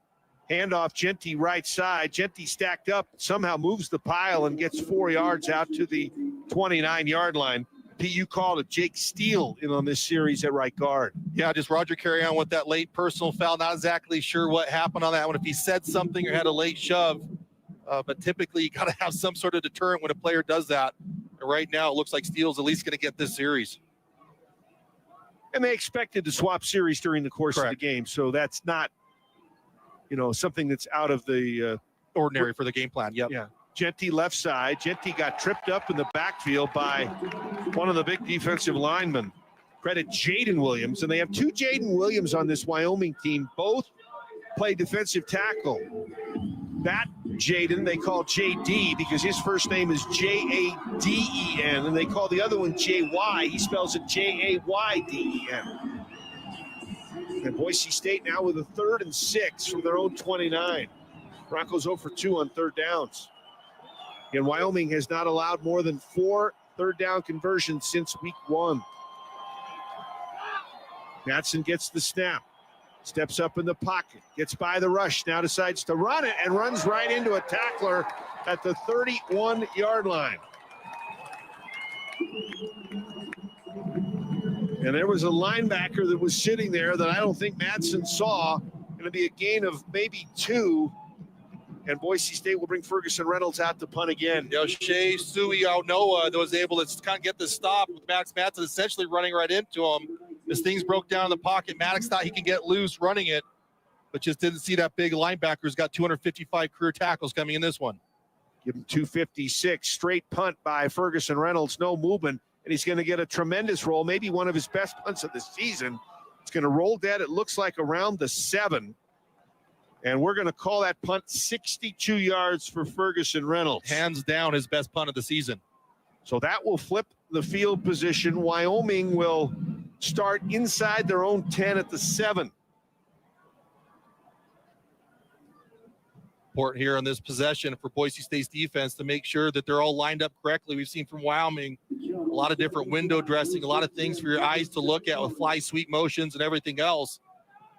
Handoff, Genti right side. Genti stacked up, somehow moves the pile and gets 4 yards out to the 29-yard line. Pete, you called it Jake Steele in on this series at right guard. Yeah, just Roger carry on with that late personal foul. Not exactly sure what happened on that one, if he said something or had a late shove. But typically, you got to have some sort of deterrent when a player does that. And right now, it looks like Steele's at least going to get this series. And they expected to swap series during the course of the game, so that's not, something that's out of the ordinary for the game plan. Yep. Yeah. Genti left side. Genti got tripped up in the backfield by one of the big defensive linemen. Credit Jaden Williams. And they have two Jaden Williams on this Wyoming team. Both play defensive tackle. That Jaden they call JD because his first name is Jaden. And they call the other one JY. He spells it Jayden. And Boise State now with a 3rd and 6 from their own 29. Broncos 0 for 2 on third downs. And Wyoming has not allowed more than 4 third down conversions since week 1. Madsen gets the snap, steps up in the pocket, gets by the rush, now decides to run it and runs right into a tackler at the 31-yard line. And there was a linebacker that was sitting there that I don't think Madsen saw. Going to be a gain of maybe 2. And Boise State will bring Ferguson Reynolds out to punt again. Shea Sui Aonoa was able to kind of get the stop with Max Madsen essentially running right into him. As things broke down in the pocket, Maddox thought he could get loose running it, but just didn't see that big linebacker who's got 255 career tackles coming in this one. Give him 256. Straight punt by Ferguson Reynolds. No movement, and he's going to get a tremendous roll, maybe one of his best punts of the season. It's going to roll dead, it looks like, around the 7. And we're going to call that punt 62 yards for Ferguson Reynolds. Hands down his best punt of the season. So that will flip the field position. Wyoming will start inside their own 10 at the 7. Important here on this possession for Boise State's defense to make sure that they're all lined up correctly. We've seen from Wyoming a lot of different window dressing, a lot of things for your eyes to look at with fly sweep motions and everything else.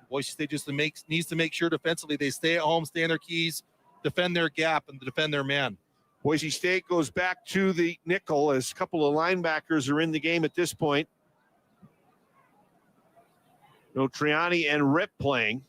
Boise State just needs to make sure defensively they stay at home, stay in their keys, defend their gap, and defend their man. Boise State goes back to the nickel as a couple of linebackers are in the game at this point. No Triani and Rip playing.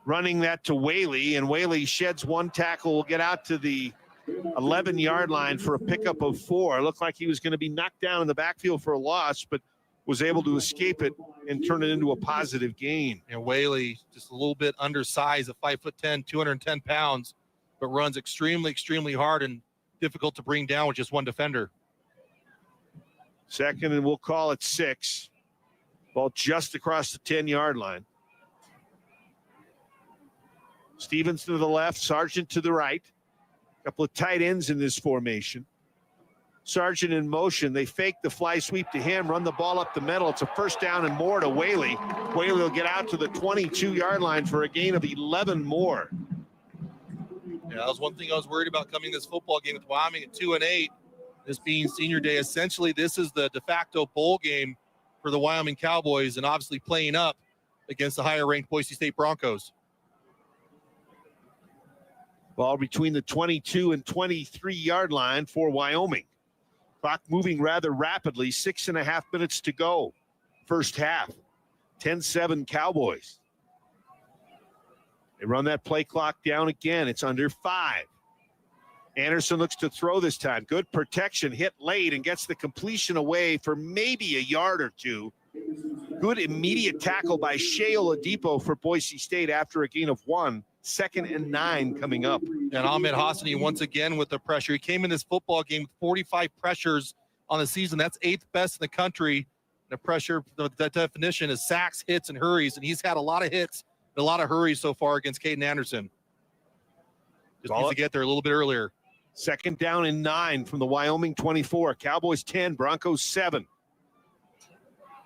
Running that to Whaley, and Whaley sheds one tackle, will get out to the 11-yard line for a pickup of 4. It looked like he was going to be knocked down in the backfield for a loss, but was able to escape it and turn it into a positive gain. And Whaley, just a little bit undersized at 5'10", 210 pounds, but runs extremely, extremely hard and difficult to bring down with just one defender. Second, and we'll call it 6. Ball just across the 10-yard line. Stevens to the left, Sargent to the right. A couple of tight ends in this formation. Sargent in motion. They fake the fly sweep to him, run the ball up the middle. It's a first down and more to Whaley. Whaley will get out to the 22-yard line for a gain of 11 more. Yeah, that was one thing I was worried about coming this football game with Wyoming at 2-8. This being senior day, essentially this is the de facto bowl game for the Wyoming Cowboys, and obviously playing up against the higher-ranked Boise State Broncos. Ball between the 22 and 23-yard line for Wyoming. Clock moving rather rapidly, 6.5 minutes to go. First half, 10-7 Cowboys. They run that play clock down again. It's under 5. Anderson looks to throw this time. Good protection, hit late, and gets the completion away for maybe a yard or two. Good immediate tackle by Shea Oladipo for Boise State after a gain of 1. 2nd and 9 coming up. And Ahmed Hassani once again with the pressure. He came in this football game with 45 pressures on the season. That's 8th best in the country. The pressure, the definition is sacks, hits, and hurries. And he's had a lot of hits and a lot of hurries so far against Caden Anderson. Just needs to get there a little bit earlier. 2nd down and 9 from the Wyoming 24. Cowboys 10, Broncos 7.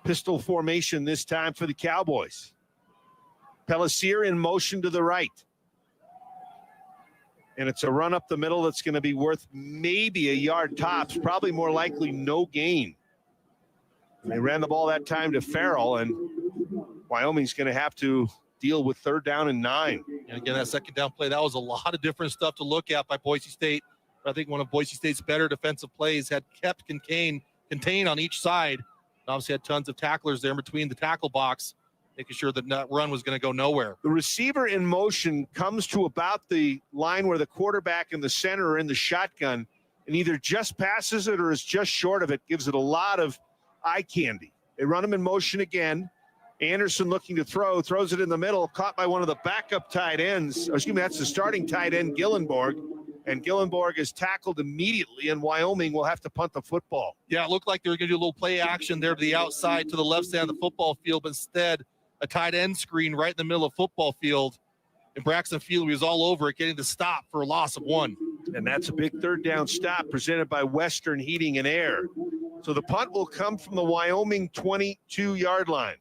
Pistol formation this time for the Cowboys. Pellissier in motion to the right. And it's a run up the middle that's going to be worth maybe a yard tops, probably more likely no gain. They ran the ball that time to Farrell, and Wyoming's going to have to deal with 3rd down and 9. And again, that 2nd down play, that was a lot of different stuff to look at by Boise State. I think one of Boise State's better defensive plays had kept contained on each side. Obviously had tons of tacklers there in between the tackle box, making sure that run was going to go nowhere. The receiver in motion comes to about the line where the quarterback and the center are in the shotgun, and either just passes it or is just short of it, gives it a lot of eye candy. They run him in motion again. Anderson looking to throw, throws it in the middle, caught by one of the backup tight ends. Excuse me, that's the starting tight end, Gillenborg. And Gillenborg is tackled immediately, and Wyoming will have to punt the football. Yeah, it looked like they were going to do a little play action there to the outside, to the left side of the football field, but instead a tight end screen right in the middle of football field. And Braxton Field was all over it, getting the stop for a loss of 1. And that's a big 3rd down stop presented by Western Heating and Air. So the punt will come from the Wyoming 22-yard line.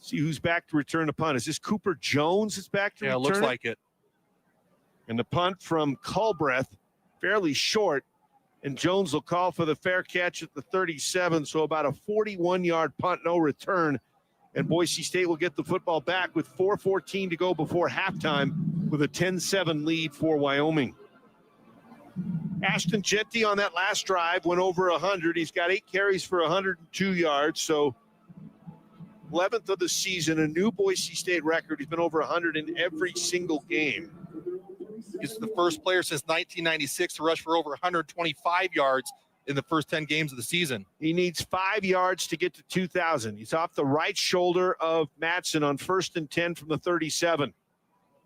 See who's back to return the punt. Is this Cooper Jones that's back to return? Yeah, it looks like it. And the punt from Culbreth, fairly short. And Jones will call for the fair catch at the 37. So about a 41-yard punt, no return. And Boise State will get the football back with 4:14 to go before halftime with a 10-7 lead for Wyoming. Ashton Jeanty on that last drive went over 100. He's got 8 carries for 102 yards. So 11th of the season, a new Boise State record. He's been over 100 in every single game. He's the first player since 1996 to rush for over 125 yards in the first 10 games of the season. He needs 5 yards to get to 2,000. He's off the right shoulder of Madsen on 1st and 10 from the 37.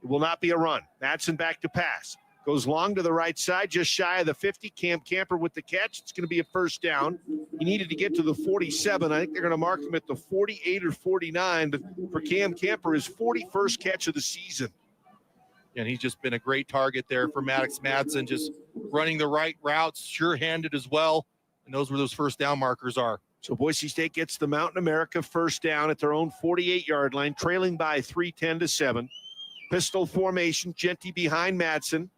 It will not be a run. Madsen back to pass. Goes long to the right side, just shy of the 50. Cam Camper with the catch. It's going to be a first down. He needed to get to the 47. I think they're going to mark him at the 48 or 49. But for Cam Camper, his 41st catch of the season. And he's just been a great target there for Maddox Madsen, just running the right routes, sure-handed as well. And those where those first down markers are. So Boise State gets the Mountain America first down at their own 48-yard line, trailing by 3, 10-7. Pistol formation, Genty behind Madsen.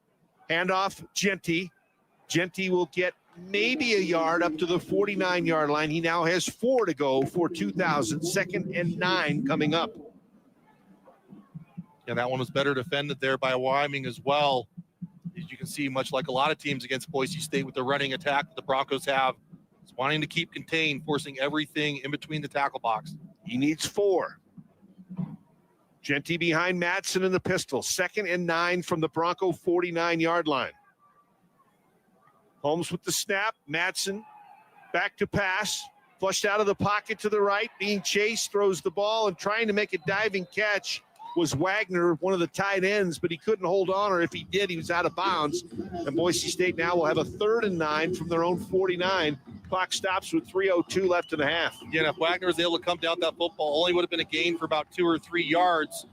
Handoff, Genty. Genty will get maybe a yard up to the 49-yard line. He now has 4 to go for 2,000. 2nd and 9 coming up. And that one was better defended there by Wyoming as well. As you can see, much like a lot of teams against Boise State with the running attack that the Broncos have, it's wanting to keep contained, forcing everything in between the tackle box. He needs 4. Genty behind Madsen in the pistol. 2nd and 9 from the Bronco 49-yard line. Holmes with the snap. Madsen back to pass. Flushed out of the pocket to the right. Being chased, throws the ball, and trying to make a diving catch was Wagner, one of the tight ends, but he couldn't hold on, or if he did, he was out of bounds. And Boise State now will have a 3rd and 9 from their own 49. Clock stops with 3:02 left in the half. Again, if Wagner was able to come down that football, only would have been a gain for about 2 or 3 yards.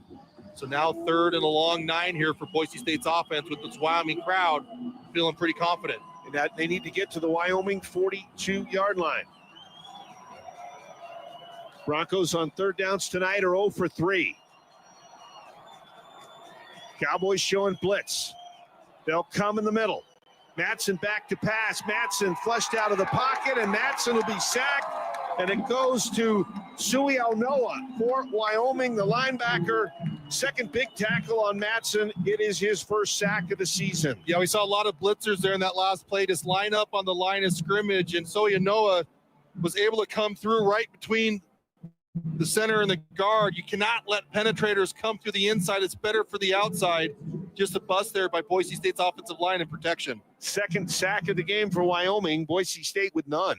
So now 3rd and a long 9 here for Boise State's offense with this Wyoming crowd feeling pretty confident. And that they need to get to the Wyoming 42-yard line. Broncos on 3rd downs tonight are 0 for 3. Cowboys showing blitz. They'll come in the middle. Madsen back to pass. Madsen flushed out of the pocket, and Madsen will be sacked. And it goes to Sui Aunoa for Wyoming, the linebacker. 2nd big tackle on Madsen. It is his first sack of the season. Yeah, we saw a lot of blitzers there in that last play. Just line up on the line of scrimmage, and Sui Aunoa was able to come through right between the center and the guard. You cannot let penetrators come through the inside. It's better for the outside. Just a bust there by Boise State's offensive line and protection. 2nd sack of the game for Wyoming. Boise State with none.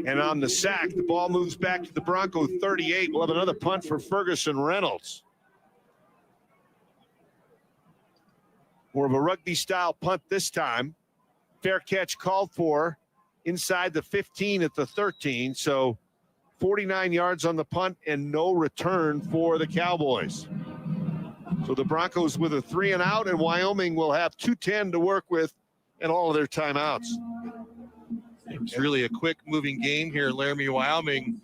And on the sack, the ball moves back to the Bronco 38. We'll have another punt for Ferguson Reynolds. More of a rugby-style punt this time. Fair catch called for inside the 15 at the 13. So 49 yards on the punt and no return for the Cowboys. So the Broncos with a 3 and out, and Wyoming will have 2:10 to work with and all of their timeouts. It's really a quick moving game here in Laramie, Wyoming,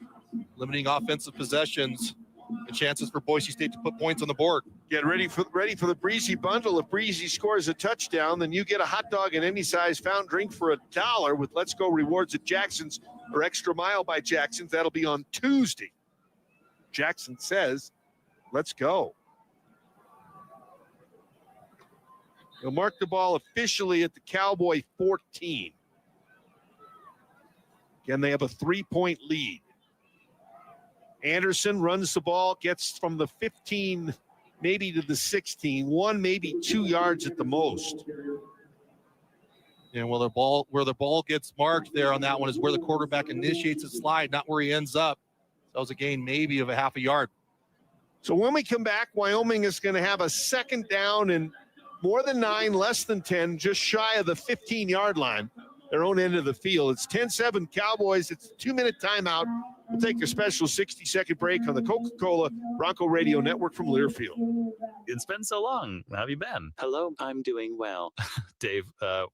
limiting offensive possessions and chances for Boise State to put points on the board. Get ready for the Breezy bundle. If Breezy scores a touchdown, then you get a hot dog and any size fountain drink for $1 with Let's Go Rewards at Jackson's or Extra Mile by Jackson's. That'll be on Tuesday. Jackson says, let's go. He'll mark the ball officially at the Cowboy 14. Again, they have a 3-point lead. Anderson runs the ball, gets from the 15 maybe to the 16, 1, maybe 2 yards at the most. And where the ball gets marked there on that one is where the quarterback initiates a slide, not where he ends up. That was a gain maybe of a half a yard. So when we come back, Wyoming is going to have a 2nd down and more than 9, less than 10, just shy of the 15-yard line, their own end of the field. It's 10-7 Cowboys. It's a 2-minute timeout. We'll take a special 60-second break on the Coca-Cola Bronco Radio Network from Learfield. It's been so long. How have you been? Hello, I'm doing well. Dave,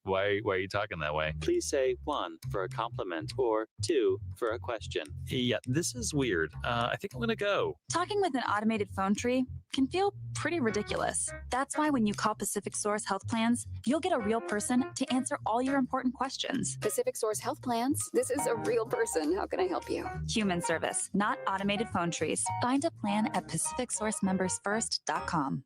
why are you talking that way? Please say 1 for a compliment or 2 for a question. Yeah, this is weird. I think I'm going to go. Talking with an automated phone tree can feel pretty ridiculous. That's why when you call Pacific Source Health Plans, you'll get a real person to answer all your important questions. Pacific Source Health Plans. This is a real person. How can I help you? Human service, not automated phone trees. Find a plan at PacificSourceMembersFirst.com.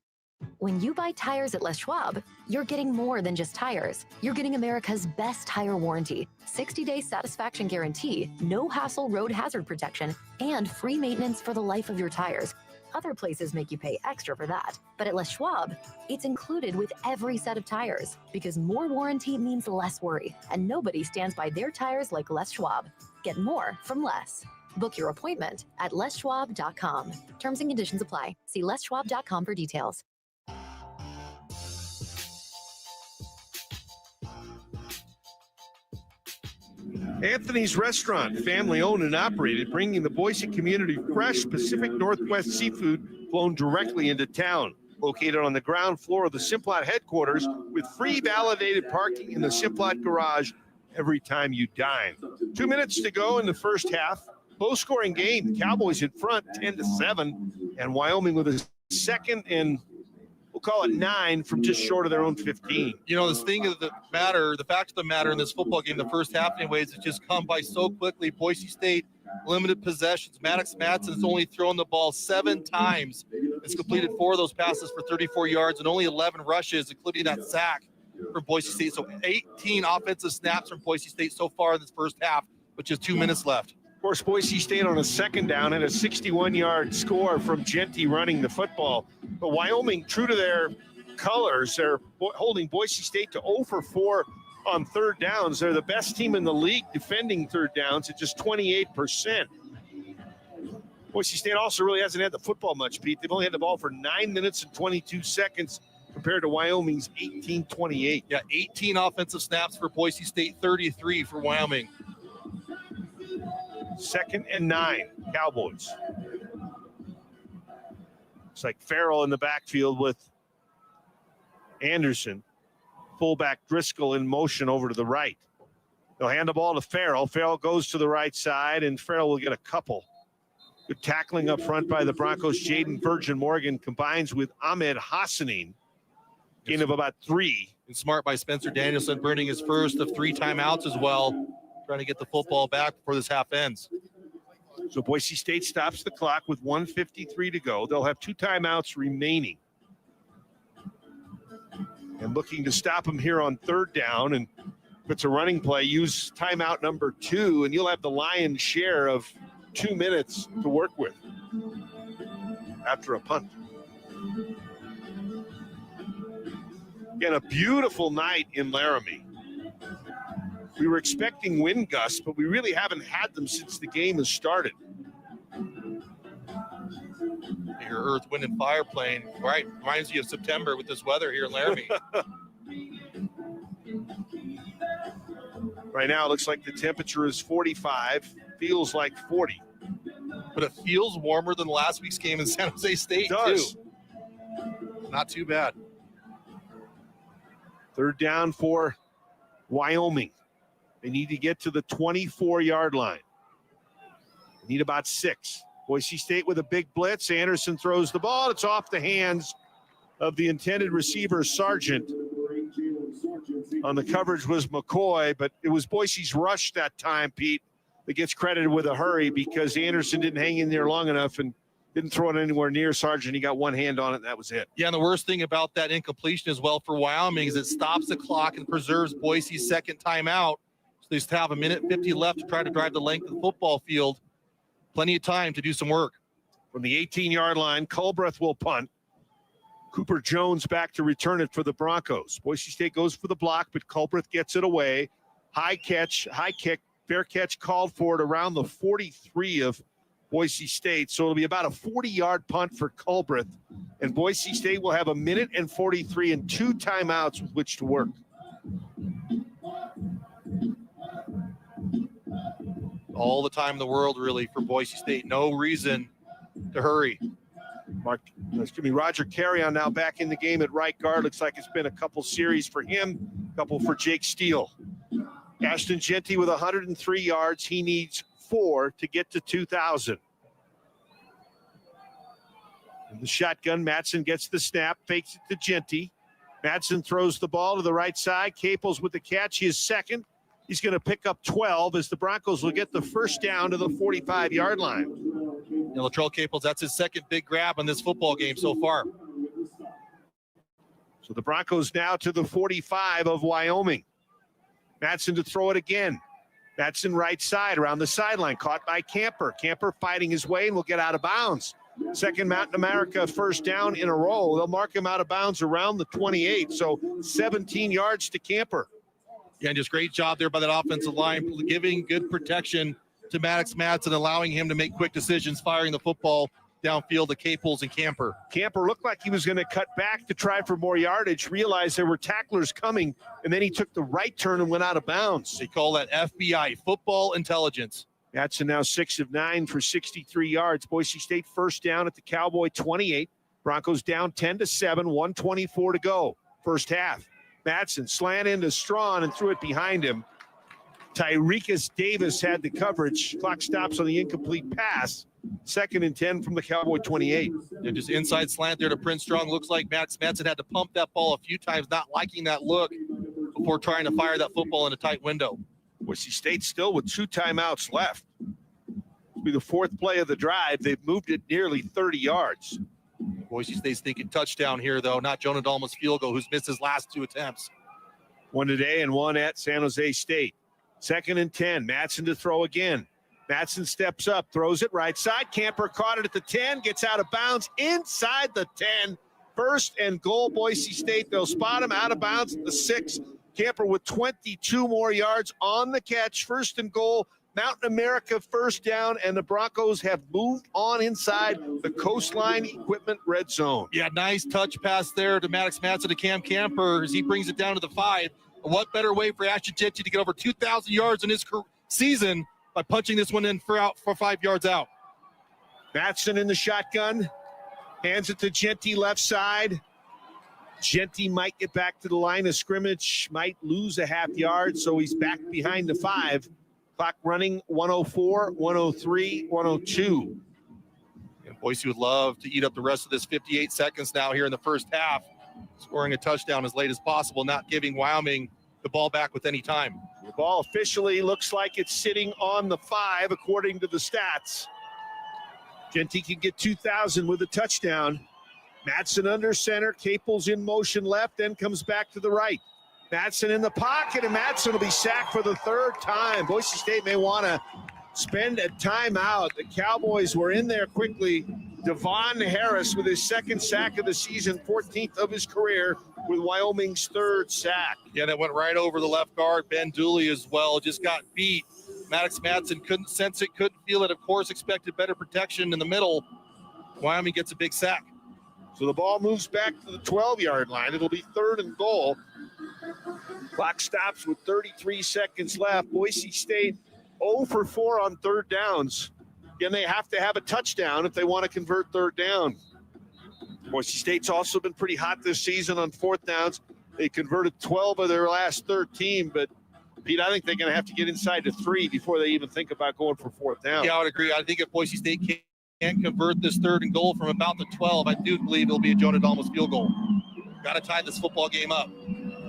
When you buy tires at Les Schwab, you're getting more than just tires. You're getting America's best tire warranty, 60-day satisfaction guarantee, no hassle road hazard protection, and free maintenance for the life of your tires. Other places make you pay extra for that. But at Les Schwab, it's included with every set of tires because more warranty means less worry, and nobody stands by their tires like Les Schwab. Get more from less. Book your appointment at leschwab.com. Terms and conditions apply. See leschwab.com for details. Anthony's Restaurant, family owned and operated, bringing the Boise community fresh Pacific Northwest seafood flown directly into town. Located on the ground floor of the Simplot headquarters with free validated parking in the Simplot garage every time you dine. 2 minutes to go in the first half. Low-scoring game. The Cowboys in front, 10-7, and Wyoming with a second and we'll call it 9 from just short of their own 15. You know, this thing of the matter, the fact of the matter in this football game, the first half anyways, it's just come by so quickly. Boise State, limited possessions. Maddox Madsen has only thrown the ball 7 times. It's completed 4 of those passes for 34 yards and only 11 rushes, including that sack from Boise State. So 18 offensive snaps from Boise State so far in this first half, with just 2 minutes left. Of course, Boise State on a second down and a 61-yard score from Genty running the football. But Wyoming, true to their colors, they're holding Boise State to 0 for 4 on third downs. They're the best team in the league defending third downs at just 28%. Boise State also really hasn't had the football much, Pete. They've only had the ball for 9 minutes and 22 seconds compared to Wyoming's 18-28. Yeah, 18 offensive snaps for Boise State, 33 for Wyoming. 2nd and 9, Cowboys. It's like Farrell in the backfield with Anderson. Fullback Driscoll in motion over to the right. They'll hand the ball to Farrell. Farrell goes to the right side, and Farrell will get a couple. Good tackling up front by the Broncos. Jaden Virgin Morgan combines with Ahmed Hassanin. Gain of about 3. And smart by Spencer Danielson, burning his first of 3 timeouts as well, trying to get the football back before this half ends. So Boise State stops the clock with 1:53 to go. They'll have 2 timeouts remaining. And looking to stop them here on third down. And if it's a running play, use timeout number 2, and you'll have the lion's share of 2 minutes to work with after a punt. Again, a beautiful night in Laramie. We were expecting wind gusts, but we really haven't had them since the game has started. Your Earth, Wind, and Fire playing, right? Reminds you of September with this weather here in Laramie. Right now, it looks like the temperature is 45, feels like 40. But it feels warmer than last week's game in San Jose State, too. Not too bad. Third down for Wyoming. They need to get to the 24-yard line. They need about 6. Boise State with a big blitz. Anderson throws the ball. It's off the hands of the intended receiver, Sargent. On the coverage was McCoy, but it was Boise's rush that time, Pete, that gets credited with a hurry because Anderson didn't hang in there long enough and didn't throw it anywhere near Sargent. He got one hand on it, and that was it. Yeah, and the worst thing about that incompletion as well for Wyoming is it stops the clock and preserves Boise's second timeout. So they just have 1:50 left to try to drive the length of the football field. Plenty of time to do some work. From the 18-yard line, Culbreth will punt. Cooper Jones back to return it for the Broncos. Boise State goes for the block, but Culbreth gets it away. High catch, high kick, fair catch called for it around the 43 of Boise State. So it'll be about a 40-yard punt for Culbreth. And Boise State will have 1:43 and 2 timeouts with which to work. All the time in the world, really, for Boise State. No reason to hurry. Roger Carrion now back in the game at right guard. Looks like it's been a couple series for him, a couple for Jake Steele. Ashton Genty with 103 yards. He needs 4 to get to 2,000. In the shotgun, Madsen gets the snap, fakes it to Genty. Madsen throws the ball to the right side. Caples with the catch. He is second. He's going to pick up 12 as the Broncos will get the first down to the 45-yard line. And Latrell Caples, that's his second big grab on this football game so far. So the Broncos now to the 45 of Wyoming. Madsen to throw it again. Madsen right side around the sideline, caught by Camper. Camper fighting his way and will get out of bounds. Second Mountain America first down in a row. They'll mark him out of bounds around the 28, so 17 yards to Camper. Yeah, and just great job there by that offensive line, giving good protection to Maddox Madsen, allowing him to make quick decisions, firing the football downfield to Caples and Camper. Camper looked like he was going to cut back to try for more yardage, realized there were tacklers coming, and then he took the right turn and went out of bounds. They call that FBI, football intelligence. Madsen now 6 of 9 for 63 yards. Boise State first down at the Cowboy 28. Broncos down 10-7, 1:24 to go. First half. Madsen slant into Strawn and threw it behind him. Tyrekus Davis had the coverage. Clock stops on the incomplete pass. 2nd and 10 from the Cowboy 28. And just inside slant there to Prince Strong. Looks like Max Madsen had to pump that ball a few times, not liking that look before trying to fire that football in a tight window. Boise State still with 2 timeouts left. It'll be the 4th play of the drive. They've moved it nearly 30 yards. Boise State's thinking touchdown here, though, not Jonah Dalmas field goal, who's missed his last 2 attempts. 1 today and 1 at San Jose State. 2nd and 10. Madsen to throw again. Madsen steps up, throws it right side. Camper caught it at the 10, gets out of bounds inside the 10. 1st and goal, Boise State. They'll spot him out of bounds at the 6. Camper with 22 more yards on the catch. 1st and goal. Mountain America 1st down, and the Broncos have moved on inside the Coastline Equipment red zone. Yeah, nice touch pass there to Maddox Madsen to Cam Camper as he brings it down to the 5. What better way for Ashton Jeanty to get over 2,000 yards in his season by punching this one in for 5 yards out. Madsen in the shotgun, hands it to Jeanty left side. Jeanty might get back to the line of scrimmage, might lose a half yard, so he's back behind the 5. Clock running 104, 103, 102. And Boise would love to eat up the rest of this 58 seconds now here in the first half, scoring a touchdown as late as possible, not giving Wyoming the ball back with any time. The ball officially looks like it's sitting on the 5, according to the stats. Jeanty can get 2,000 with a touchdown. Madsen under center, Capel's in motion left, then comes back to the right. Madsen in the pocket, and Madsen will be sacked for the 3rd time. Boise State may want to spend a timeout. The Cowboys were in there quickly. Devon Harris with his 2nd sack of the season, 14th of his career, with Wyoming's 3rd sack. Yeah, that went right over the left guard. Ben Dooley as well, just got beat. Maddox Madsen couldn't sense it, couldn't feel it. Of course, expected better protection in the middle. Wyoming gets a big sack. So the ball moves back to the 12-yard line. It'll be 3rd and goal. Clock stops with 33 seconds left. Boise State 0 for 4 on 3rd downs. Again, they have to have a touchdown if they want to convert 3rd down. Boise State's also been pretty hot this season on 4th downs. They converted 12 of their last 13, but Pete, I think they're going to have to get inside to 3 before they even think about going for 4th down. Yeah, I would agree. I think if Boise State can't convert this 3rd and goal from about the 12, I do believe it'll be a Jonah Dalmas field goal. Got to tie this football game up.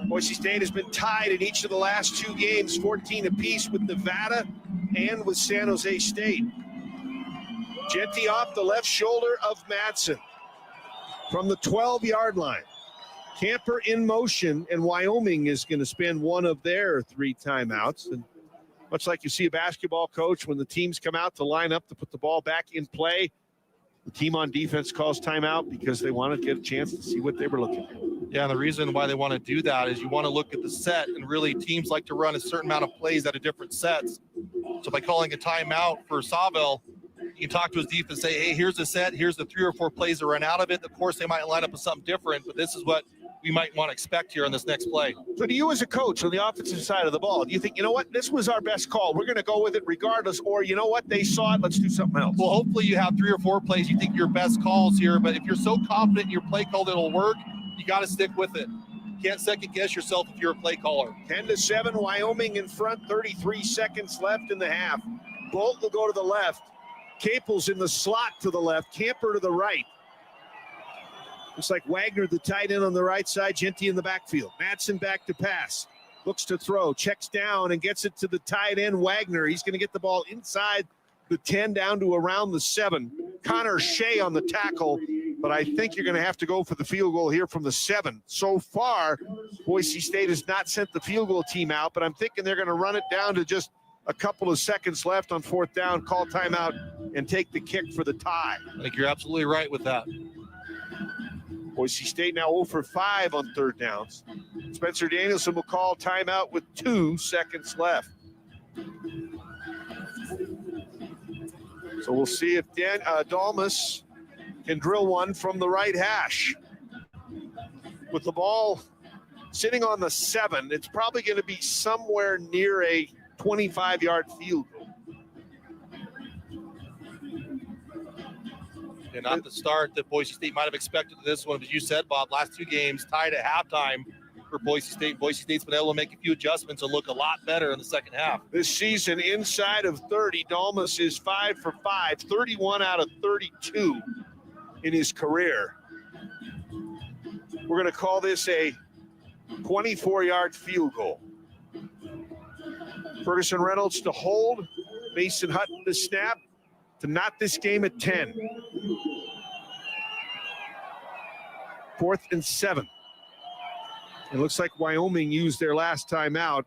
Boise State has been tied in each of the last 2 games, 14 apiece with Nevada and with San Jose State. Jeanty off the left shoulder of Madsen from the 12-yard line. Camper in motion, and Wyoming is going to spend one of their 3 timeouts. And much like you see a basketball coach, when the teams come out to line up to put the ball back in play, the team on defense calls timeout because they want to get a chance to see what they were looking at. Yeah, and the reason why they want to do that is you want to look at the set, and really teams like to run a certain amount of plays out of different sets. So by calling a timeout for Saville, you can talk to his defense and say, hey, here's the set, here's the 3 or 4 plays that run out of it. Of course, they might line up with something different, but this is what we might want to expect here on this next play. So do you as a coach on the offensive side of the ball, do you think, you know what, this was our best call, we're going to go with it regardless, or you know what, they saw it, let's do something else? Well, hopefully you have 3 or 4 plays you think your best calls here, but if you're so confident in your play call that it'll work, you got to stick with it. You can't second guess yourself if you're a play caller. 10-7, Wyoming in front, 33 seconds left in the half. Bolt will go to the left. Capel's in the slot to the left, Camper to the right. Looks like Wagner, the tight end on the right side, Jeanty in the backfield. Madsen back to pass. Looks to throw, checks down and gets it to the tight end, Wagner. He's going to get the ball inside the 10 down to around the 7. Connor Shea on the tackle, but I think you're going to have to go for the field goal here from the 7. So far, Boise State has not sent the field goal team out, but I'm thinking they're going to run it down to just a couple of seconds left on 4th down, call timeout, and take the kick for the tie. I think you're absolutely right with that. Boise State now 0 for 5 on 3rd downs. Spencer Danielson will call timeout with 2 seconds left. So we'll see if Dalmas can drill one from the right hash. With the ball sitting on the 7, it's probably going to be somewhere near a 25-yard field goal. And not the start that Boise State might have expected to this one. As you said, Bob, last 2 games tied at halftime. for Boise State. Boise State's been able to make a few adjustments and look a lot better in the second half. This season, inside of 30, Dalmas is 5 for 5, 31 out of 32 in his career. We're going to call this a 24-yard field goal. Ferguson Reynolds to hold, Mason Hutton to snap, to knot this game at 10. 4th and 7. It looks like Wyoming used their last timeout.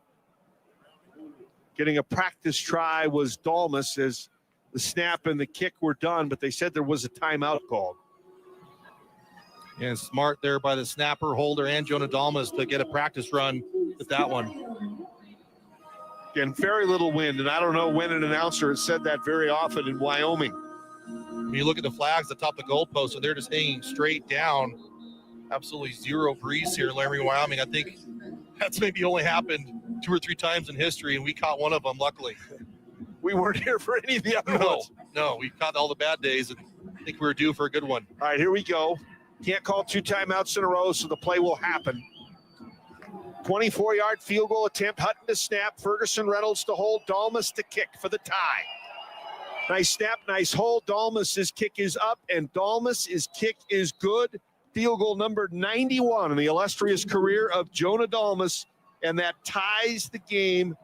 Getting a practice try was Dalmas as the snap and the kick were done, but they said there was a timeout called. And smart there by the snapper, holder, and Jonah Dalmas to get a practice run with that one. Again, very little wind, and I don't know when an announcer has said that very often in Wyoming. When you look at the flags atop the goalpost, and they're just hanging straight down. Absolutely zero breeze here in Laramie, Wyoming. I think that's maybe only happened 2 or 3 times in history, and we caught one of them, luckily. We weren't here for any of the other ones. No, we caught all the bad days, and I think we were due for a good one. All right, here we go. Can't call 2 timeouts in a row, so the play will happen. 24-yard field goal attempt. Hutton to snap. Ferguson Reynolds to hold. Dalmas to kick for the tie. Nice snap, nice hold. Dalmas's kick is up, and Dalmas's kick is good. Field goal number 91 in the illustrious career of Jonah Dalmas, and that ties the game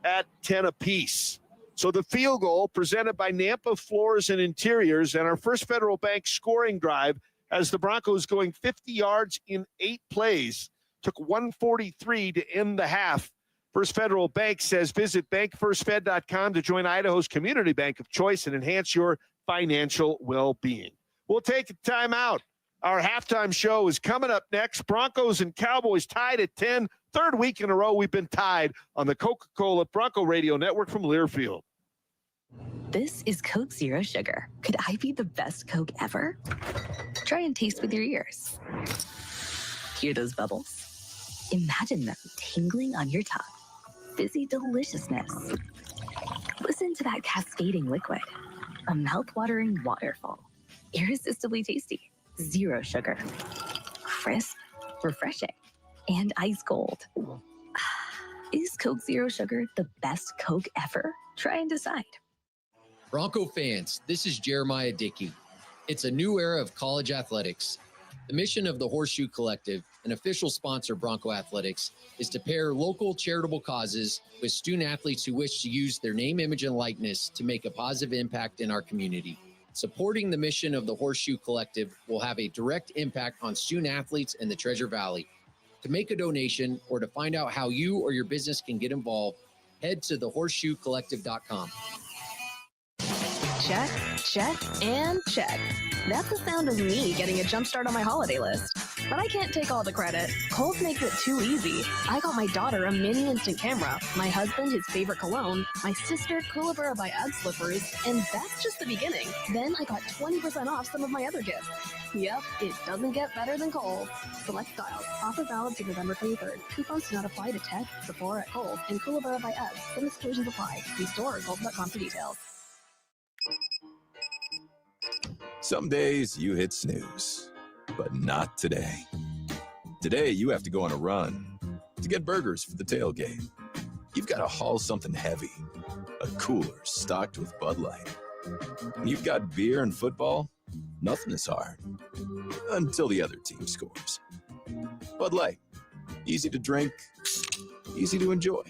at 10 apiece. So the field goal presented by Nampa Floors and Interiors and our First Federal Bank scoring drive as the Broncos going 50 yards in 8 plays. Took 143 to end the half. First Federal Bank says visit bankfirstfed.com to join Idaho's community bank of choice and enhance your financial well-being. We'll take a timeout. Our halftime show is coming up next. Broncos and Cowboys tied at 10. 3rd week in a row we've been tied on the Coca-Cola Bronco Radio Network from Learfield. This is Coke Zero Sugar. Could I be the best Coke ever? Try and taste with your ears. Hear those bubbles? Imagine them tingling on your tongue. Fizzy deliciousness. Listen to that cascading liquid. A mouth-watering waterfall. Irresistibly tasty. Zero sugar. Crisp, refreshing, and ice cold. Is Coke Zero Sugar the best Coke ever? Try and decide. Bronco fans, this is Jeremiah Dickey. It's a new era of college athletics. The mission of the Horseshoe Collective, an official sponsor of Bronco Athletics, is to pair local charitable causes with student athletes who wish to use their name, image, and likeness to make a positive impact in our community. Supporting the mission of the Horseshoe Collective will have a direct impact on student athletes in the Treasure Valley. To make a donation or to find out how you or your business can get involved, head to thehorseshoecollective.com. Check, check, and check. That's the sound of me getting a jump start on my holiday list. But I can't take all the credit. Kohl's makes it too easy. I got my daughter a mini instant camera, my husband his favorite cologne, my sister Kookaburra by UGG slippers, and that's just the beginning. Then I got 20% off some of my other gifts. Yep, it doesn't get better than Kohl's. Select styles. Offer valid to November 23rd. Coupons do not apply to tech, Sephora at Kohl's, and Kookaburra by UGG. Some exclusions apply. See store or Kohl's.com for details. Some days you hit snooze, but not today. Today you have to go on a run to get burgers for the tailgate. You've got to haul something heavy, a cooler stocked with Bud Light. When you've got beer and football, nothing is hard until the other team scores. Bud Light, easy to drink, easy to enjoy.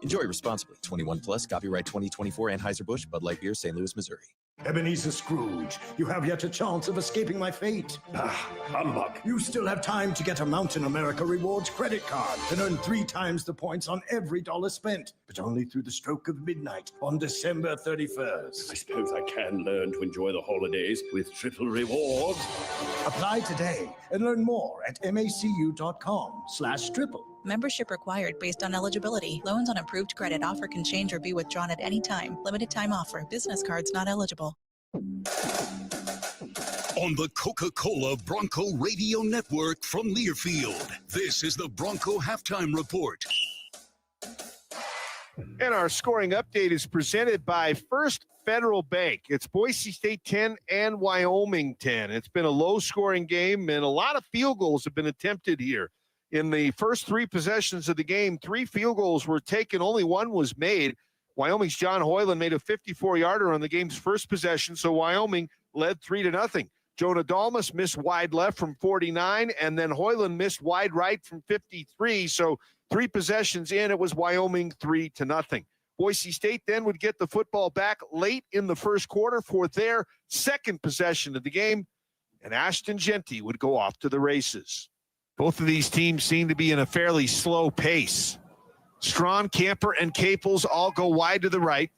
Enjoy responsibly. 21 plus, copyright 2024, Anheuser-Busch, Bud Light Beer, St. Louis, Missouri. Ebenezer Scrooge, you have yet a chance of escaping my fate. Humbug. You still have time to get a Mountain America Rewards credit card and earn 3 times the points on every dollar spent, but only through the stroke of midnight on December 31st. I suppose I can learn to enjoy the holidays with triple rewards. Apply today and learn more at macu.com/triple. Membership required based on eligibility. Loans on approved credit offer can change or be withdrawn at any time. Limited time offer. Business cards not eligible. On the Coca-Cola Bronco Radio Network from Learfield, this is the Bronco Halftime Report. And our scoring update is presented by First Federal Bank. It's Boise State 10 and Wyoming 10. It's been a low-scoring game, and a lot of field goals have been attempted here In the first 3 possessions of the game, 3 field goals were taken. Only 1 was made. Wyoming's John Hoyland made a 54-yarder on the game's first possession, so Wyoming led 3-0. Jonah Dalmas missed wide left from 49, and then Hoyland missed wide right from 53. So 3 possessions in, it was Wyoming 3-0. Boise State then would get the football back late in the first quarter for their second possession of the game, and Ashton Genty would go off to the races. Both of these teams seem to be in a fairly slow pace. Strawn, Camper, and Caples all go wide to the right.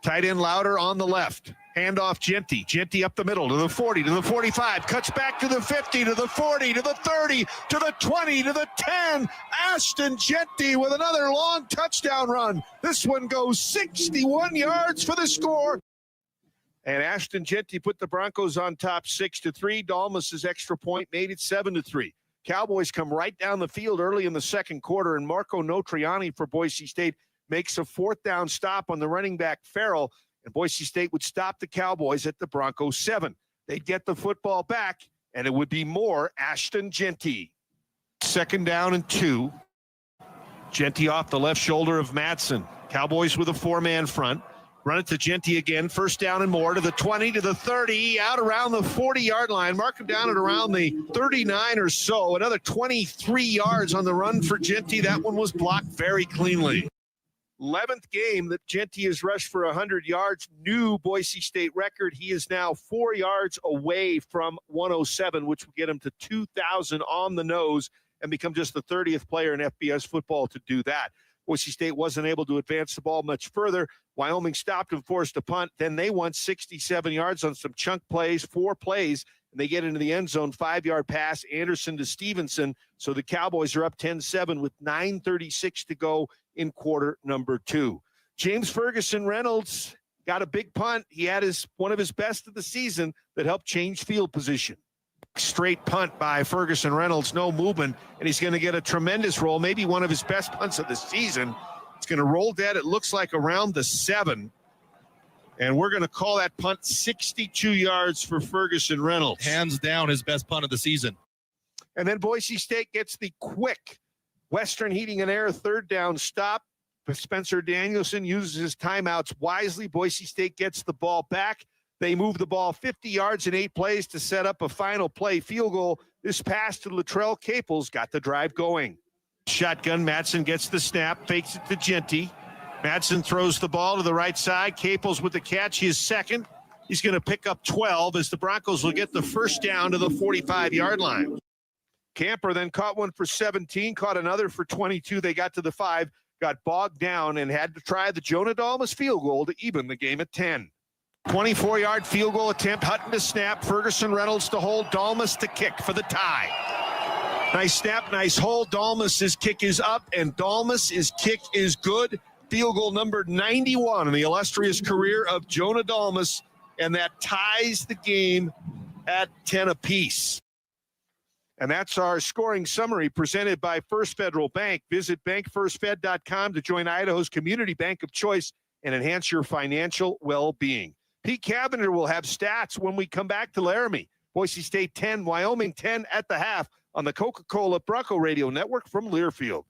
Tight end Louder on the left. Handoff Genty. Genty up the middle to the 40, to the 45. Cuts back to the 50, to the 40, to the 30, to the 20, to the 10. Ashton Genty with another long touchdown run. This one goes 61 yards for the score. And Ashton Genty put the Broncos on top 6-3. Dalmas's extra point made it 7-3. Cowboys come right down the field early in the second quarter, and Marco Notriani for Boise State makes a 4th down stop on the running back Farrell, and Boise State would stop the Cowboys at the Broncos 7. They'd get the football back, and it would be more Ashton Genty. 2nd down and 2. Genty off the left shoulder of Madsen. Cowboys with a 4-man front. Run it to Genty again. 1st down and more to the 20, to the 30, out around the 40-yard line. Mark him down at around the 39 or so. Another 23 yards on the run for Genty. That one was blocked very cleanly. 11th game that Genty has rushed for 100 yards. New Boise State record. He is now 4 yards away from 107, which will get him to 2,000 on the nose and become just the 30th player in FBS football to do that. Boise State wasn't able to advance the ball much further. Wyoming stopped and forced a punt. Then they won 67 yards on some chunk plays, 4 plays, and they get into the end zone, 5-yard pass, Anderson to Stevenson. So the Cowboys are up 10-7 with 9:36 to go in quarter number 2. James Ferguson Reynolds got a big punt. He had one of his best of the season that helped change field position. Straight punt by Ferguson Reynolds, no movement, and he's going to get a tremendous roll, maybe one of his best punts of the season. It's going to roll dead, it looks like, around the 7. And we're going to call that punt 62 yards for Ferguson Reynolds. Hands down his best punt of the season. And then Boise State gets the quick Western Heating and Air 3rd down stop. Spencer Danielson uses his timeouts wisely. Boise State gets the ball back. They move the ball 50 yards in 8 plays to set up a final play field goal. This pass to Latrell Caples got the drive going. Shotgun, Madsen gets the snap, fakes it to Genty. Madsen throws the ball to the right side. Caples with the catch, his second. He's going to pick up 12 as the Broncos will get the 1st down to the 45-yard line. Camper then caught one for 17, caught another for 22. They got to the 5, got bogged down, and had to try the Jonah Dalmas field goal to even the game at 10. 24-yard field goal attempt, Hutton to snap, Ferguson Reynolds to hold, Dalmas to kick for the tie. Nice snap, nice hold. Dalmas's kick is up, and Dalmas's kick is good. Field goal number 91 in the illustrious career of Jonah Dalmas, and that ties the game at 10 apiece. And that's our scoring summary presented by First Federal Bank. Visit bankfirstfed.com to join Idaho's community bank of choice and enhance your financial well-being. Pete Cabinet will have stats when we come back to Laramie. Boise State 10, Wyoming 10 at the half on the Coca-Cola Bronco Radio Network from Learfield.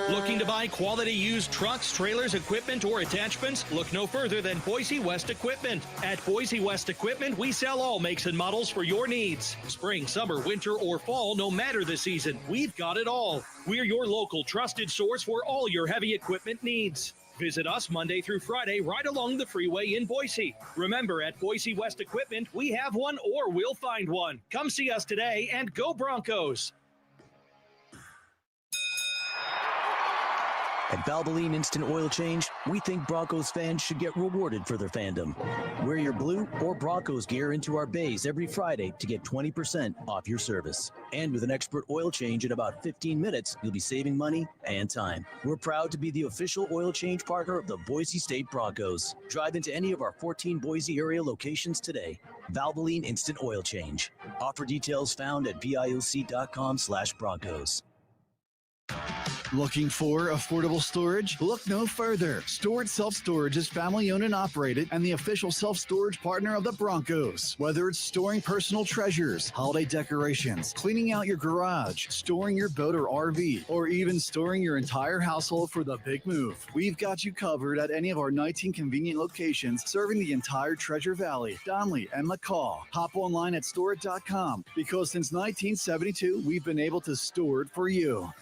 Looking to buy quality used trucks, trailers, equipment, or attachments? Look no further than Boise West Equipment. At Boise West Equipment, we sell all makes and models for your needs. Spring, summer, winter, or fall, no matter the season, we've got it all. We're your local trusted source for all your heavy equipment needs. Visit us Monday through Friday right along the freeway in Boise. Remember, at Boise West Equipment, we have one or we'll find one. Come see us today and go Broncos. At Valvoline Instant Oil Change, we think Broncos fans should get rewarded for their fandom. Wear your blue or Broncos gear into our bays every Friday to get 20% off your service. And with an expert oil change in about 15 minutes, you'll be saving money and time. We're proud to be the official oil change partner of the Boise State Broncos. Drive into any of our 14 Boise area locations today. Valvoline Instant Oil Change. Offer details found at VIOC.com/Broncos. Looking for affordable storage? Look no further. Storage Self-Storage is family-owned and operated and the official self-storage partner of the Broncos. Whether it's storing personal treasures, holiday decorations, cleaning out your garage, storing your boat or RV, or even storing your entire household for the big move, we've got you covered at any of our 19 convenient locations serving the entire Treasure Valley, Donley, and McCall. Hop online at store.com because since 1972, we've been able to store it for you.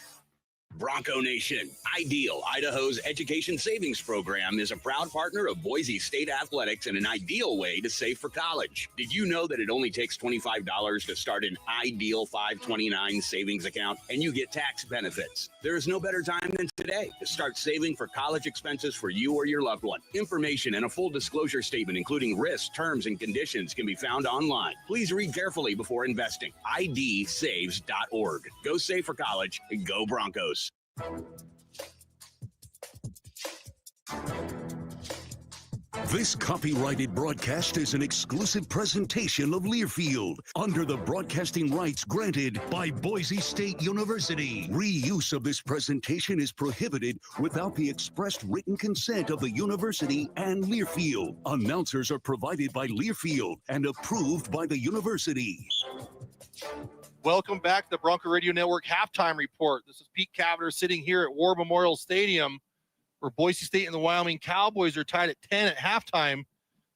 Bronco Nation, Ideal, Idaho's education savings program, is a proud partner of Boise State Athletics and an ideal way to save for college. Did you know that it only takes $25 to start an Ideal 529 savings account and you get tax benefits? There is no better time than today to start saving for college expenses for you or your loved one. Information and a full disclosure statement, including risks, terms, and conditions, can be found online. Please read carefully before investing. idsaves.org. Go save for college and go Broncos. This copyrighted broadcast is an exclusive presentation of Learfield under the broadcasting rights granted by Boise State University. Reuse of this presentation is prohibited without the expressed written consent of the university and Learfield. Announcers are provided by Learfield and approved by the university. Welcome back to the Bronco Radio Network Halftime Report. This is Pete Cavender sitting here at War Memorial Stadium, where Boise State and the Wyoming Cowboys are tied at 10 at halftime.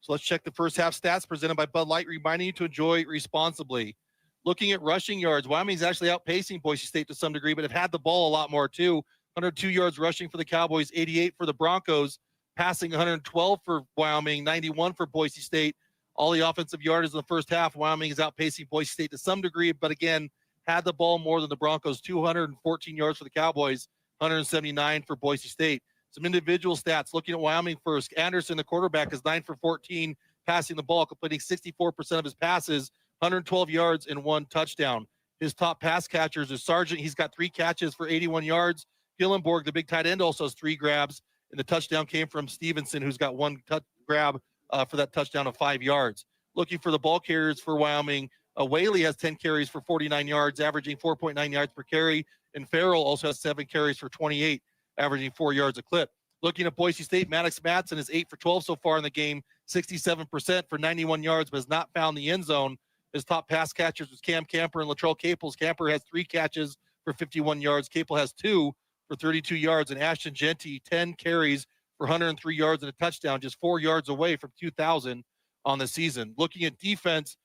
So let's check the first half stats presented by Bud Light, reminding you to enjoy responsibly. Looking at rushing yards, Wyoming's actually outpacing Boise State to some degree, but have had the ball a lot more too. 102 yards rushing for the Cowboys, 88 for the Broncos, passing 112 for Wyoming, 91 for Boise State. All the offensive yardage in the first half, Wyoming is outpacing Boise State to some degree, but again, had the ball more than the Broncos, 214 yards for the Cowboys, 179 for Boise State. Some individual stats, looking at Wyoming first. Anderson, the quarterback, is 9 for 14, passing the ball, completing 64% of his passes, 112 yards and 1 touchdown. His top pass catchers is Sargent. He's got 3 catches for 81 yards. Gillenborg, the big tight end, also has 3 grabs, and the touchdown came from Stevenson, who's got 1 grab for that touchdown of 5 yards. Looking for the ball carriers for Wyoming, Whaley has 10 carries for 49 yards, averaging 4.9 yards per carry, and Farrell also has 7 carries for 28, averaging 4 yards a clip. Looking at Boise State, Maddox Matson is 8 for 12 so far in the game, 67% for 91 yards, but has not found the end zone. His top pass catchers was Cam Camper and Latrell Caples. Camper has 3 catches for 51 yards. Capel has 2 for 32 yards, and Ashton Genty, 10 carries for 103 yards and a touchdown, just 4 yards away from 2,000 on the season. Looking at defense,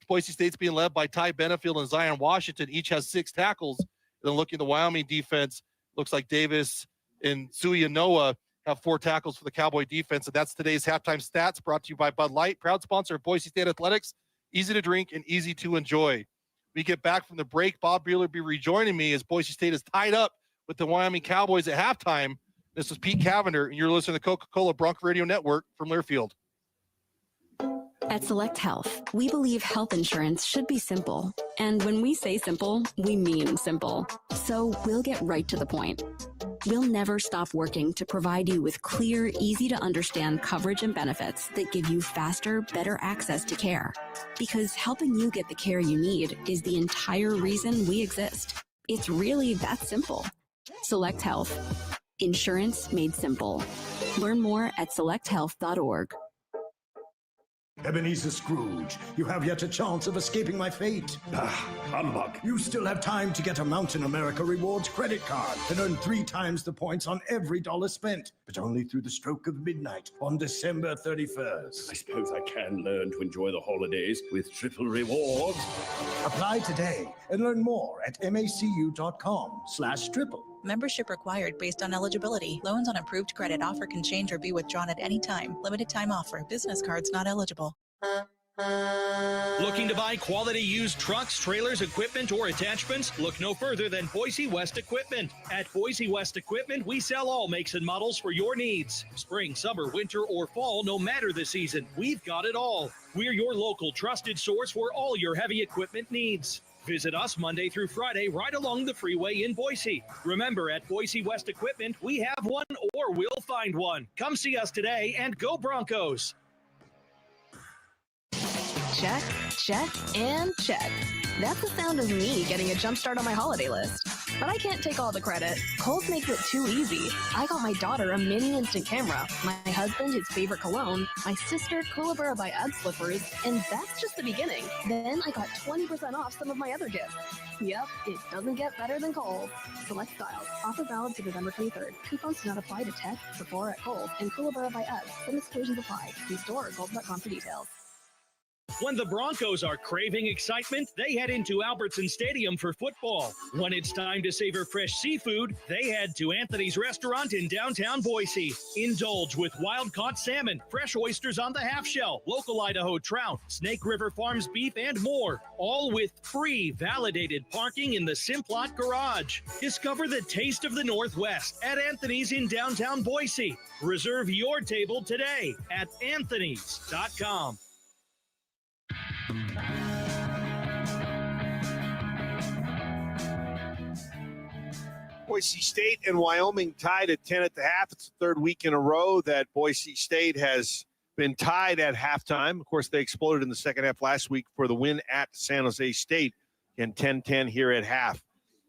Boise State's being led by Ty Benefield and Zion Washington. Each has 6 tackles. And then looking at the Wyoming defense, looks like Davis and Suya Noah have 4 tackles for the Cowboy defense. And that's today's halftime stats, brought to you by Bud Light, proud sponsor of Boise State Athletics. Easy to drink and easy to enjoy. We get back from the break. Bob Beeler will be rejoining me as Boise State is tied up with the Wyoming Cowboys at halftime. This is Pete Cavender, and you're listening to the Coca-Cola Bronco Radio Network from Learfield. At Select Health, we believe health insurance should be simple. And when we say simple, we mean simple. So we'll get right to the point. We'll never stop working to provide you with clear, easy-to-understand coverage and benefits that give you faster, better access to care. Because helping you get the care you need is the entire reason we exist. It's really that simple. Select Health. Insurance made simple. Learn more at selecthealth.org. Ebenezer Scrooge, you have yet a chance of escaping my fate. Humbug. You still have time to get a Mountain America Rewards credit card and earn 3 times the points on every dollar spent, but only through the stroke of midnight on December 31st. I suppose I can learn to enjoy the holidays with triple rewards. Apply today and learn more at macu.com/triple. Membership required based on eligibility. Loans on approved credit offer can change or be withdrawn at any time. Limited time offer. Business cards not eligible. Looking to buy quality used trucks, trailers, equipment, or attachments? Look no further than Boise West Equipment. At Boise West Equipment, we sell all makes and models for your needs. Spring, summer, winter, or fall, no matter the season, we've got it all. We're your local trusted source for all your heavy equipment needs. Visit us Monday through Friday right along the freeway in Boise. Remember, at Boise West Equipment, we have one or we'll find one. Come see us today and go Broncos. Check, check, and check. That's the sound of me getting a jump start on my holiday list. but I can't take all the credit. Kohl's makes it too easy. I got my daughter a mini instant camera, my husband his favorite cologne, my sister Kohlrabi by Ugg slippers, and that's just the beginning. Then I got 20% off some of my other gifts. Yep, it doesn't get better than Kohl's. Select styles. Offer valid to November 23rd. Coupons do not apply to tech, Sephora at Kohl's, and Kohlrabi by Ugg. Some exclusions apply. See store or Kohl's.com for details. When the Broncos are craving excitement, they head into Albertson Stadium for football. When it's time to savor fresh seafood, they head to Anthony's Restaurant in downtown Boise. Indulge with wild-caught salmon, fresh oysters on the half-shell, local Idaho trout, Snake River Farms beef, and more. All with free, validated parking in the Simplot Garage. Discover the taste of the Northwest at Anthony's in downtown Boise. Reserve your table today at anthonys.com. Boise State and Wyoming tied at 10 at the half. It's the third week in a row that Boise State has been tied at halftime. Of course, they exploded in the second half last week for the win at San Jose State, and 10-10 here at half.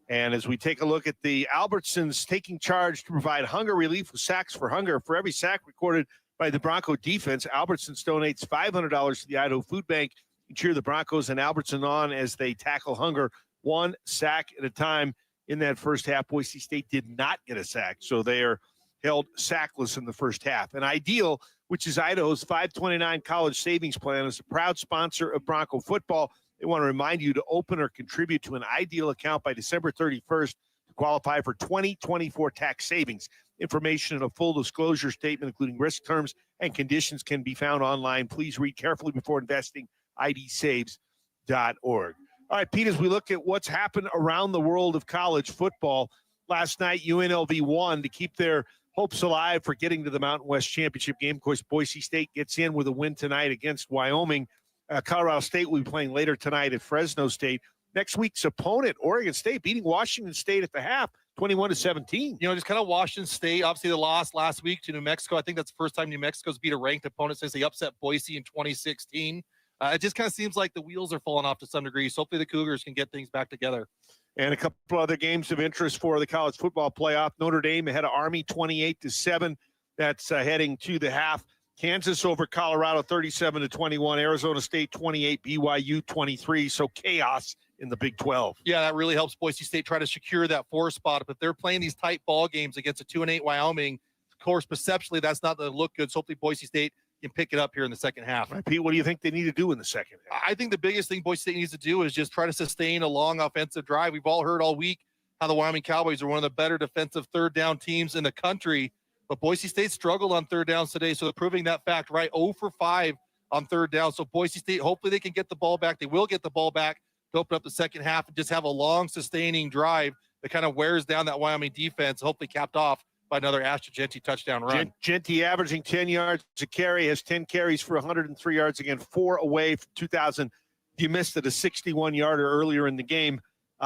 And as we take a look at the Albertsons taking charge to provide hunger relief with Sacks for Hunger. For every sack recorded by the Bronco defense, Albertsons donates $500 to the Idaho Food Bank. You cheer the Broncos and Albertson on as they tackle hunger one sack at a time. In that first half, Boise State did not get a sack, so they are held sackless in the first half. And Ideal, which is Idaho's 529 college savings plan, is a proud sponsor of Bronco football. They want to remind you to open or contribute to an Ideal account by December 31st to qualify for 2024 tax savings. Information and a full disclosure statement, including risk terms and conditions, can be found online. Please read carefully before investing. idsaves.org. All right, Pete, as we look at what's happened around the world of college football, last night UNLV won to keep their hopes alive for getting to the Mountain West Championship game. Of course, Boise State gets in with a win tonight against Wyoming. Colorado State will be playing later tonight at Fresno State. Next week's opponent, Oregon State, beating Washington State at the half, 21-17. You know, just kind of Washington State, obviously the loss last week to New Mexico. I think that's the first time New Mexico's beat a ranked opponent since they upset Boise in 2016. It just kind of seems like the wheels are falling off to some degree. So hopefully the Cougars can get things back together. And a couple other games of interest for the college football playoff. Notre Dame ahead of Army 28-7. That's heading to the half. Kansas over Colorado 37-21. Arizona State 28, BYU 23. So chaos in the Big 12. Yeah, that really helps Boise State try to secure that 4 spot. But they're playing these tight ball games against a 2-8 Wyoming. Of course, perceptually, that's not going to look good. So hopefully Boise State can pick it up here in the second half. Right, Pete, what do you think they need to do in the second half? I think the biggest thing Boise State needs to do is just try to sustain a long offensive drive. We've all heard all week how the Wyoming Cowboys are one of the better defensive third down teams in the country, but Boise State struggled on third downs today, so they're proving that fact, right? 0 for 5 on third down. So Boise State, hopefully they can get the ball back. They will get the ball back to open up the second half and just have a long sustaining drive that kind of wears down that Wyoming defense, hopefully capped off by another Ashton Genty touchdown run. Genty averaging 10 yards a carry, has 10 carries for 103 yards, again, 4 away from 2,000. You missed it, a 61-yarder earlier in the game.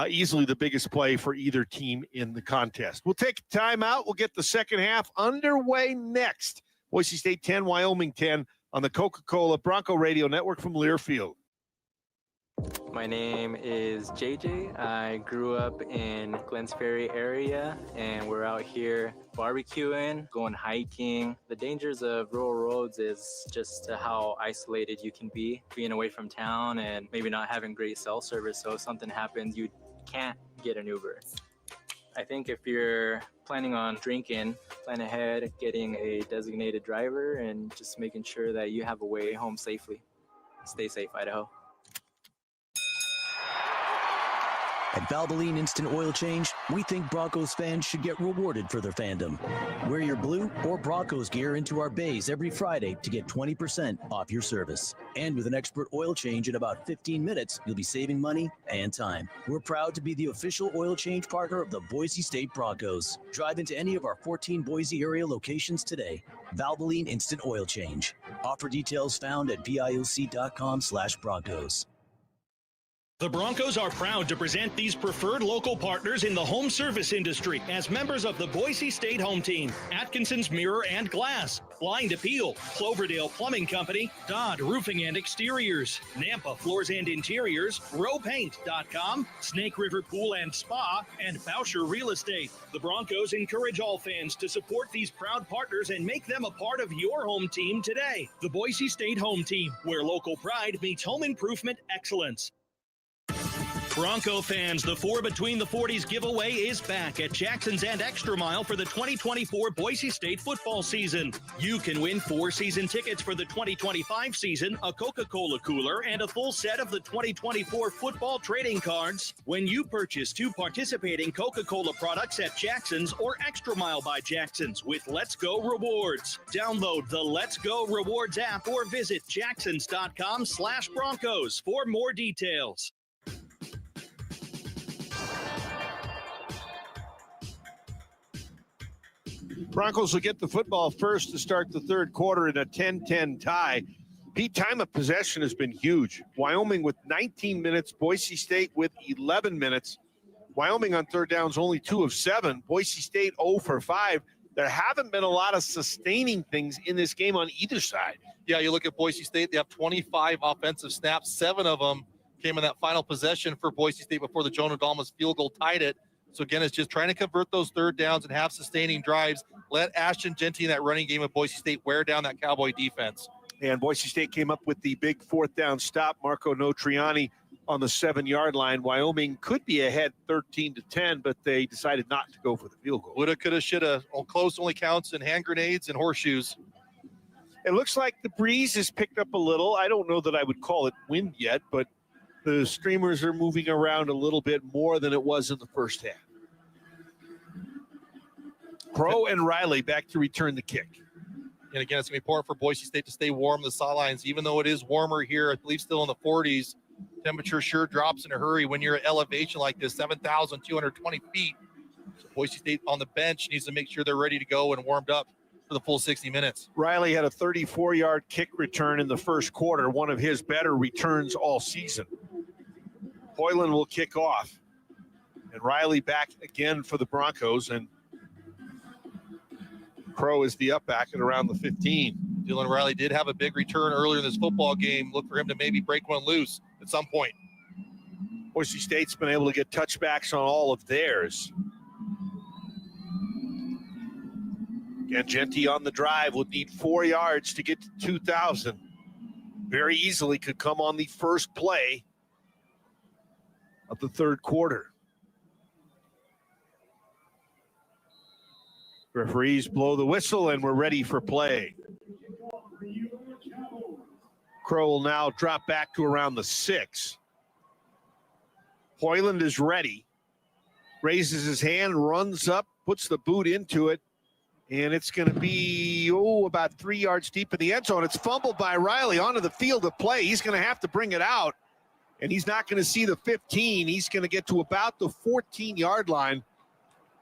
Easily the biggest play for either team in the contest. We'll take a timeout. We'll get the second half underway next. Boise State 10, Wyoming 10 on the Coca-Cola Bronco Radio Network from Learfield. My name is JJ. I grew up in Glens Ferry area, and we're out here barbecuing, going hiking. The dangers of rural roads is just how isolated you can be, being away from town and maybe not having great cell service. So if something happens, you can't get an Uber. I think if you're planning on drinking, plan ahead, getting a designated driver, and just making sure that you have a way home safely. Stay safe, Idaho. At Valvoline Instant Oil Change, we think Broncos fans should get rewarded for their fandom. Wear your blue or Broncos gear into our bays every Friday to get 20% off your service. And with an expert oil change in about 15 minutes, you'll be saving money and time. We're proud to be the official oil change partner of the Boise State Broncos. Drive into any of our 14 Boise area locations today. Valvoline Instant Oil Change. Offer details found at VIOC.com/Broncos. The Broncos are proud to present these preferred local partners in the home service industry as members of the Boise State home team. Atkinson's Mirror and Glass, Blind Appeal, Cloverdale Plumbing Company, Dodd Roofing and Exteriors, Nampa Floors and Interiors, RowPaint.com, Snake River Pool and Spa, and Boucher Real Estate. The Broncos encourage all fans to support these proud partners and make them a part of your home team today. The Boise State home team, where local pride meets home improvement excellence. Bronco fans, the 4 Between the 40s giveaway is back at Jackson's and Extra Mile for the 2024 Boise State football season. You can win 4 season tickets for the 2025 season, a Coca-Cola cooler, and a full set of the 2024 football trading cards when you purchase 2 participating Coca-Cola products at Jackson's or Extra Mile by Jackson's with Let's Go Rewards. Download the Let's Go Rewards app or visit jacksons.com/Broncos for more details. Broncos will get the football first to start the third quarter in a 10-10 tie. Pete, time of possession has been huge. Wyoming with 19 minutes, Boise State with 11 minutes. Wyoming on third downs only 2 of 7. Boise State 0 for 5. There haven't been a lot of sustaining things in this game on either side. Yeah, you look at Boise State, they have 25 offensive snaps. 7 of them came in that final possession for Boise State before the Jonah Dalmas field goal tied it. So, again, it's just trying to convert those third downs and have sustaining drives. Let Ashton Genty in that running game of Boise State wear down that Cowboy defense. And Boise State came up with the big 4th down stop. Marco Notriani on the 7-yard line. Wyoming could be ahead 13-10, but they decided not to go for the field goal. Woulda, coulda, shoulda. Close only counts in hand grenades and horseshoes. It looks like the breeze has picked up a little. I don't know that I would call it wind yet, but the streamers are moving around a little bit more than it was in the first half. Crow and Riley back to return the kick. And again, it's going to be important for Boise State to stay warm on the sidelines. Even though it is warmer here, I believe still in the 40s, temperature sure drops in a hurry when you're at elevation like this, 7,220 feet. So Boise State on the bench needs to make sure they're ready to go and warmed up for the full 60 minutes. Riley had a 34-yard kick return in the first quarter, one of his better returns all season. Hoyland will kick off. And Riley back again for the Broncos, and Crow is the up back at around the 15. Dylan Riley did have a big return earlier in this football game. Look for him to maybe break one loose at some point. Boise State's been able to get touchbacks on all of theirs. Again, Genty on the drive would need 4 yards to get to 2,000. Very easily could come on the first play of the third quarter. Referees blow the whistle, and we're ready for play. Crow will now drop back to around the 6. Hoyland is ready. Raises his hand, runs up, puts the boot into it, and it's going to be, about 3 yards deep in the end zone. It's fumbled by Riley onto the field of play. He's going to have to bring it out, and he's not going to see the 15. He's going to get to about the 14-yard line.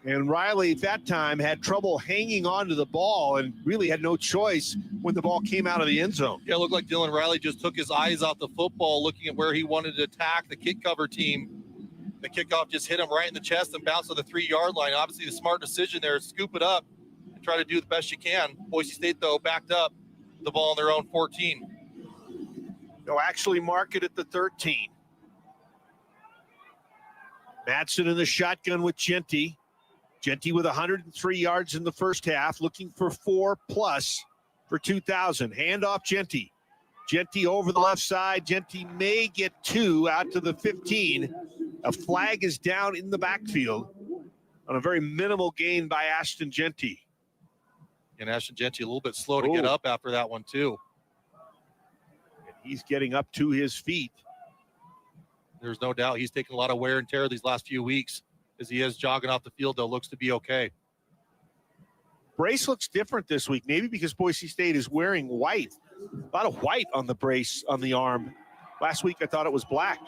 And Riley at that time had trouble hanging on to the ball and really had no choice when the ball came out of the end zone. Yeah, it looked like Dylan Riley just took his eyes off the football, looking at where he wanted to attack the kick cover team. The kickoff just hit him right in the chest and bounced on the 3-yard line. Obviously, the smart decision there is scoop it up and try to do the best you can. Boise State, though, backed up the ball on their own 14. They'll actually mark it at the 13. Madsen in the shotgun with Genty. Genty with 103 yards in the first half, looking for 4+ for 2,000. Handoff Genty. Genty over the left side. Genty may get 2 out to the 15. A flag is down in the backfield on a very minimal gain by Ashton Genty. And Ashton Genty a little bit slow to get up after that one, too. And he's getting up to his feet. There's no doubt he's taken a lot of wear and tear these last few weeks. As he is jogging off the field, though, looks to be okay. Brace looks different this week, maybe because Boise State is wearing white. A lot of white on the brace on the arm. Last week, I thought it was black.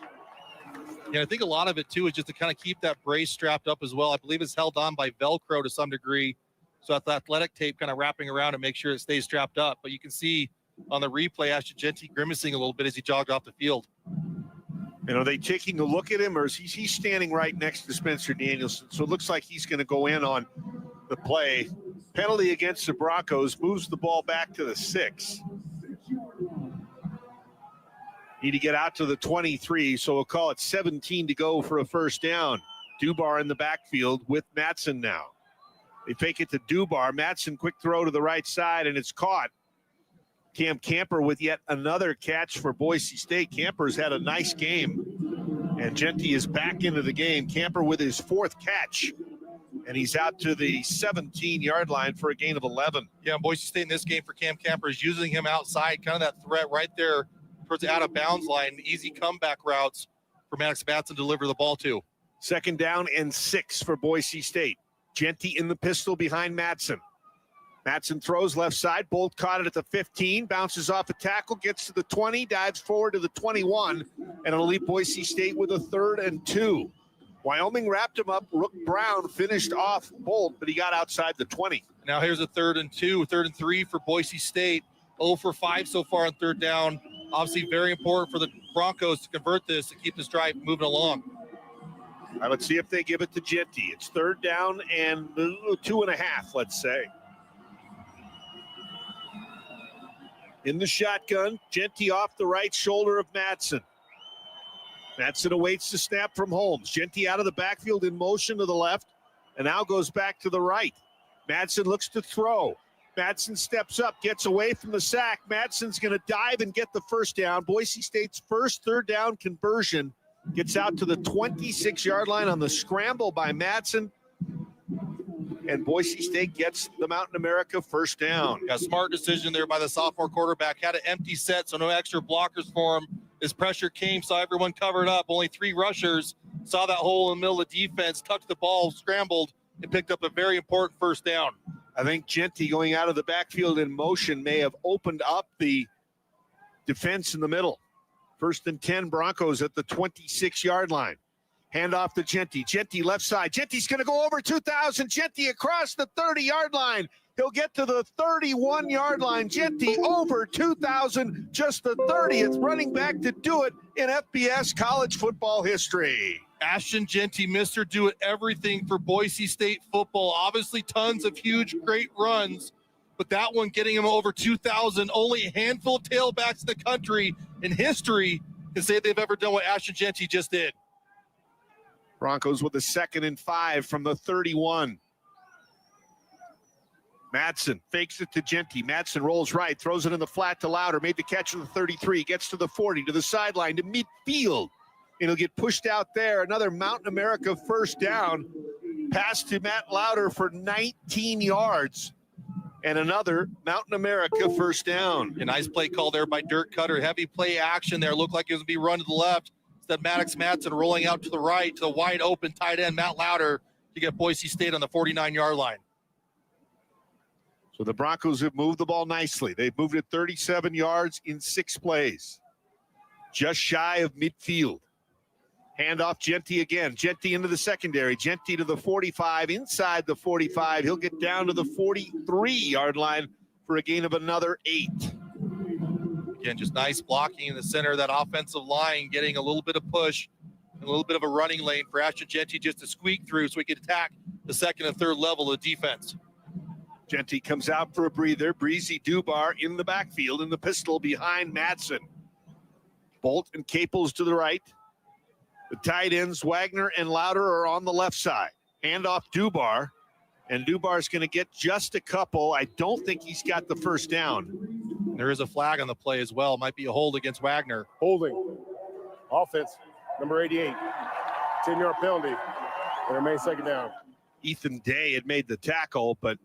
Yeah, I think a lot of it, too, is just to kind of keep that brace strapped up as well. I believe it's held on by Velcro to some degree. So that's the athletic tape kind of wrapping around and make sure it stays strapped up. But you can see on the replay, Ashton Genty grimacing a little bit as he jogged off the field. Are they taking a look at him, or is he's standing right next to Spencer Danielson? So it looks like he's going to go in on the play. Penalty against the Broncos, moves the ball back to the 6. Need to get out to the 23, so we'll call it 17 to go for a first down. Dubar in the backfield with Matson now. They fake it to Dubar. Matson, quick throw to the right side, and it's caught. Cam Camper with yet another catch for Boise State. Camper's had a nice game, and Genty is back into the game. Camper with his 4th catch, and he's out to the 17-yard line for a gain of 11. Yeah, Boise State in this game for Cam Camper is using him outside, kind of that threat right there towards the out-of-bounds line, easy comeback routes for Maddox Matson to deliver the ball to. 2nd down and 6 for Boise State. Genty in the pistol behind Matson. Matson throws left side. Bolt caught it at the 15, bounces off a tackle, gets to the 20, dives forward to the 21, and it'll leave Boise State with a 3rd and 2. Wyoming wrapped him up. Rook Brown finished off Bolt, but he got outside the 20. Now here's a 3rd and 2, 3rd and 3 for Boise State. 0 for 5 so far on 3rd down. Obviously very important for the Broncos to convert this, to keep this drive moving along. All right, let's see if they give it to Genty. It's 3rd down and 2.5, let's say. In the shotgun, Genty off the right shoulder of Matson. Matson awaits the snap from Holmes. Genty out of the backfield in motion to the left, and now goes back to the right. Matson looks to throw. Matson steps up, gets away from the sack. Matson's going to dive and get the first down. Boise State's first 3rd down conversion gets out to the 26-yard line on the scramble by Matson. And Boise State gets the Mountain America first down. Yeah, smart decision there by the sophomore quarterback. Had an empty set, so no extra blockers for him. As pressure came, saw everyone covered up. Only 3 rushers. Saw that hole in the middle of the defense, tucked the ball, scrambled, and picked up a very important first down. I think Genty going out of the backfield in motion may have opened up the defense in the middle. 1st and 10, Broncos at the 26-yard line. Hand off to Genty. Genty left side. Genty's going to go over 2,000. Genty across the 30-yard line. He'll get to the 31-yard line. Genty over 2,000. Just the 30th running back to do it in FBS college football history. Ashton Genty, Mr. Do It Everything for Boise State football. Obviously tons of huge, great runs, but that one getting him over 2,000. Only a handful of tailbacks in the country in history can say they've ever done what Ashton Genty just did. Broncos with a 2nd and 5 from the 31. Matson fakes it to Genty. Matson rolls right, throws it in the flat to Louder. Made the catch to the 33, gets to the 40, to the sideline, to midfield. And he'll get pushed out there. Another Mountain America first down. Pass to Matt Louder for 19 yards. And another Mountain America first down. A nice play call there by Dirk Cutter. Heavy play action there. Looked like it was going to be run to the left. Instead, Maddox Matson rolling out to the right to the wide open tight end, Matt Louder, to get Boise State on the 49-yard line. So the Broncos have moved the ball nicely. They've moved it 37 yards in 6 plays. Just shy of midfield. Hand off Genty again. Genty into the secondary. Genty to the 45, inside the 45. He'll get down to the 43-yard line for a gain of another 8. Again, just nice blocking in the center of that offensive line, getting a little bit of push, a little bit of a running lane for Ashton Genty just to squeak through so he could attack the 2nd and 3rd level of defense. Genty comes out for a breather. Breezy Dubar in the backfield in the pistol behind Matson. Bolt and Caples to the right. The tight ends, Wagner and Louder, are on the left side. Hand off Dubar, and Dubar's going to get just a couple. I don't think he's got the first down. There is a flag on the play as well. Might be a hold against Wagner. Holding. Offense, number 88. 10-yard penalty. And remain 2nd down. Ethan Day had made the tackle, but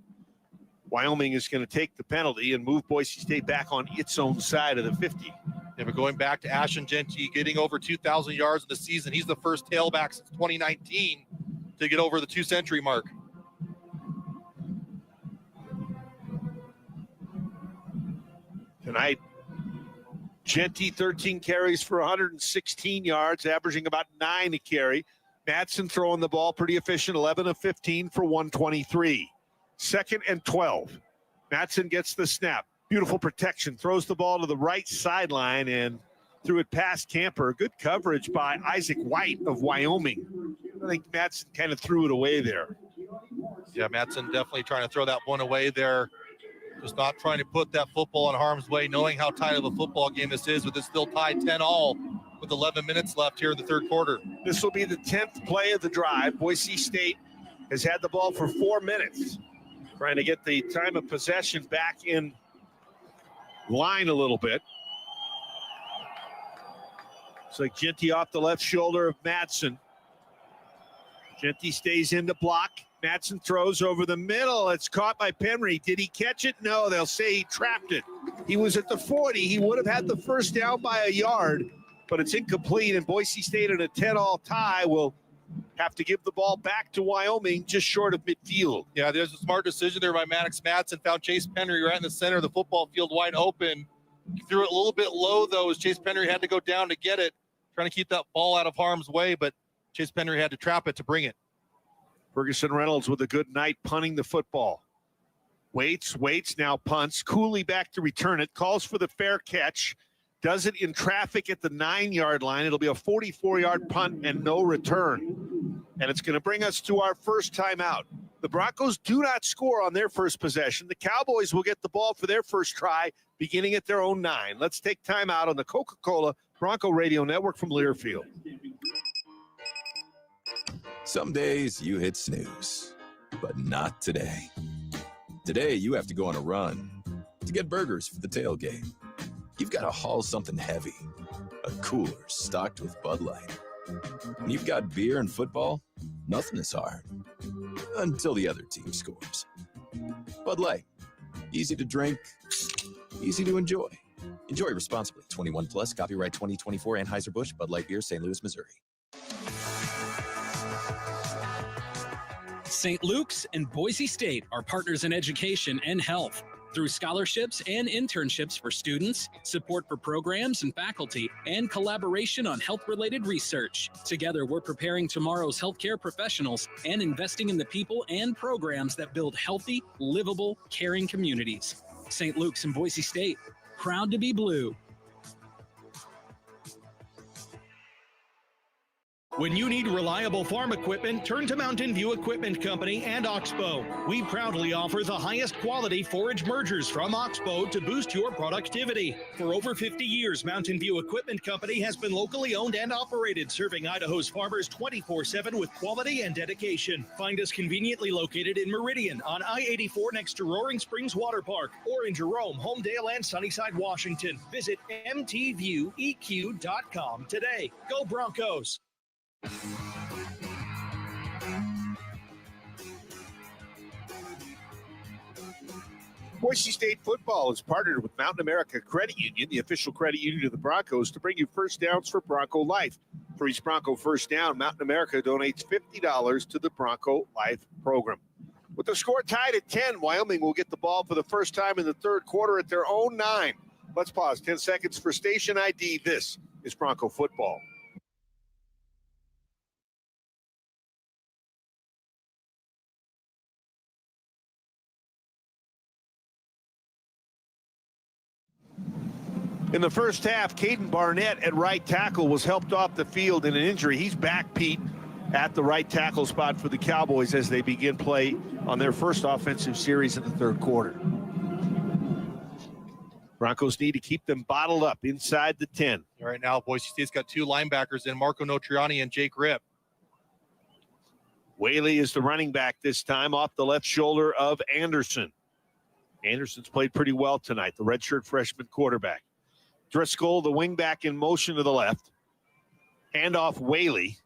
Wyoming is going to take the penalty and move Boise State back on its own side of the 50. Yeah, but going back to Ashton Genty, getting over 2,000 yards in the season. He's the first tailback since 2019 to get over the 2-century mark. Tonight, Genty 13 carries for 116 yards, averaging about 9 a carry. Matson throwing the ball pretty efficient, 11 of 15 for 123. 2nd and 12. Matson gets the snap. Beautiful protection. Throws the ball to the right sideline, and threw it past Camper. Good coverage by Isaac White of Wyoming. I think Matson kind of threw it away there. Yeah, Matson definitely trying to throw that one away there. Just not trying to put that football in harm's way, knowing how tight of a football game this is, but it's still tied 10-all with 11 minutes left here in the third quarter. This will be the 10th play of the drive. Boise State has had the ball for 4 minutes, trying to get the time of possession back in line a little bit. It's like Genty off the left shoulder of Matson. Genty stays in the block. Matson throws over the middle. It's caught by Penry. Did he catch it? No, they'll say he trapped it. He was at the 40. He would have had the first down by a yard, but it's incomplete, and Boise State in a 10-all tie will have to give the ball back to Wyoming just short of midfield. Yeah, there's a smart decision there by Maddox Matson. Found Chase Penry right in the center of the football field wide open. He threw it a little bit low, though, as Chase Penry had to go down to get it, trying to keep that ball out of harm's way, but Chase Penry had to trap it to bring it. Ferguson Reynolds with a good night punting the football. Waits, now punts. Cooley back to return it. Calls for the fair catch. Does it in traffic at the 9-yard line. It'll be a 44-yard punt and no return. And it's going to bring us to our first timeout. The Broncos do not score on their first possession. The Cowboys will get the ball for their first try beginning at their own 9. Let's take timeout on the Coca-Cola Bronco Radio Network from Learfield. Some days you hit snooze, but not today. Today you have to go on a run to get burgers for the tailgate. You've got to haul something heavy, a cooler stocked with Bud Light. When you've got beer and football, nothing is hard, until the other team scores. Bud Light, easy to drink, easy to enjoy. Enjoy responsibly. 21 plus, copyright 2024, Anheuser-Busch, Bud Light Beer, St. Louis, Missouri. St. Luke's and Boise State are partners in education and health. Through scholarships and internships for students, support for programs and faculty, and collaboration on health-related research. Together, we're preparing tomorrow's healthcare professionals and investing in the people and programs that build healthy, livable, caring communities. St. Luke's and Boise State, proud to be blue. When you need reliable farm equipment, turn to Mountain View Equipment Company and Oxbow. We proudly offer the highest quality forage mergers from Oxbow to boost your productivity. For over 50 years, Mountain View Equipment Company has been locally owned and operated, serving Idaho's farmers 24/7 with quality and dedication. Find us conveniently located in Meridian on I-84 next to Roaring Springs Water Park, or in Jerome, Homedale, and Sunnyside, Washington. Visit mtvieweq.com today. Go Broncos! Boise State football has partnered with Mountain America Credit Union, the official credit union of the Broncos, to bring you first downs for Bronco Life. For each Bronco first down, Mountain America donates $50 to the Bronco Life program. With the score tied at 10, Wyoming will get the ball for the first time in the third quarter at their own 9. Let's pause 10 seconds for station ID. This is Bronco football. In the first half, Caden Barnett at right tackle was helped off the field in an injury. He's back, Pete, at the right tackle spot for the Cowboys as they begin play on their first offensive series in the third quarter. Broncos need to keep them bottled up inside the 10. Right now, Boise State's got 2 linebackers in, Marco Notriani and Jake Ripp. Whaley is the running back this time, off the left shoulder of Anderson. Anderson's played pretty well tonight, the redshirt freshman quarterback. Driscoll, the wingback, in motion to the left. Handoff Whaley.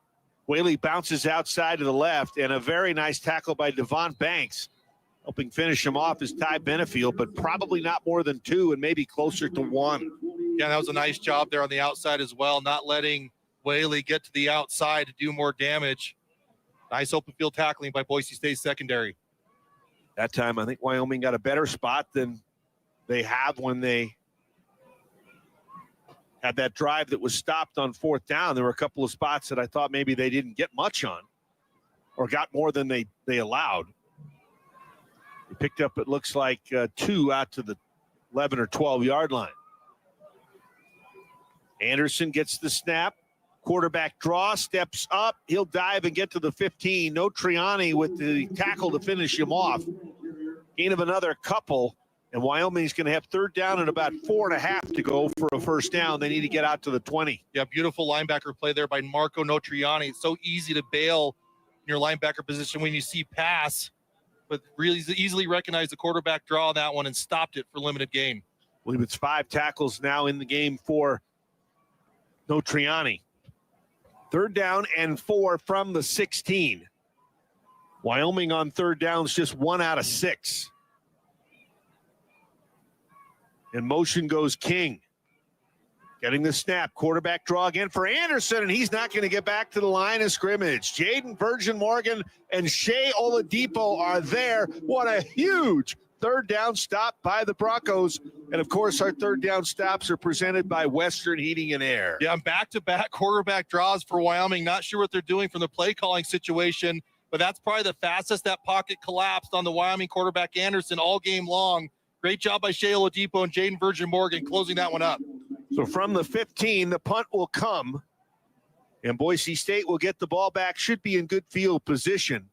Whaley bounces outside to the left, and a very nice tackle by Devon Banks. Helping finish him off is Ty Benefield, but probably not more than 2 and maybe closer to 1. Yeah, that was a nice job there on the outside as well, not letting Whaley get to the outside to do more damage. Nice open field tackling by Boise State secondary. That time, I think Wyoming got a better spot than they have when they had that drive that was stopped on 4th down. There were a couple of spots that I thought maybe they didn't get much on, or got more than they allowed. They picked up, it looks like, 2 out to the 11 or 12 yard line. Anderson gets the snap. Quarterback draw, steps up. He'll dive and get to the 15. No Triani with the tackle to finish him off. Gain of another couple. And Wyoming's going to have third down and about 4.5 to go for a first down. They need to get out to the 20. Yeah, beautiful linebacker play there by Marco Notriani. It's so easy to bail in your linebacker position when you see pass, but really easily recognize the quarterback draw on that one and stopped it for limited gain. I believe it's 5 tackles now in the game for Notriani. Third down and 4 from the 16. Wyoming on third downs just 1 out of 6. In motion goes King. Getting the snap. Quarterback draw again for Anderson, and he's not going to get back to the line of scrimmage. Jaden Virgin Morgan and Shea Oladipo are there. What a huge third down stop by the Broncos. And, of course, our third down stops are presented by Western Heating and Air. Yeah, back-to-back quarterback draws for Wyoming. Not sure what they're doing from the play calling situation, but that's probably the fastest that pocket collapsed on the Wyoming quarterback Anderson all game long. Great job by Shea Oladipo and Jaden Virgin Morgan closing that one up. So from the 15, the punt will come, and Boise State will get the ball back. Should be in good field position.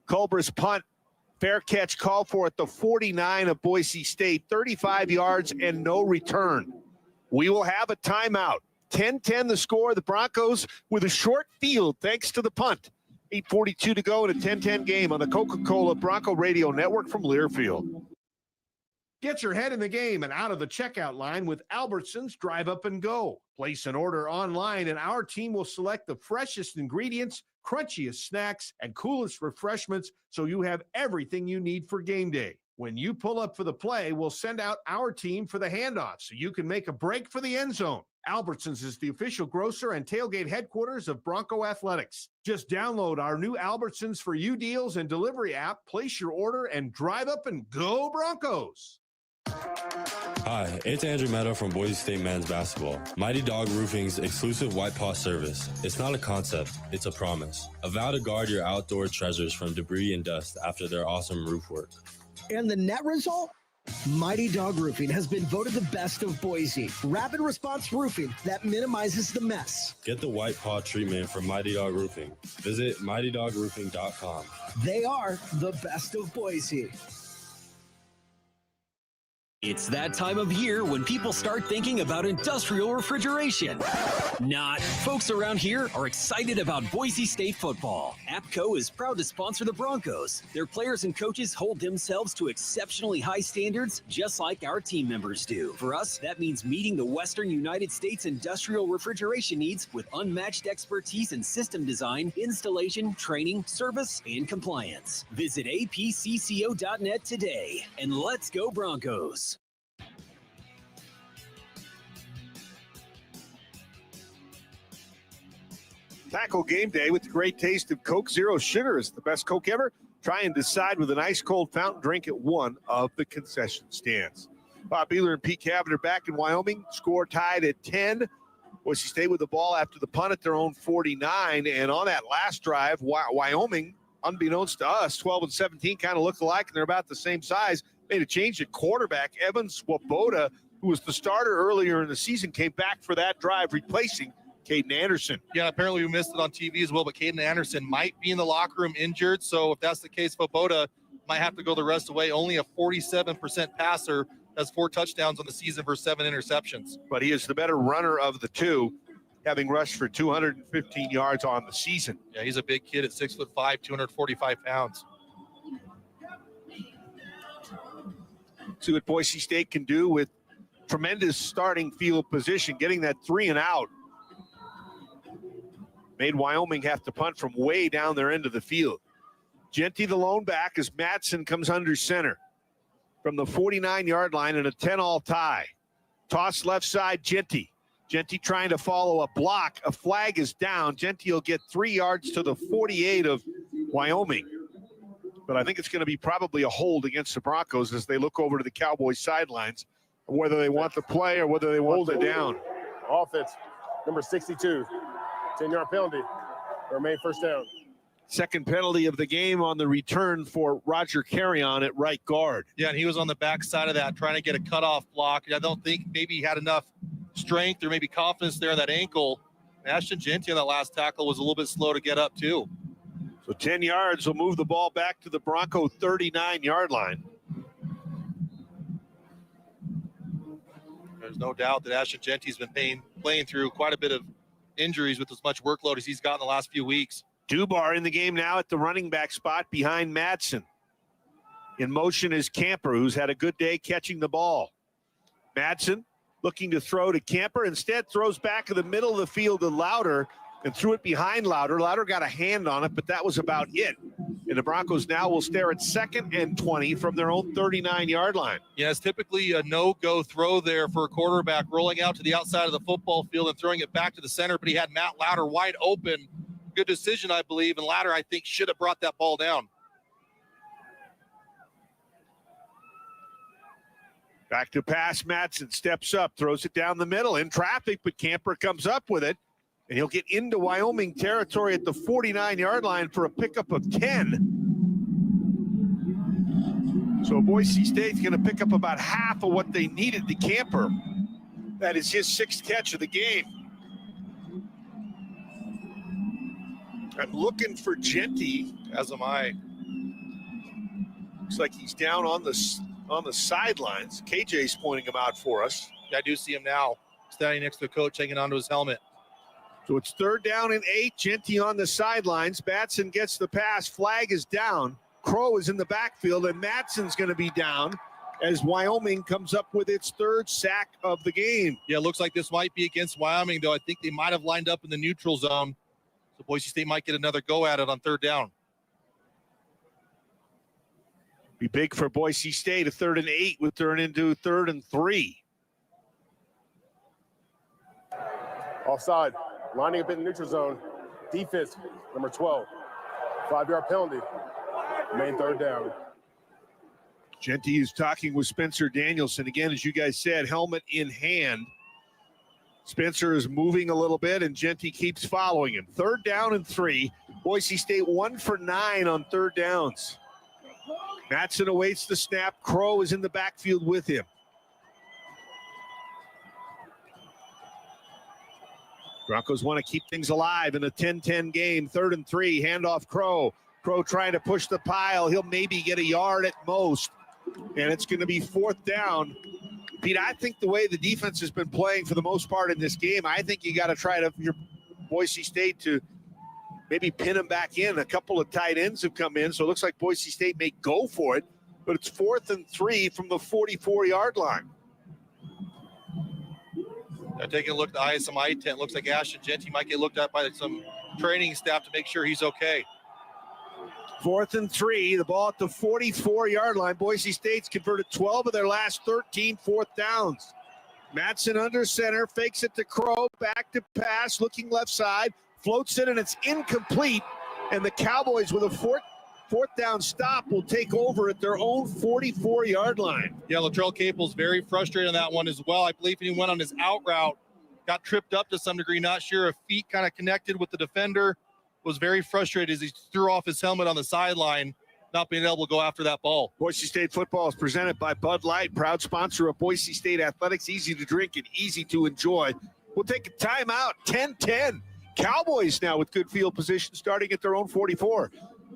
Culber's punt, fair catch called for at the 49 of Boise State, 35 yards and no return. We will have a timeout. 10-10 the score. The Broncos with a short field thanks to the punt. 8:42 to go in a 10-10 game on the Coca-Cola Bronco Radio Network from Learfield. Get your head in the game and out of the checkout line with Albertsons Drive Up and Go. Place an order online and our team will select the freshest ingredients, crunchiest snacks, and coolest refreshments so you have everything you need for game day. When you pull up for the play, we'll send out our team for the handoff so you can make a break for the end zone. Albertsons is the official grocer and tailgate headquarters of Bronco Athletics. Just download our new Albertsons for You deals and delivery app, place your order, and drive up and go Broncos. Hi, it's Andrew Meadow from Boise State men's basketball. Mighty Dog Roofing's exclusive white paw service. It's not a concept, it's a promise. A vow to guard your outdoor treasures from debris and dust after their awesome roof work. And the net result? Mighty Dog Roofing has been voted the best of Boise. Rapid response roofing that minimizes the mess. Get the white paw treatment from Mighty Dog Roofing. Visit mightydogrroofing.com. They are the best of Boise. It's that time of year when people start thinking about industrial refrigeration. Not. Folks around here are excited about Boise State football. APCO is proud to sponsor the Broncos. Their players and coaches hold themselves to exceptionally high standards, just like our team members do. For us, that means meeting the Western United States industrial refrigeration needs with unmatched expertise in system design, installation, training, service, and compliance. Visit apcco.net today, and let's go Broncos. Tackle game day with the great taste of Coke Zero Sugar. Is the best Coke ever? Try and decide with an ice cold fountain drink at one of the concession stands. Bob Beeler and Pete Cavender back in Wyoming. Score tied at 10. Boise State with the ball after the punt at their own 49. And on that last drive, Wyoming, unbeknownst to us, 12 and 17 kind of look alike, and they're about the same size. Made a change at quarterback. Evan Swoboda, who was the starter earlier in the season, came back for that drive, replacing Caden Anderson. Yeah, apparently we missed it on TV as well, but Caden Anderson might be in the locker room injured. So if that's the case, Swoboda might have to go the rest of the way. Only a 47% passer, has 4 touchdowns on the season versus 7 interceptions. But he is the better runner of the two, having rushed for 215 yards on the season. Yeah, he's a big kid at 6'5", 245 pounds. See what Boise State can do with tremendous starting field position, getting that 3 and out. Made Wyoming have to punt from way down their end of the field. Genty the lone back as Madsen comes under center from the 49-yard line in a 10-all tie. Toss left side, Genty. Genty trying to follow a block. A flag is down. Genty will get 3 yards to the 48 of Wyoming. But I think it's going to be probably a hold against the Broncos as they look over to the Cowboys sidelines, whether they want the play or whether they hold it down. Offense, number 62. 10-yard penalty. Remain first down. Second penalty of the game on the return for Roger Carrion at right guard. Yeah, and he was on the back side of that trying to get a cutoff block. I don't think maybe he had enough strength or maybe confidence there in that ankle. Ashton Genty on that last tackle was a little bit slow to get up too. So 10 yards will move the ball back to the Bronco 39-yard line. There's no doubt that Ashton Genty's been playing through quite a bit of injuries with as much workload as he's got in the last few weeks. Dubar in the game now at the running back spot behind Madsen. In motion is Camper, who's had a good day catching the ball. Madsen looking to throw to Camper, instead throws back in the middle of the field to Louder and threw it behind Louder. Louder got a hand on it, but that was about it. And the Broncos now will stare at 2nd and 20 from their own 39-yard line. Yeah, it's typically a no-go throw there for a quarterback, rolling out to the outside of the football field and throwing it back to the center, but he had Matt Louder wide open. Good decision, I believe, and Louder, I think, should have brought that ball down. Back to pass, Madsen steps up, throws it down the middle, in traffic, but Camper comes up with it, and he'll get into Wyoming territory at the 49-yard line for a pickup of 10. So Boise State's going to pick up about half of what they needed to Camper. That is his 6th catch of the game. I'm looking for Genty, as am I. Looks like he's down on the sidelines. KJ's pointing him out for us. Yeah, I do see him now, standing next to the coach, hanging onto his helmet. So it's 3rd down and 8. Genty on the sidelines. Batson gets the pass. Flag is down. Crow is in the backfield, and Madsen's going to be down as Wyoming comes up with its 3rd sack of the game. Yeah, it looks like this might be against Wyoming, though. I think they might have lined up in the neutral zone. So Boise State might get another go at it on 3rd down. Be big for Boise State. A 3rd and 8 would turn into 3rd and 3. Offside. Lining up in the neutral zone. Defense, number 12. 5-yard penalty. Main 3rd down. Genty is talking with Spencer Danielson. Again, as you guys said, helmet in hand. Spencer is moving a little bit, and Genty keeps following him. 3rd down and 3. Boise State 1 for 9 on 3rd downs. Madsen awaits the snap. Crow is in the backfield with him. Broncos want to keep things alive in a 10-10 game. 3rd and 3. Handoff Crow. Crow trying to push the pile. He'll maybe get a yard at most. And it's going to be 4th down. Pete, I think the way the defense has been playing for the most part in this game, I think you got to try to, your Boise State to maybe pin them back in. A couple of tight ends have come in, so it looks like Boise State may go for it. But it's 4th and 3 from the 44-yard line. Now taking a look at the ISMI tent, looks like Ashton Genty might get looked at by some training staff to make sure he's okay. 4th and 3, the ball at the 44-yard line. Boise State's converted 12 of their last 13 4th downs. Madsen under center, fakes it to Crow, back to pass, looking left side, floats it, and it's incomplete. And the Cowboys with a fourth down stop will take over at their own 44-yard line. Yeah, Latrell Capel's very frustrated on that one as well. I believe he went on his out route, got tripped up to some degree, not sure if feet kind of connected with the defender, was very frustrated as he threw off his helmet on the sideline, not being able to go after that ball. Boise State football is presented by Bud Light, proud sponsor of Boise State athletics, easy to drink and easy to enjoy. We'll take a timeout, 10-10. Cowboys now with good field position starting at their own 44.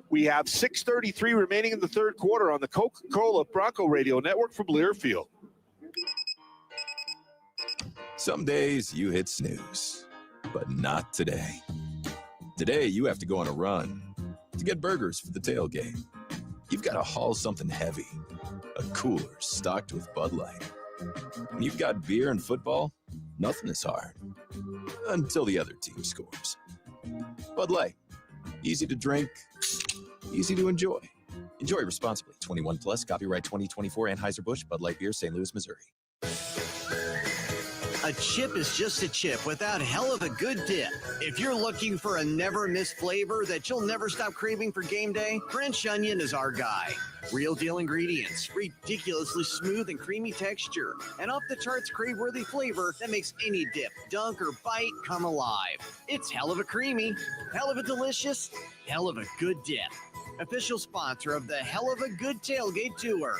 We have 6:33 remaining in the 3rd quarter on the Coca-Cola Bronco Radio Network from Learfield. Some days you hit snooze, but not today. Today you have to go on a run to get burgers for the tailgate. You've got to haul something heavy, a cooler stocked with Bud Light. When you've got beer and football, nothing is hard until the other team scores. Bud Light, easy to drink, easy to enjoy. Enjoy responsibly. 21 plus, copyright 2024 Anheuser-Busch, Bud Light Beer, St. Louis, Missouri. A chip is just a chip without hell of a good dip. If you're looking for a never-miss flavor that you'll never stop craving for game day, French onion is our guy. Real deal ingredients, ridiculously smooth and creamy texture, and off-the-charts crave-worthy flavor that makes any dip, dunk, or bite come alive. It's hell of a creamy, hell of a delicious, hell of a good dip. Official sponsor of the Hell of a Good Tailgate Tour.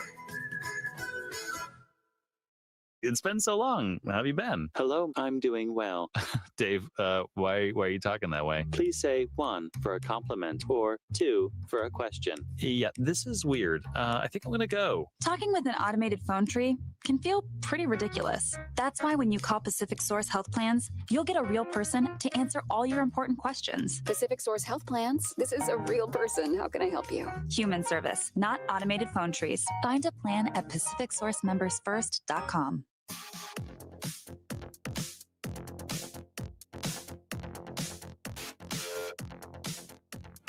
It's been so long. How have you been? Hello, I'm doing well. Dave, why are you talking that way? Please say 1 for a compliment or 2 for a question. Yeah, this is weird. I think I'm going to go. Talking with an automated phone tree can feel pretty ridiculous. That's why when you call Pacific Source Health Plans, you'll get a real person to answer all your important questions. Pacific Source Health Plans. This is a real person. How can I help you? Human service, not automated phone trees. Find a plan at PacificSourceMembersFirst.com.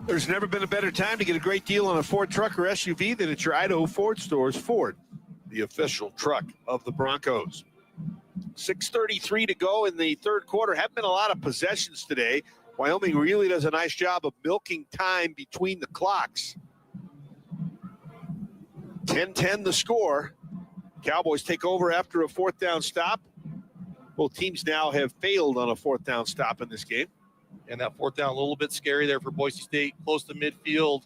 There's never been a better time to get a great deal on a Ford truck or SUV than at your Idaho Ford stores. Ford, the official truck of the Broncos. 6:33 to go in the third quarter. Haven't been a lot of possessions today. Wyoming really does a nice job of milking time between the clocks. 10-10 the score. Cowboys take over after a fourth down stop. Both teams now have failed on a fourth down stop in this game. And that fourth down a little bit scary there for Boise State, close to midfield.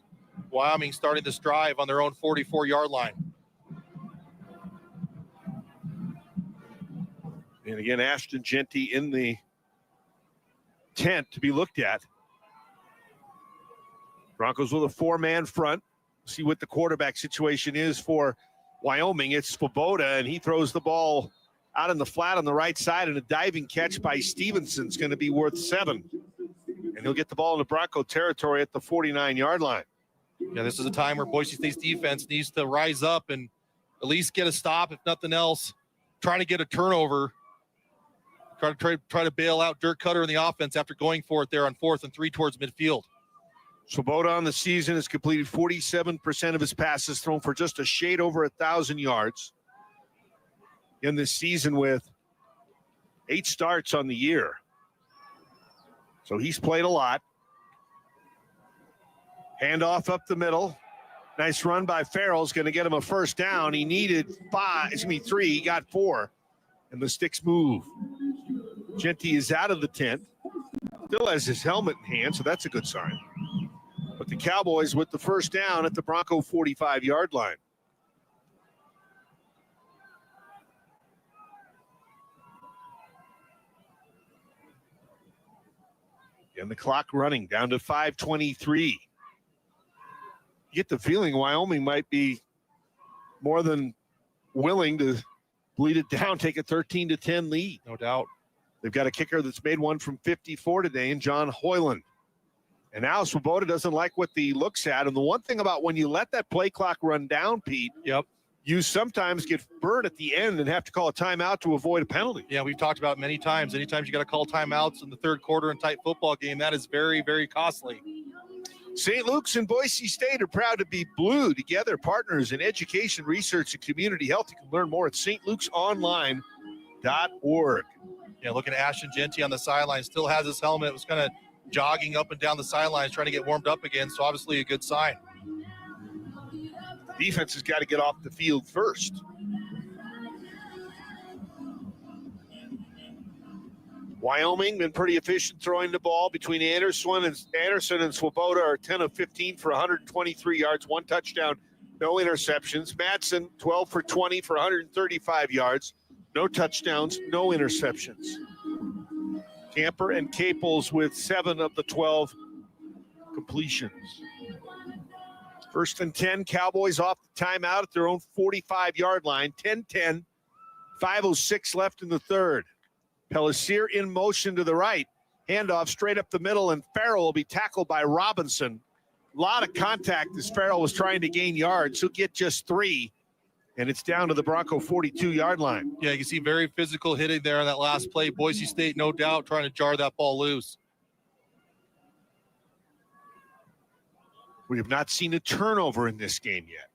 Wyoming starting this drive on their own 44-yard line. And again, Ashton Genty in the tent to be looked at. Broncos with a four-man front. See what the quarterback situation is for Wyoming. It's Svoboda, and he throws the ball out in the flat on the right side, and a diving catch by Stevenson's going to be worth 7. And he'll get the ball into Bronco territory at the 49-yard line. Yeah, this is a time where Boise State's defense needs to rise up and at least get a stop, if nothing else, trying to get a turnover. Try to bail out Dirk Cutter in the offense after going for it there on 4th and 3 towards midfield. Svoboda on the season has completed 47% of his passes, thrown for just a shade over 1,000 yards. In this season with 8 starts on the year. So he's played a lot. Handoff up the middle. Nice run by Farrell's going to get him a first down. He needed 3. He got 4. And the sticks move. Genty is out of the tent. Still has his helmet in hand, so that's a good sign. But the Cowboys with the first down at the Bronco 45-yard line. And the clock running down to 5:23. You get the feeling Wyoming might be more than willing to bleed it down, take a 13-10 lead. No doubt. They've got a kicker that's made one from 54 today, and John Hoyland. And now Svoboda doesn't like what he looks at. And the one thing about when you let that play clock run down, Pete, you sometimes get burned at the end and have to call a timeout to avoid a penalty. Yeah, we've talked about it many times. Anytime you got to call timeouts in the third quarter in tight football game, that is very, very costly. St. Luke's and Boise State are proud to be blue together, partners in education, research, and community health. You can learn more at stlukesonline.org. Yeah, looking at Ashton Genty on the sideline, still has his helmet, was kind of jogging up and down the sidelines, trying to get warmed up again, so obviously a good sign. Defense has got to get off the field first. Wyoming been pretty efficient throwing the ball between Anderson and Svoboda are 10 of 15 for 123 yards, 1 touchdown, no interceptions. Madsen 12 for 20 for 135 yards, no touchdowns, no interceptions. Camper and Caples with 7 of the 12 completions. 1st and 10, Cowboys off the timeout at their own 45-yard line. 10-10, 5:06 left in the third. Pellissier in motion to the right. Handoff straight up the middle, and Farrell will be tackled by Robinson. A lot of contact as Farrell was trying to gain yards. He'll get just 3, and it's down to the Bronco 42-yard line. Yeah, you can see very physical hitting there on that last play. Boise State, no doubt, trying to jar that ball loose. We have not seen a turnover in this game yet.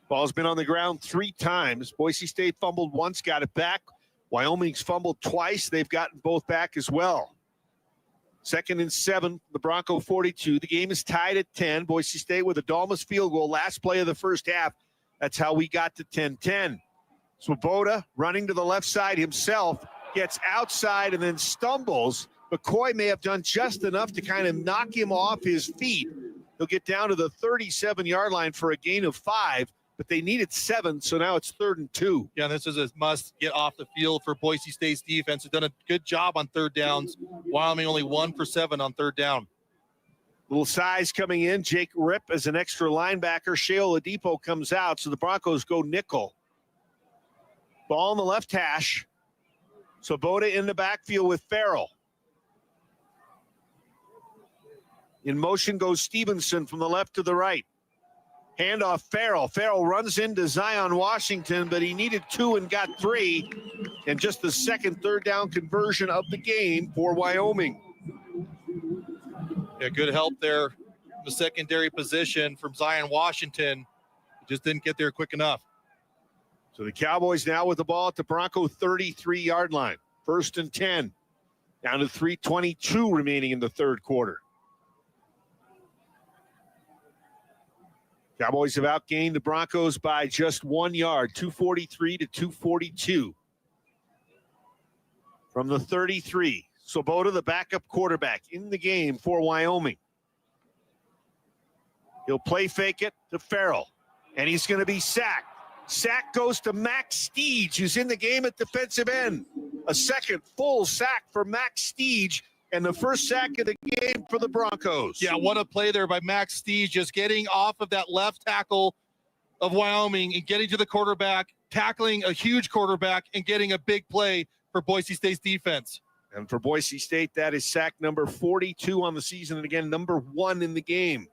Ball's been on the ground 3 times. Boise State fumbled once, got it back. Wyoming's fumbled twice. They've gotten both back as well. 2nd and 7, the Bronco 42. The game is tied at 10. Boise State with a Dalmas field goal, last play of the first half. That's how we got to 10-10. Svoboda running to the left side himself, gets outside and then stumbles. McCoy may have done just enough to kind of knock him off his feet. He'll get down to the 37-yard line for a gain of 5. but they needed 7, so now it's 3rd and 2. Yeah, this is a must get off the field for Boise State's defense. They've done a good job on 3rd downs. Wyoming only 1 for 7 on 3rd down. Little size coming in. Jake Ripp as an extra linebacker. Shea Oladipo comes out, so the Broncos go nickel. Ball in the left hash. Svoboda in the backfield with Farrell. In motion goes Stevenson from the left to the right. Handoff Farrell. Farrell runs into Zion Washington, but he needed 2 and got 3. And just the second 3rd down conversion of the game for Wyoming. Yeah, good help there. The secondary position from Zion Washington. Just didn't get there quick enough. So the Cowboys now with the ball at the Bronco 33-yard line. 1st and 10. Down to 3:22 remaining in the 3rd quarter. Cowboys have outgained the Broncos by just 1 yard, 243 to 242. From the 33, Svoboda, the backup quarterback, in the game for Wyoming. He'll play fake it to Farrell, and he's going to be sacked. Sack goes to Max Steege, who's in the game at defensive end. A second full sack for Max Steege, and the first sack of the game for the Broncos. Yeah, what a play there by Max Steege, just getting off of that left tackle of Wyoming and getting to the quarterback, tackling a huge quarterback, and getting a big play for Boise State's defense. And for Boise State, that is sack number 42 on the season, and again, number 1 in the game.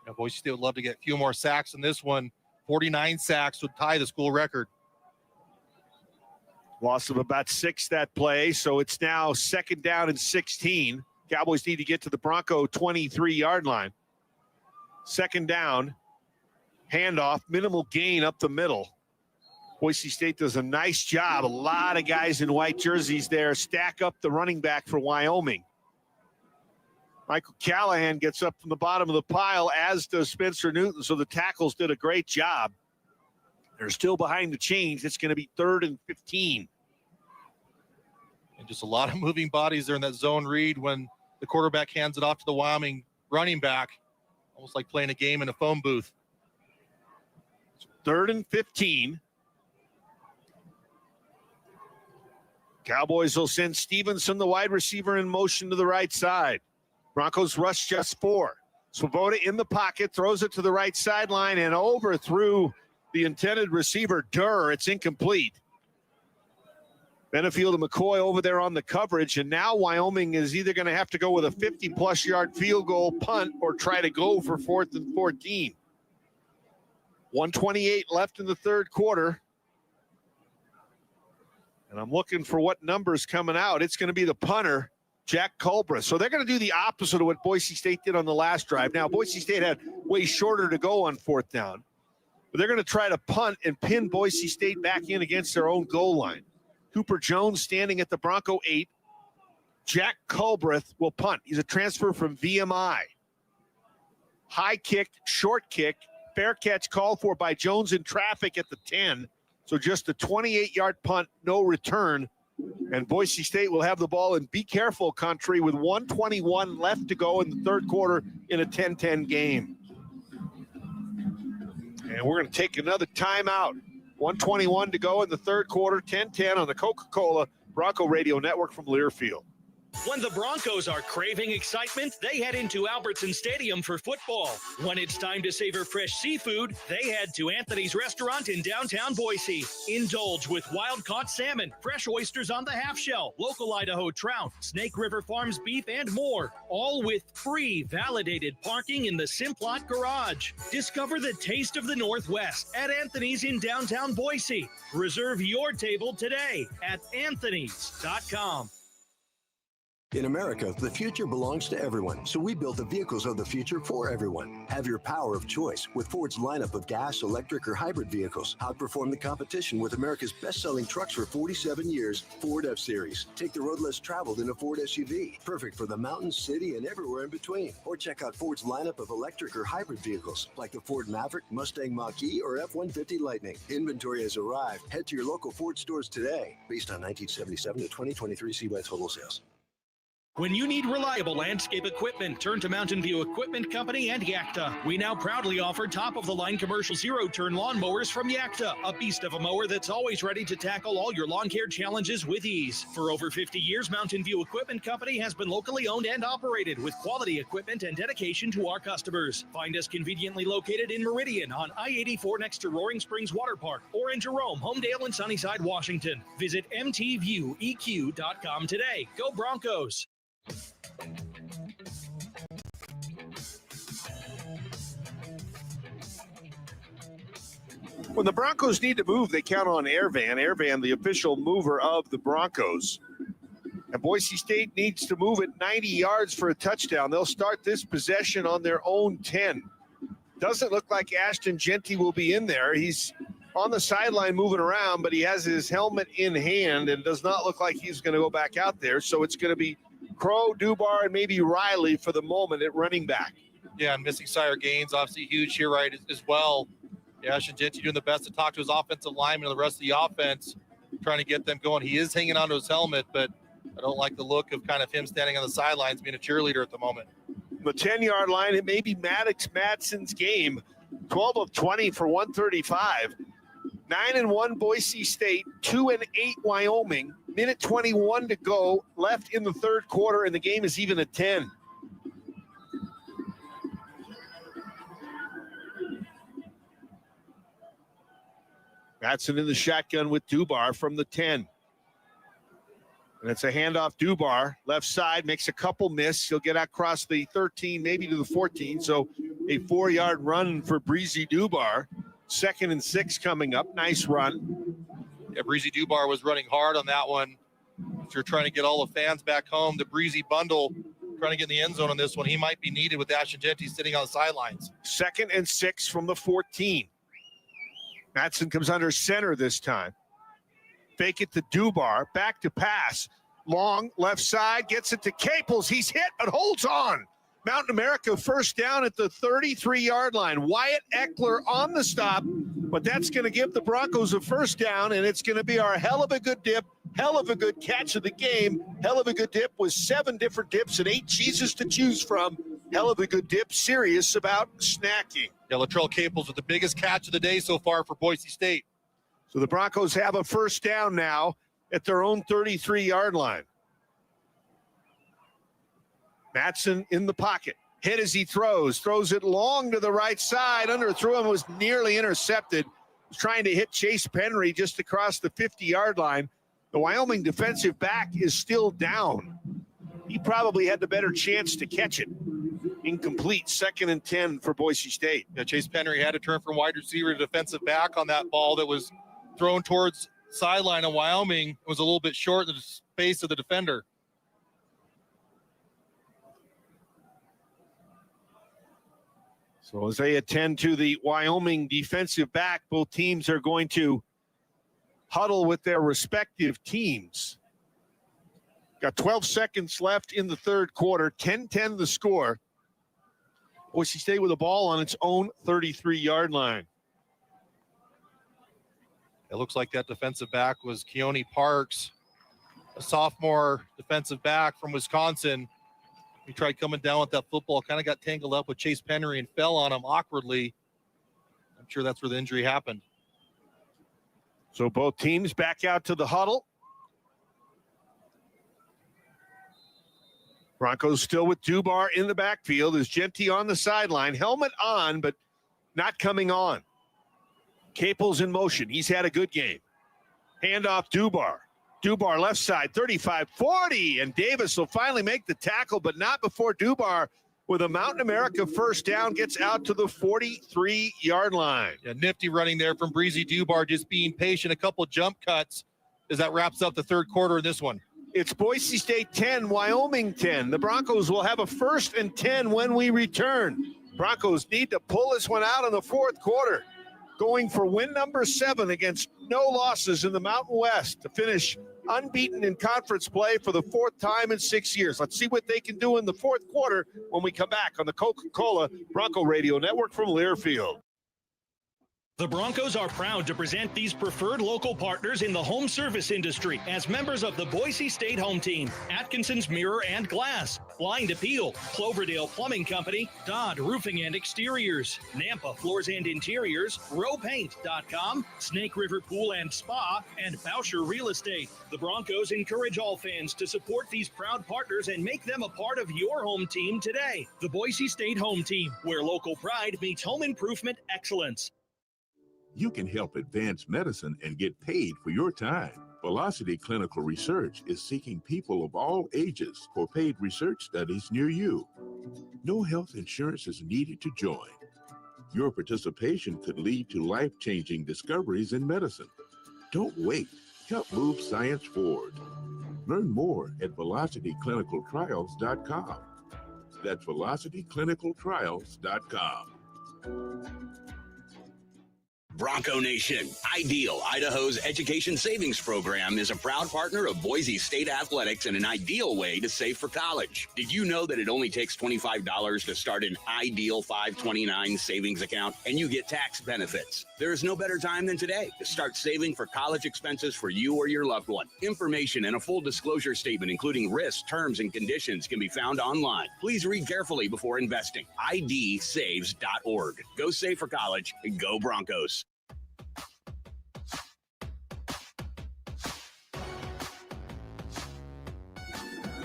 Yeah, Boise State would love to get a few more sacks in this one. 49 sacks would tie the school record. Loss of about 6 that play, so it's now 2nd down and 16. Cowboys need to get to the Bronco 23-yard line. 2nd down, handoff, minimal gain up the middle. Boise State does a nice job. A lot of guys in white jerseys there stack up the running back for Wyoming. Michael Callahan gets up from the bottom of the pile, as does Spencer Newton, so the tackles did a great job. They're still behind the chains. It's going to be 3rd and 15. And just a lot of moving bodies there in that zone read when the quarterback hands it off to the Wyoming running back. Almost like playing a game in a phone booth. 3rd and 15. Cowboys will send Stevenson, the wide receiver, in motion to the right side. Broncos rush just 4. Svoboda in the pocket, throws it to the right sideline and overthrew the intended receiver, Durr. It's incomplete. Benefield and McCoy over there on the coverage, and now Wyoming is either going to have to go with a 50-plus yard field goal punt or try to go for 4th and 14. 1:28 left in the 3rd quarter. And I'm looking for what number's coming out. It's going to be the punter, Jack Culbreth. So they're going to do the opposite of what Boise State did on the last drive. Now, Boise State had way shorter to go on 4th down. But they're going to try to punt and pin Boise State back in against their own goal line. Cooper Jones standing at the Bronco 8. Jack Culbreth will punt. He's a transfer from VMI. High kick, short kick, fair catch called for by Jones in traffic at the 10. So just a 28-yard punt, no return. And Boise State will have the ball in be careful country with 1:21 left to go in the 3rd quarter in a 10-10 game. And we're going to take another timeout. 1:21 to go in the 3rd quarter, 10-10 on the Coca-Cola Bronco Radio Network from Learfield. When the Broncos are craving excitement, they head into Albertson Stadium for football. When it's time to savor fresh seafood, they head to Anthony's Restaurant in downtown Boise. Indulge with wild-caught salmon, fresh oysters on the half-shell, local Idaho trout, Snake River Farms beef, and more. All with free, validated parking in the Simplot Garage. Discover the taste of the Northwest at Anthony's in downtown Boise. Reserve your table today at anthonys.com. In America, the future belongs to everyone, so we built the vehicles of the future for everyone. Have your power of choice with Ford's lineup of gas, electric, or hybrid vehicles. Outperform the competition with America's best-selling trucks for 47 years, Ford F-Series. Take the road less traveled in a Ford SUV, perfect for the mountains, city, and everywhere in between. Or check out Ford's lineup of electric or hybrid vehicles, like the Ford Maverick, Mustang Mach-E, or F-150 Lightning. Inventory has arrived. Head to your local Ford stores today, based on 1977 to 2023 CY total sales. When you need reliable landscape equipment, turn to Mountain View Equipment Company and Yakta. We now proudly offer top-of-the-line commercial zero-turn lawnmowers from Yakta, a beast of a mower that's always ready to tackle all your lawn care challenges with ease. For over 50 years, Mountain View Equipment Company has been locally owned and operated with quality equipment and dedication to our customers. Find us conveniently located in Meridian on I-84 next to Roaring Springs Water Park, or in Jerome, Homedale, and Sunnyside, Washington. Visit mtvieweq.com today. Go Broncos! When the Broncos need to move, they count on Airvan. Airvan, the official mover of the Broncos. And Boise State needs to move it 90 yards for a touchdown. They'll start this possession on their own 10. Doesn't look like Ashton Jeanty will be in there. He's on the sideline moving around, but he has his helmet in hand and does not look like he's going to go back out there. So it's going to be Crow, Dubar, and maybe Riley for the moment at running back. Yeah, and missing Sire Gaines, obviously huge here, right, as well. Yeah, Ashton Jeanty doing the best to talk to his offensive lineman and the rest of the offense, trying to get them going. He is hanging onto his helmet, but I don't like the look of kind of him standing on the sidelines being a cheerleader at the moment. The 10-yard line, it may be Maddox Madsen's game. 12 of 20 for 135. 9-1 Boise State, 2-8 Wyoming. Minute 21 to go, left in the third quarter, and the game is even at 10. Madsen in the shotgun with Dubar from the 10. And it's a handoff. Dubar, left side, makes a couple miss. He'll get across the 13, maybe to the 14. So a 4-yard run for Breezy Dubar. 2nd and 6 coming up. Nice run. Yeah, Breezy Dubar was running hard on that one. If you're trying to get all the fans back home, the Breezy bundle, trying to get in the end zone on this one, he might be needed with Ashton Jeanty sitting on the sidelines. 2nd and 6 from the 14. Madsen comes under center this time. Fake it to Dubar, back to pass. Long, left side, gets it to Caples. He's hit, but holds on. Mountain America first down at the 33-yard line. Wyatt Eckler on the stop, but that's going to give the Broncos a first down, and it's going to be our hell of a good dip, hell of a good catch of the game. Hell of a good dip with 7 different dips and 8 cheeses to choose from. Hell of a good dip, serious about snacking. Yeah, Latrell Caples with the biggest catch of the day so far for Boise State. So the Broncos have a first down now at their own 33-yard line. Madsen in the pocket. Hit as he throws it long to the right side. Underthrew him, was nearly intercepted. Was trying to hit Chase Penry just across the 50-yard line. The Wyoming defensive back is still down. He probably had the better chance to catch it. Incomplete. 2nd and 10 for Boise State. Yeah, Chase Penry had to turn from wide receiver to defensive back on that ball that was thrown towards sideline of Wyoming. It was a little bit short in the space of the defender. So as they attend to the Wyoming defensive back, both teams are going to huddle with their respective teams. Got 12 seconds left in the third quarter, 10-10 the score. Boise State with the ball on its own 33-yard line. It looks like that defensive back was Keone Parks, a sophomore defensive back from Wisconsin. He tried coming down with that football, kind of got tangled up with Chase Penry and fell on him awkwardly. I'm sure that's where the injury happened. So both teams back out to the huddle. Broncos still with Dubar in the backfield. Is Jeanty on the sideline. Helmet on, but not coming on. Caples in motion. He's had a good game. Handoff Dubar. Dubar left side, 35-40, and Davis will finally make the tackle, but not before Dubar, with a Mountain America first down, gets out to the 43-yard line. Yeah, nifty running there from Breezy Dubar, just being patient, a couple jump cuts as that wraps up the third quarter in this one. It's Boise State 10, Wyoming 10. The Broncos will have a 1st and 10 when we return. Broncos need to pull this one out in the fourth quarter, going for win number 7 against no losses in the Mountain West to finish unbeaten in conference play for the 4th time in 6 years. Let's see what they can do in the fourth quarter when we come back on the Coca-Cola Bronco Radio Network from Learfield. The Broncos are proud to present these preferred local partners in the home service industry as members of the Boise State home team. Atkinson's Mirror and Glass, Blind Appeal, Cloverdale Plumbing Company, Dodd Roofing and Exteriors, Nampa Floors and Interiors, RowPaint.com, Snake River Pool and Spa, and Bauscher Real Estate. The Broncos encourage all fans to support these proud partners and make them a part of your home team today. The Boise State home team, where local pride meets home improvement excellence. You can help advance medicine and get paid for your time. Velocity Clinical Research is seeking people of all ages for paid research studies near you. No health insurance is needed to join. Your participation could lead to life-changing discoveries in medicine. Don't wait. Help move science forward. Learn more at velocityclinicaltrials.com. That's velocityclinicaltrials.com. Bronco Nation, Ideal, Idaho's education savings program, is a proud partner of Boise State Athletics and an ideal way to save for college. Did you know that it only takes $25 to start an Ideal 529 savings account and you get tax benefits? There is no better time than today to start saving for college expenses for you or your loved one. Information and a full disclosure statement, including risks, terms, and conditions, can be found online. Please read carefully before investing. idsaves.org. Go save for college and go Broncos.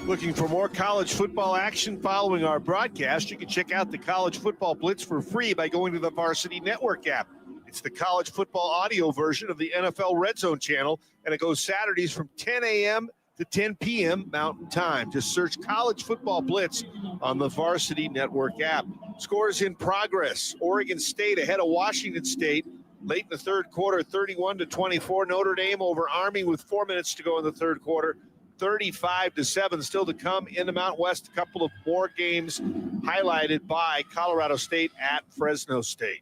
Looking for more college football action following our broadcast? You can check out the College Football Blitz for free by going to the Varsity Network app. It's the college football audio version of the NFL Red Zone channel, and it goes Saturdays from 10 a.m. to 10 p.m. Mountain Time. Just search College Football Blitz on the Varsity Network app. Scores in progress. Oregon State ahead of Washington State late in the third quarter, 31-24. Notre Dame over Army with 4 minutes to go in the third quarter. 35-7 still to come in the Mountain West. A couple of more games highlighted by Colorado State at Fresno State.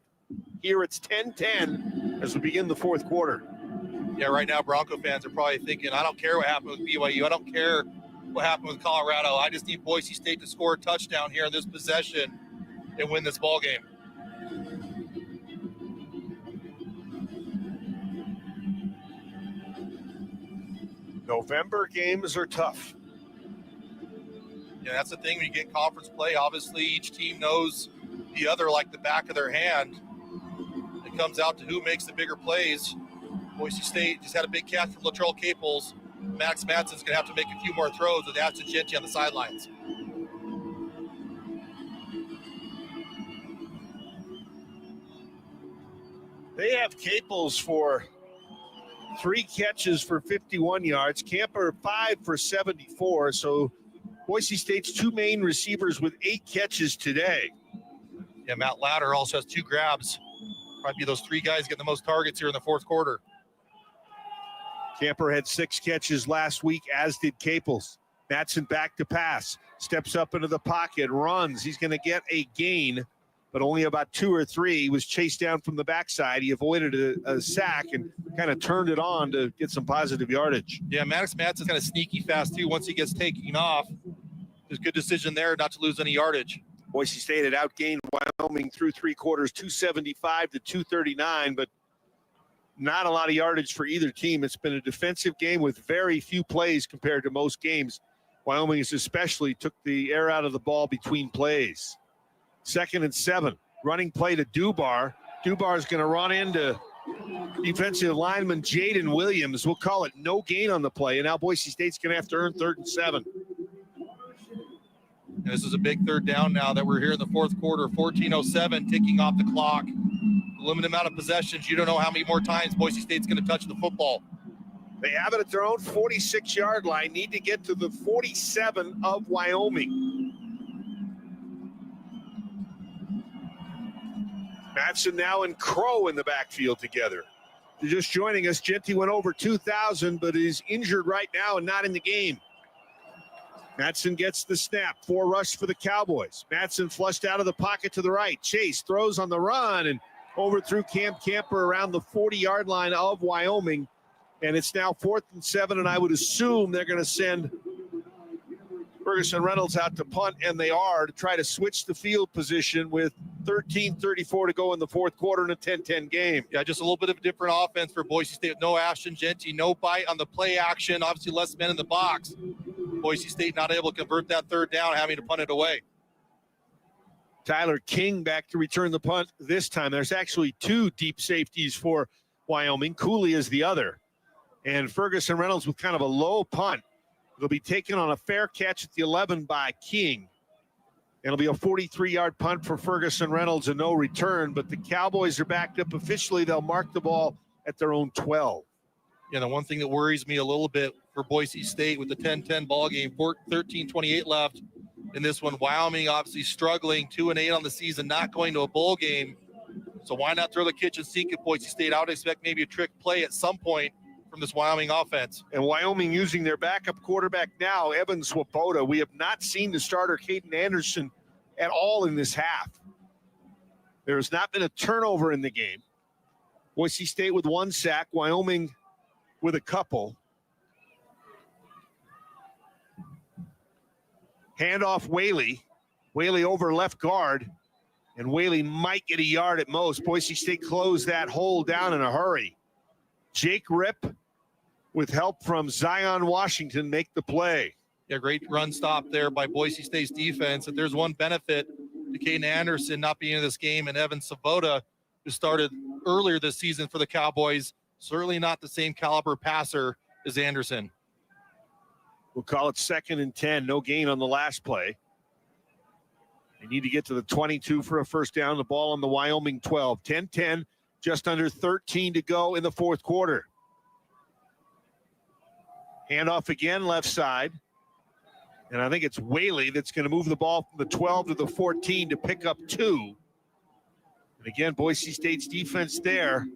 Here it's 10-10 as we begin the fourth quarter. Yeah, right now Bronco fans are probably thinking, I don't care what happened with BYU. I don't care what happened with Colorado. I just need Boise State to score a touchdown here in this possession and win this ball game. November games are tough. Yeah, that's the thing when you get conference play. Obviously, each team knows the other like the back of their hand. It comes out to who makes the bigger plays. Boise State just had a big catch from Latrell Caples. Max Matson's going to have to make a few more throws with Ashton Genty on the sidelines. They have Caples for 3 catches for 51 yards. Camper 5 for 74. So Boise State's 2 main receivers with 8 catches today. Yeah, Matt Ladder also has 2 grabs. Probably those 3 guys get the most targets here in the fourth quarter. Camper had 6 catches last week, as did Caples. Matson back to pass. Steps up into the pocket, runs. He's going to get a gain, but only about 2 or 3. He was chased down from the backside. He avoided a sack and kind of turned it on to get some positive yardage. Yeah, Max Matson's kind of sneaky fast, too. Once he gets taken off, there's a good decision there not to lose any yardage. Boise State had outgained Wyoming through 3 quarters, 275-239, but not a lot of yardage for either team. It's been a defensive game with very few plays compared to most games. Wyoming especially took the air out of the ball between plays. 2nd and 7, running play to Dubar. Dubar is going to run into defensive lineman Jaden Williams. We'll call it no gain on the play, and now Boise State's going to have to earn 3rd and 7. And this is a big 3rd down now that we're here in the fourth quarter. 14:07 ticking off the clock. Limited amount of possessions. You don't know how many more times Boise State's going to touch the football. They have it at their own 46-yard line. Need to get to the 47 of Wyoming. Matson now and Crow in the backfield together. They're just joining us. Genty went over 2,000, but is injured right now and not in the game. Matson gets the snap. 4 rush for the Cowboys. Matson flushed out of the pocket to the right. Chase throws on the run and overthrew Camper around the 40-yard line of Wyoming. And it's now 4th and 7, and I would assume they're going to send Ferguson Reynolds out to punt, and they are to try to switch the field position with 13:34 to go in the fourth quarter in a 10-10 game. Yeah, just a little bit of a different offense for Boise State. No Ashton Genty, no bite on the play action. Obviously, less men in the box. Boise State not able to convert that third down, having to punt it away. Tyler King back to return the punt this time. There's actually two deep safeties for Wyoming. Cooley is the other. And Ferguson Reynolds with kind of a low punt. It'll be taken on a fair catch at the 11 by King. It'll be a 43-yard punt for Ferguson Reynolds and no return, but the Cowboys are backed up officially. They'll mark the ball at their own 12. Yeah, the one thing that worries me a little bit for Boise State with the 10-10 ball game, 13:28 left in this one. Wyoming obviously struggling, 2-8 on the season, not going to a bowl game. So why not throw the kitchen sink at Boise State? I would expect maybe a trick play at some point from this Wyoming offense. And Wyoming using their backup quarterback now, Evan Swoboda. We have not seen the starter, Caden Anderson, at all in this half. There has not been a turnover in the game. Boise State with one sack, Wyoming with a couple. Handoff Whaley. Whaley over left guard, and Whaley might get a yard at most. Boise State closed that hole down in a hurry. Jake Ripp, with help from Zion Washington, make the play. Yeah, great run stop there by Boise State's defense. If there's one benefit to Caden Anderson not being in this game, and Evan Swoboda, who started earlier this season for the Cowboys, certainly not the same caliber passer as Anderson. We'll call it 2nd and 10. No gain on the last play. They need to get to the 22 for a first down. The ball on the Wyoming 12. 10-10, just under 13 to go in the fourth quarter. Handoff again, left side. And I think it's Whaley that's going to move the ball from the 12 to the 14 to pick up 2. And again, Boise State's defense there.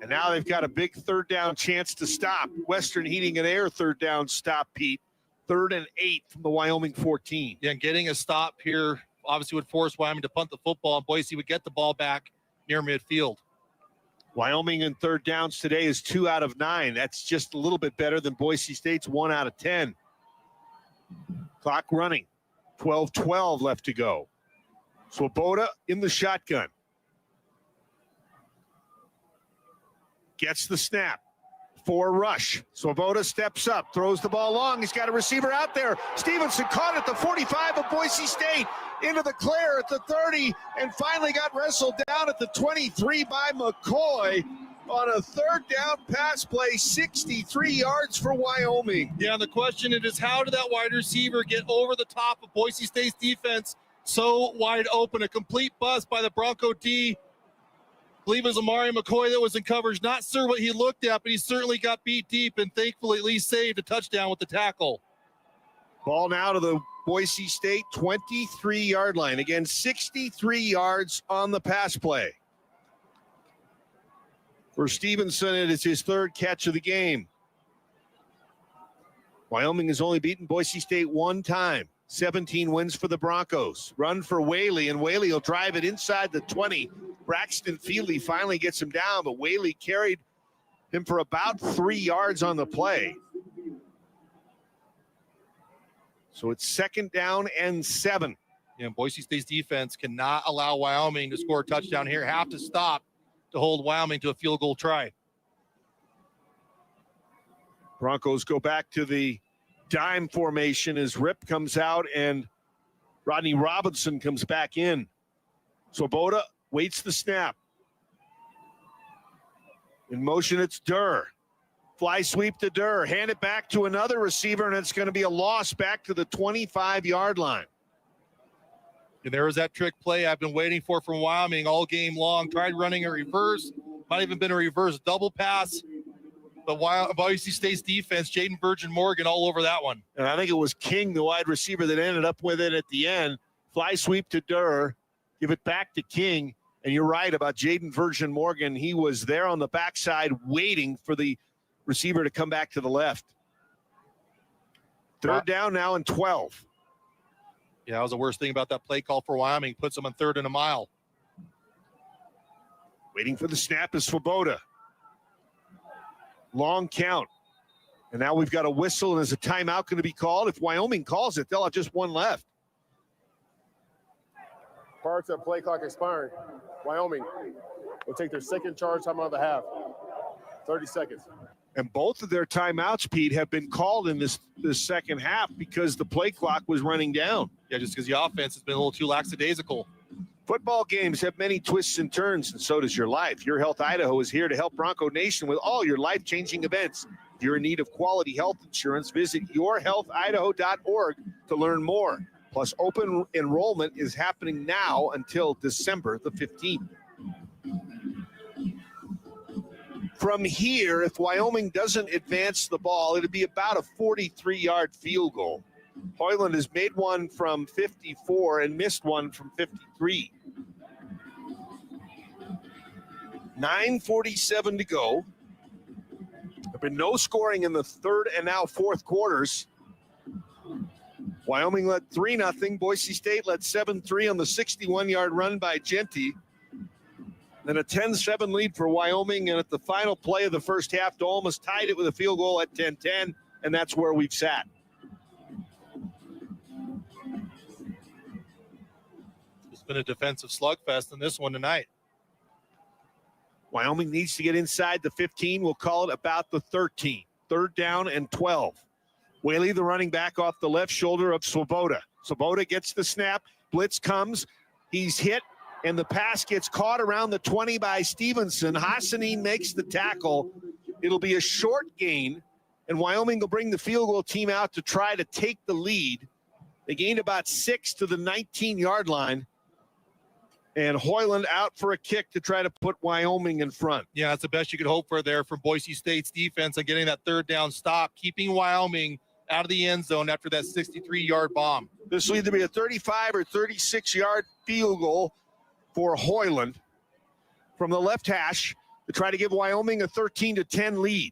And now they've got a big third down chance to stop. Western Heating and Air third down stop, Pete. 3rd and 8 from the Wyoming 14. Yeah, getting a stop here obviously would force Wyoming to punt the football, and Boise would get the ball back near midfield. Wyoming in third downs today is 2 out of 9. That's just a little bit better than Boise State's 1 out of 10. Clock running. 12-12 left to go. Swoboda in the shotgun. Gets the snap. 4 rush. Swoboda steps up, throws the ball long. He's got a receiver out there. Stevenson caught at the 45 of Boise State, into the clear at the 30, and finally got wrestled down at the 23 by McCoy on a third down pass play, 63 yards for Wyoming. Yeah, the question is, how did that wide receiver get over the top of Boise State's defense so wide open? A complete bust by the Bronco D. I believe it was Amari McCoy that was in coverage. Not sure what he looked at, but he certainly got beat deep and thankfully at least saved a touchdown with the tackle. Ball now to the Boise State 23-yard line. Again, 63 yards on the pass play. For Stevenson, it is his 3rd catch of the game. Wyoming has only beaten Boise State 1 time. 17 wins for the Broncos. Run for Whaley, and Whaley will drive it inside the 20. Braxton Feely finally gets him down, but Whaley carried him for about 3 yards on the play. So it's 2nd down and 7. Yeah, Boise State's defense cannot allow Wyoming to score a touchdown here. Have to stop to hold Wyoming to a field goal try. Broncos go back to the dime formation as Rip comes out and Rodney Robinson comes back in. Swoboda waits the snap. In motion, it's Durr. Fly sweep to Durr. Hand it back to another receiver, and it's going to be a loss back to the 25-yard line. And there was that trick play I've been waiting for from Wyoming all game long. Tried running a reverse. Might even been a reverse double pass. But Boise State's defense, Jaden Virgin Morgan, all over that one. And I think it was King, the wide receiver, that ended up with it at the end. Fly sweep to Durr. Give it back to King. And you're right about Jaden Virgin Morgan. He was there on the backside waiting for the receiver to come back to the left. 3rd down now and 12. Yeah, that was the worst thing about that play call for Wyoming. Puts them on 3rd and a mile. Waiting for the snap is Swoboda. Long count. And now we've got a whistle, and is a timeout going to be called? If Wyoming calls it, they'll have just one left. Prior to the play clock expiring, Wyoming will take their second charge timeout of the half. 30 seconds. And both of their timeouts, Pete, have been called in this second half because the play clock was running down. Yeah, just because the offense has been a little too lackadaisical. Football games have many twists and turns, and so does your life. Your Health Idaho is here to help Bronco Nation with all your life-changing events. If you're in need of quality health insurance, visit yourhealthidaho.org to learn more. Plus, open enrollment is happening now until December the 15th. From here, if Wyoming doesn't advance the ball, it'll be about a 43-yard field goal. Hoyland has made one from 54 and missed one from 53. 9:47 to go. There's been no scoring in the third and now fourth quarters. Wyoming led 3-0. Boise State led 7-3 on the 61-yard run by Genty. Then a 10-7 lead for Wyoming, and at the final play of the first half, Dolmas tied it with a field goal at 10-10, and that's where we've sat. It's been a defensive slugfest in this one tonight. Wyoming needs to get inside the 15. We'll call it about the 13. Third down and 12. Whaley, the running back, off the left shoulder of Swoboda. Swoboda gets the snap. Blitz comes. He's hit, and the pass gets caught around the 20 by Stevenson. Hassanin makes the tackle. It'll be a short gain, and Wyoming will bring the field goal team out to try to take the lead. They gained about 6 to the 19-yard line. And Hoyland out for a kick to try to put Wyoming in front. Yeah, that's the best you could hope for there from Boise State's defense on getting that third down stop, keeping Wyoming out of the end zone after that 63-yard bomb. This will either be a 35 or 36-yard field goal for Hoyland from the left hash to try to give Wyoming a 13-10 lead.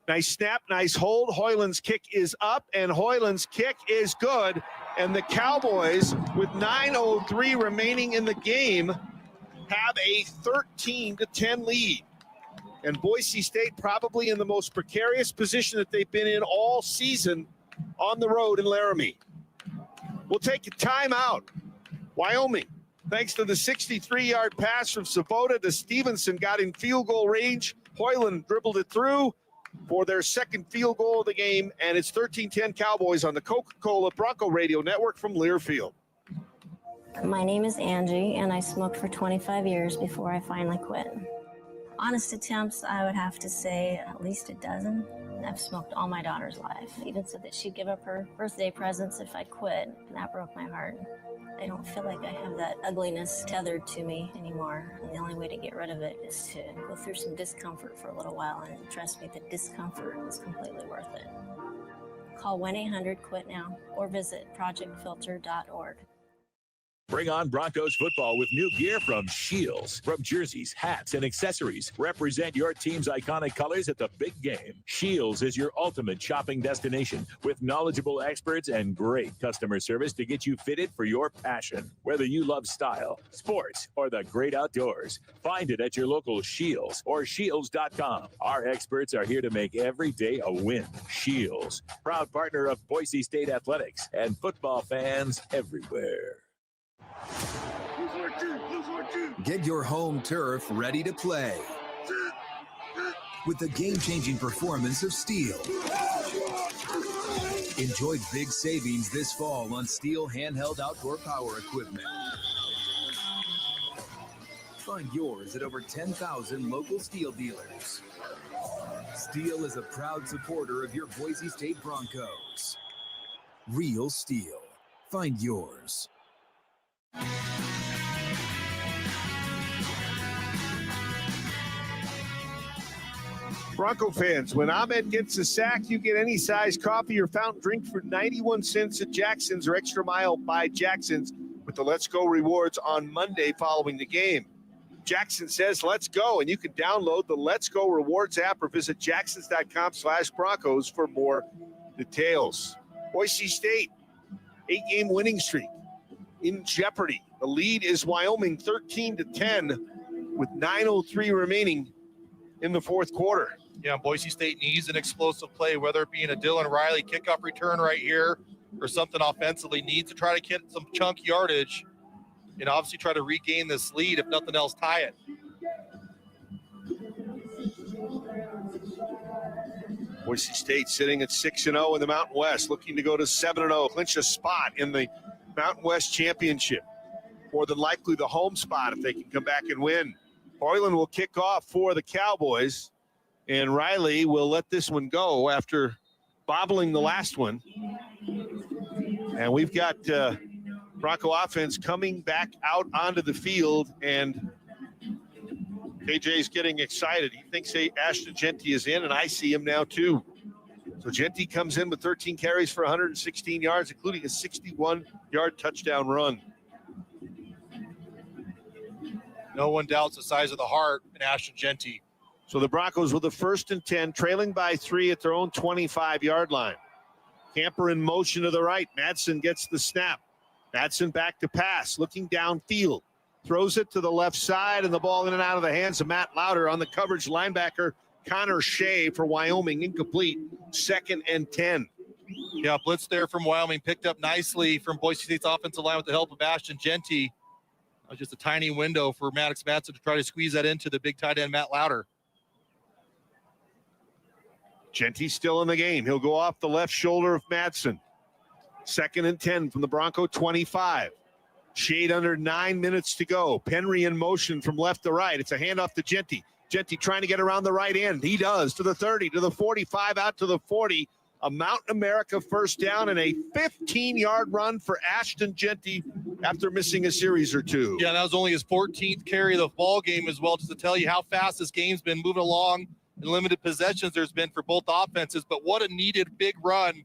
Nice snap, nice hold. Hoyland's kick is up, and Hoyland's kick is good. And the Cowboys, with 9:03 remaining in the game, have a 13-10 lead. And Boise State probably in the most precarious position that they've been in all season on the road in Laramie. We'll take a timeout. Wyoming, thanks to the 63-yard pass from Swoboda to Stevenson, got in field goal range. Hoyland dribbled it through for their second field goal of the game, and it's 13-10 Cowboys on the Coca-Cola Bronco Radio Network from Learfield. My name is Angie, and I smoked for 25 years before I finally quit. Honest attempts, I would have to say at least a dozen. I've smoked all my daughter's life. Even said that she'd give up her birthday presents if I quit, and that broke my heart. I don't feel like I have that ugliness tethered to me anymore. And the only way to get rid of it is to go through some discomfort for a little while. And trust me, the discomfort is completely worth it. Call 1-800-QUIT-NOW or visit projectfilter.org. Bring on Broncos football with new gear from Shields. From jerseys, hats, and accessories, represent your team's iconic colors at the big game. Shields is your ultimate shopping destination with knowledgeable experts and great customer service to get you fitted for your passion. Whether you love style, sports, or the great outdoors, find it at your local Shields or Shields.com. Our experts are here to make every day a win. Shields, proud partner of Boise State Athletics and football fans everywhere. Get your home turf ready to play with the game-changing performance of Steel. Enjoy big savings this fall on Steel handheld outdoor power equipment. Find yours at over 10,000 local Steel dealers. Steel is a proud supporter of your Boise State Broncos. Real Steel. Find yours. Bronco fans, when Ahmed gets a sack, you get any size coffee or fountain drink for 91 cents at Jackson's or Extra Mile by Jackson's with the Let's Go rewards on Monday following the game. Jackson says, let's go, and you can download the Let's Go rewards app or visit jacksons.com/Broncos for more details. Boise State, 8-game winning streak in jeopardy. The lead is Wyoming 13-10 with 9:03 remaining in the fourth quarter. Yeah, Boise State needs an explosive play, whether it be in a Dylan Riley kickoff return right here or something offensively. Needs to try to get some chunk yardage and obviously try to regain this lead, if nothing else, tie it. Boise State sitting at 6-0 in the Mountain West, looking to go to 7-0, clinch a spot in the Mountain West Championship. More than likely the home spot if they can come back and win. Hoyland will kick off for the Cowboys, and Riley will let this one go after bobbling the last one. And we've got Bronco offense coming back out onto the field, and KJ's getting excited. He thinks Ashton Genty is in, and I see him now too. So Genty comes in with 13 carries for 116 yards, including a 61-yard touchdown run. No one doubts the size of the heart in Ashton Genty. So the Broncos with the 1st and 10, trailing by 3 at their own 25-yard line. Camper in motion to the right. Madsen gets the snap. Madsen back to pass, looking downfield. Throws it to the left side, and the ball in and out of the hands of Matt Lauder on the coverage linebacker, Connor Shea for Wyoming, incomplete. 2nd and 10. Yeah, blitz there from Wyoming, picked up nicely from Boise State's offensive line with the help of Ashton Genty. Just a tiny window for Maddox Madsen to try to squeeze that into the big tight end, Matt Lauder. Genty still in the game. He'll go off the left shoulder of Madsen. 2nd and 10 from the Bronco 25. Shade under 9 minutes to go. Penry in motion from left to right. It's a handoff to Genty. Genty trying to get around the right end. He does, to the 30, to the 45, out to the 40. A Mountain America first down and a 15-yard run for Ashton Genty after missing a series or two. Yeah, that was only his 14th carry of the ball game as well, just to tell you how fast this game's been moving along and limited possessions there's been for both offenses. But what a needed big run.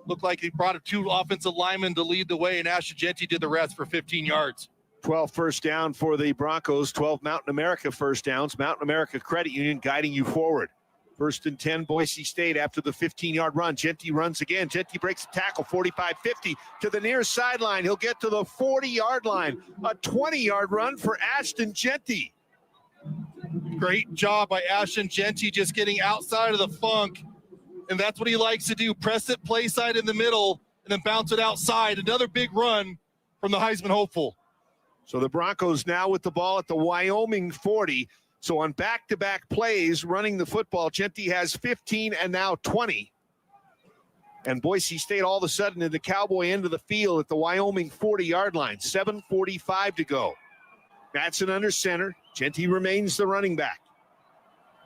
Looked like he brought 2 offensive linemen to lead the way, and Ashton Genty did the rest for 15 yards. 12 first down for the Broncos, 12 Mountain America first downs. Mountain America Credit Union guiding you forward. 1st and 10, Boise State after the 15-yard run. Genty runs again. Genty breaks the tackle, 45-50 to the near sideline. He'll get to the 40-yard line. A 20-yard run for Ashton Genty. Great job by Ashton Genty, just getting outside of the funk. And that's what he likes to do. Press it play side in the middle and then bounce it outside. Another big run from the Heisman hopeful. So the Broncos now with the ball at the Wyoming 40. So on back-to-back plays running the football, Genty has 15 and now 20. And Boise State all of a sudden in the Cowboy end of the field at the Wyoming 40-yard line. 7:45 to go. Madsen under center. Genty remains the running back.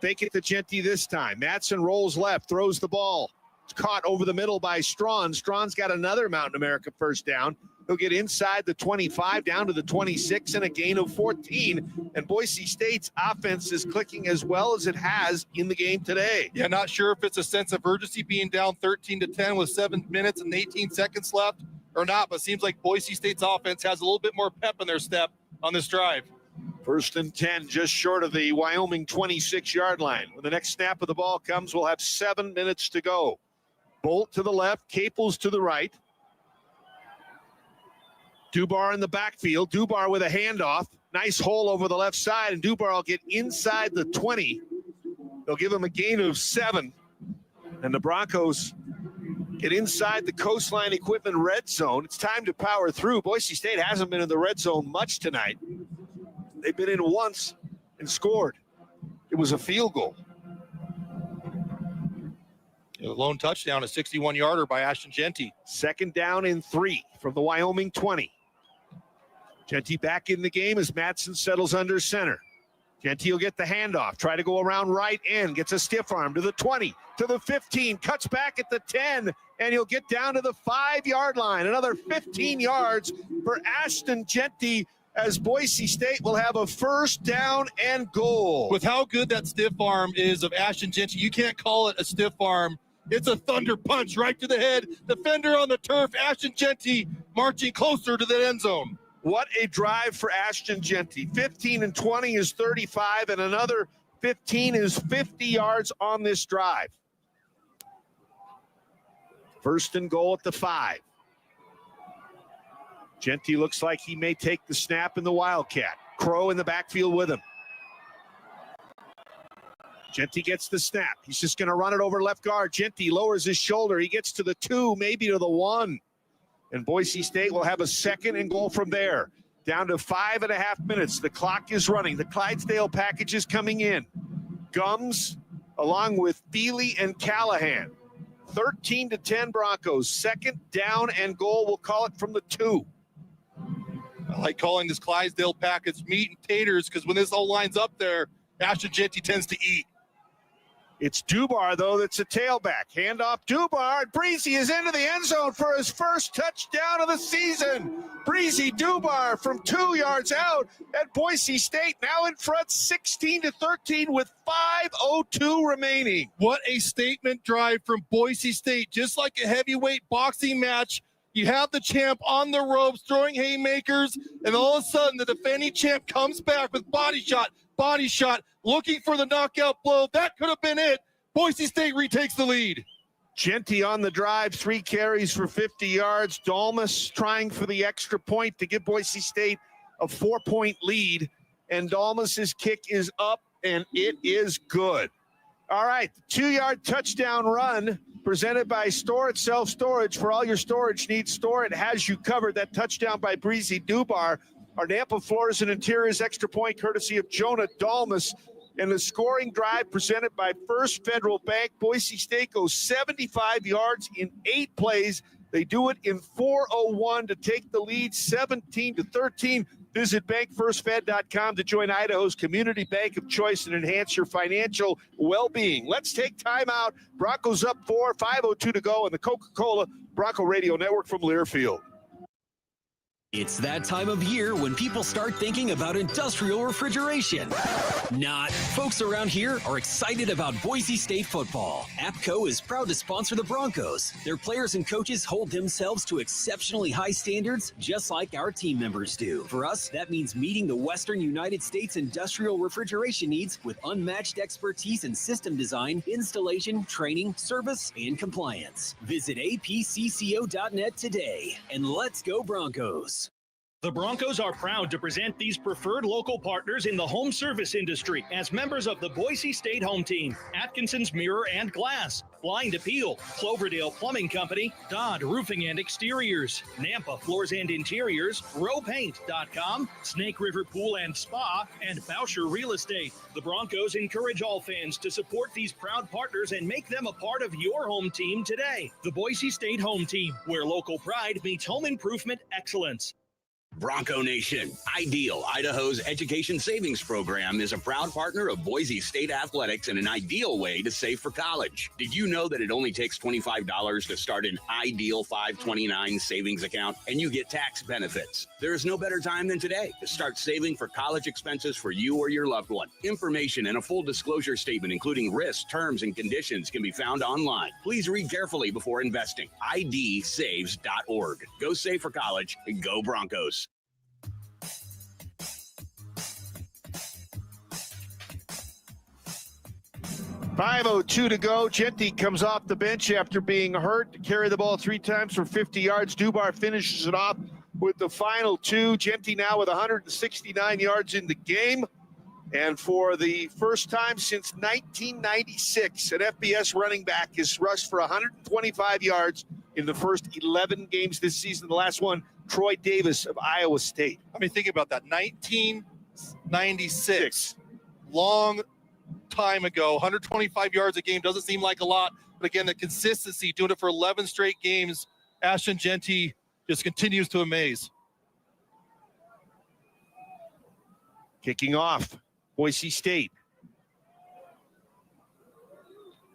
Fake it to Genty this time. Madsen rolls left, throws the ball. It's caught over the middle by Strawn. Strawn's got another Mountain America first down. He'll get inside the 25, down to the 26, and a gain of 14. And Boise State's offense is clicking as well as it has in the game today. Yeah, not sure if it's a sense of urgency being down 13-10 with 7 minutes and 18 seconds left or not, but seems like Boise State's offense has a little bit more pep in their step on this drive. 1st and 10, just short of the Wyoming 26-yard line. When the next snap of the ball comes, we'll have 7 minutes to go. Bolt to the left, Caples to the right. Dubar in the backfield. Dubar with a handoff. Nice hole over the left side, and Dubar will get inside the 20. They'll give him a gain of 7. And the Broncos get inside the Coastline Equipment red zone. It's time to power through. Boise State hasn't been in the red zone much tonight. They've been in once and scored. It was a field goal. A lone touchdown, a 61-yarder by Ashton Genty. 2nd down and 3 from the Wyoming 20. Genty back in the game as Madsen settles under center. Genty will get the handoff, try to go around right end, gets a stiff arm to the 20, to the 15, cuts back at the 10, and he'll get down to the 5-yard line. Another 15 yards for Ashton Genty as Boise State will have a first down and goal. With how good that stiff arm is of Ashton Genty, you can't call it a stiff arm. It's a thunder punch right to the head. Defender on the turf, Ashton Genty marching closer to the end zone. What a drive for Ashton Genty. 15 and 20 is 35, and another 15 is 50 yards on this drive. 1st and goal at the 5. Genty looks like he may take the snap in the Wildcat. Crow in the backfield with him. Genty gets the snap. He's just going to run it over left guard. Genty lowers his shoulder. He gets to the 2, maybe to the 1. And Boise State will have a 2nd and goal from there. Down to 5.5 minutes. The clock is running. The Clydesdale package is coming in. Gums along with Feely and Callahan. 13-10 Broncos. 2nd down and goal. We'll call it from the 2. I like calling this Clydesdale package meat and taters because when this whole line's up there, Ashton Genty tends to eat. It's Dubar, though, that's a tailback. Handoff Dubar. Breezy is into the end zone for his first touchdown of the season. Breezy Dubar from 2 yards out at Boise State, now in front 16-13 with 5:02 remaining. What a statement drive from Boise State. Just like a heavyweight boxing match, you have the champ on the ropes throwing haymakers, and all of a sudden the defending champ comes back with body shot, looking for the knockout blow. That could have been it. Boise State retakes the lead. Genty on the drive, 3 carries for 50 yards. Dalmas trying for the extra point to give Boise State a 4-point lead. And Dalmas's kick is up, and it is good. All right, 2-yard touchdown run presented by Store It Self Storage. For all your storage needs, Store It has you covered. That touchdown by Breezy Dubar. Our Nampa Floors and Interiors extra point courtesy of Jonah Dalmas. And the scoring drive presented by First Federal Bank. Boise State goes 75 yards in 8 plays. They do it in 4:01 to take the lead 17-13. Visit bankfirstfed.com to join Idaho's community bank of choice and enhance your financial well-being. Let's take time out. Broncos up 4, 5:02 to go on the Coca-Cola Bronco Radio Network from Learfield. It's that time of year when people start thinking about industrial refrigeration. Not. Folks around here are excited about Boise State football. APCO is proud to sponsor the Broncos. Their players and coaches hold themselves to exceptionally high standards, just like our team members do. For us, that means meeting the Western United States industrial refrigeration needs with unmatched expertise in system design, installation, training, service, and compliance. Visit apcco.net today, and let's go Broncos. The Broncos are proud to present these preferred local partners in the home service industry as members of the Boise State home team. Atkinson's Mirror and Glass, Blind Appeal, Cloverdale Plumbing Company, Dodd Roofing and Exteriors, Nampa Floors and Interiors, RowPaint.com, Snake River Pool and Spa, and Bauscher Real Estate. The Broncos encourage all fans to support these proud partners and make them a part of your home team today. The Boise State home team, where local pride meets home improvement excellence. Bronco Nation, Ideal, Idaho's education savings program, is a proud partner of Boise State Athletics and an ideal way to save for college. Did you know that it only takes $25 to start an Ideal 529 savings account and you get tax benefits? There is no better time than today to start saving for college expenses for you or your loved one. Information and a full disclosure statement, including risks, terms, and conditions, can be found online. Please read carefully before investing. idsaves.org. Go save for college and go Broncos. .502 to go. Genty comes off the bench after being hurt to carry the ball 3 times for 50 yards. Dubar finishes it off with the final 2. Genty now with 169 yards in the game. And for the first time since 1996, an FBS running back has rushed for 125 yards in the first 11 games this season. The last one, Troy Davis of Iowa State. I mean, think about that. 1996. Long time ago. 125 yards a game doesn't seem like a lot, but again, the consistency, doing it for 11 straight games, Ashton Genty just continues to amaze. Kicking off, Boise State.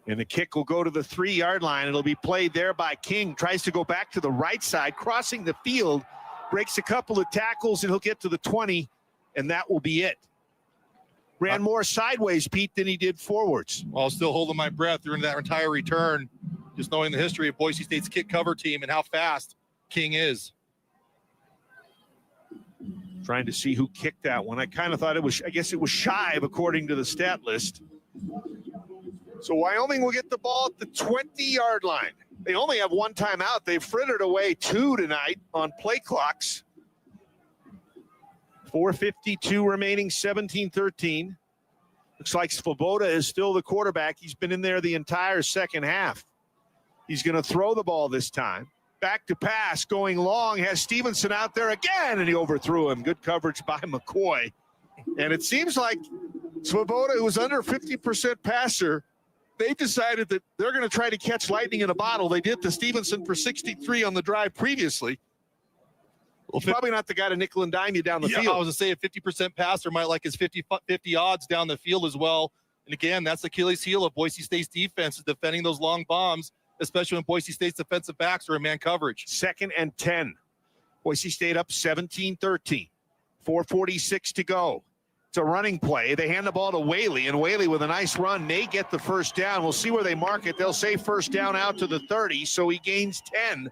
And the kick will go to the 3-yard line. It'll be played there by King. Tries to go back to the right side, crossing the field, breaks a couple of tackles, and he'll get to the 20, and that will be it. Ran more sideways, Pete, than he did forwards. While still holding my breath during that entire return, just knowing the history of Boise State's kick cover team and how fast King is. Trying to see who kicked that one. I kind of thought it was, I guess it was Shive, according to the stat list. So Wyoming will get the ball at the 20-yard line. They only have 1 timeout. They've frittered away 2 tonight on play clocks. 4:52 remaining, 17-13. Looks like Svoboda is still the quarterback. He's been in there the entire second half. He's going to throw the ball this time. Back to pass, going long, has Stevenson out there again, and he overthrew him. Good coverage by McCoy. And it seems like Svoboda, who was under 50% passer, they decided that they're going to try to catch lightning in a bottle. They did to Stevenson for 63 on the drive previously. Well, probably not the guy to nickel and dime you down the field. I was going to say a 50% passer might like his 50 odds down the field as well. And again, that's the Achilles heel of Boise State's defense, is defending those long bombs, especially when Boise State's defensive backs are in man coverage. 2nd and 10. Boise State up 17-13. 4:46 to go. It's a running play. They hand the ball to Whaley, and Whaley with a nice run may get the first down. We'll see where they mark it. They'll say first down out to the 30, so he gains 10.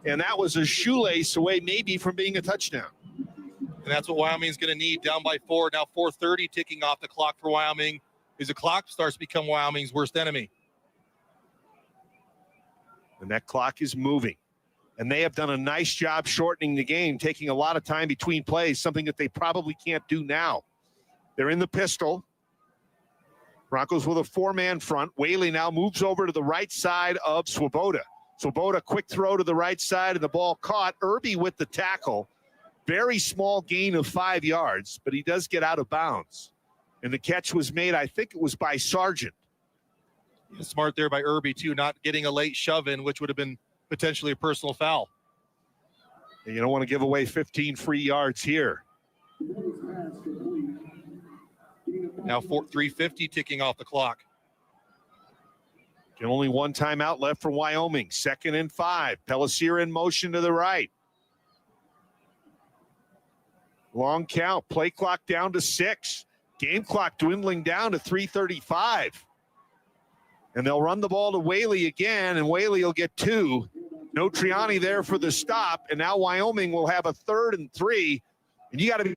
And that was a shoelace away maybe from being a touchdown. And that's what Wyoming's going to need, down by 4. Now 4:30 ticking off the clock for Wyoming as the clock starts to become Wyoming's worst enemy. And that clock is moving. And they have done a nice job shortening the game, taking a lot of time between plays, something that they probably can't do now. They're in the pistol. Broncos with a 4-man front. Whaley now moves over to the right side of Svoboda. Svoboda, quick throw to the right side, and the ball caught. Irby with the tackle. Very small gain of 5 yards, but he does get out of bounds. And the catch was made, I think it was by Sargent. Smart there by Irby, too, not getting a late shove in, which would have been potentially a personal foul. And you don't want to give away 15 free yards here. Now 3:50 ticking off the clock. And only one timeout left for Wyoming. 2nd and 5. Pellissier in motion to the right. Long count. Play clock down to 6. Game clock dwindling down to 3:35. And they'll run the ball to Whaley again, and Whaley will get 2. No Triani there for the stop, and now Wyoming will have a 3rd and 3. And you got to be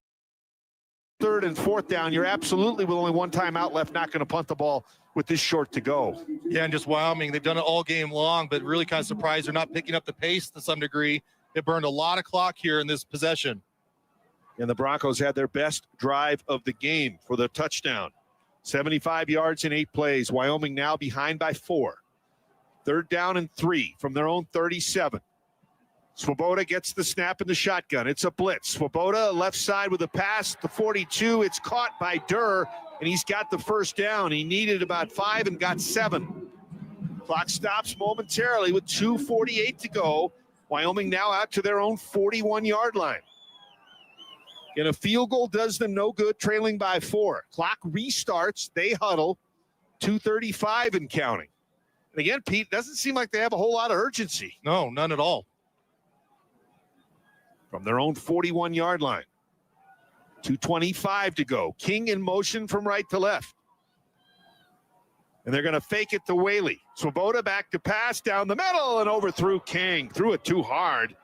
3rd and 4th down. You're absolutely, with only one timeout left, not going to punt the ball with this short to go. Yeah, and just Wyoming, they've done it all game long, but really kind of surprised they're not picking up the pace to some degree. They burned a lot of clock here in this possession. And the Broncos had their best drive of the game for the touchdown. 75 yards in 8 plays. Wyoming now behind by 4. 3rd down and 3 from their own 37. Svoboda gets the snap in the shotgun. It's a blitz. Svoboda left side with a pass. The 42. It's caught by Durr, and he's got the first down. He needed about 5 and got 7. Clock stops momentarily with 2:48 to go. Wyoming now out to their own 41-yard line. And a field goal does them no good, trailing by 4. Clock restarts. They huddle. 2:35 and counting. And again, Pete, doesn't seem like they have a whole lot of urgency. No, none at all. From their own 41-yard line. 2:25 to go. King in motion from right to left. And they're going to fake it to Whaley. Svoboda back to pass down the middle and overthrew King. Threw it too hard.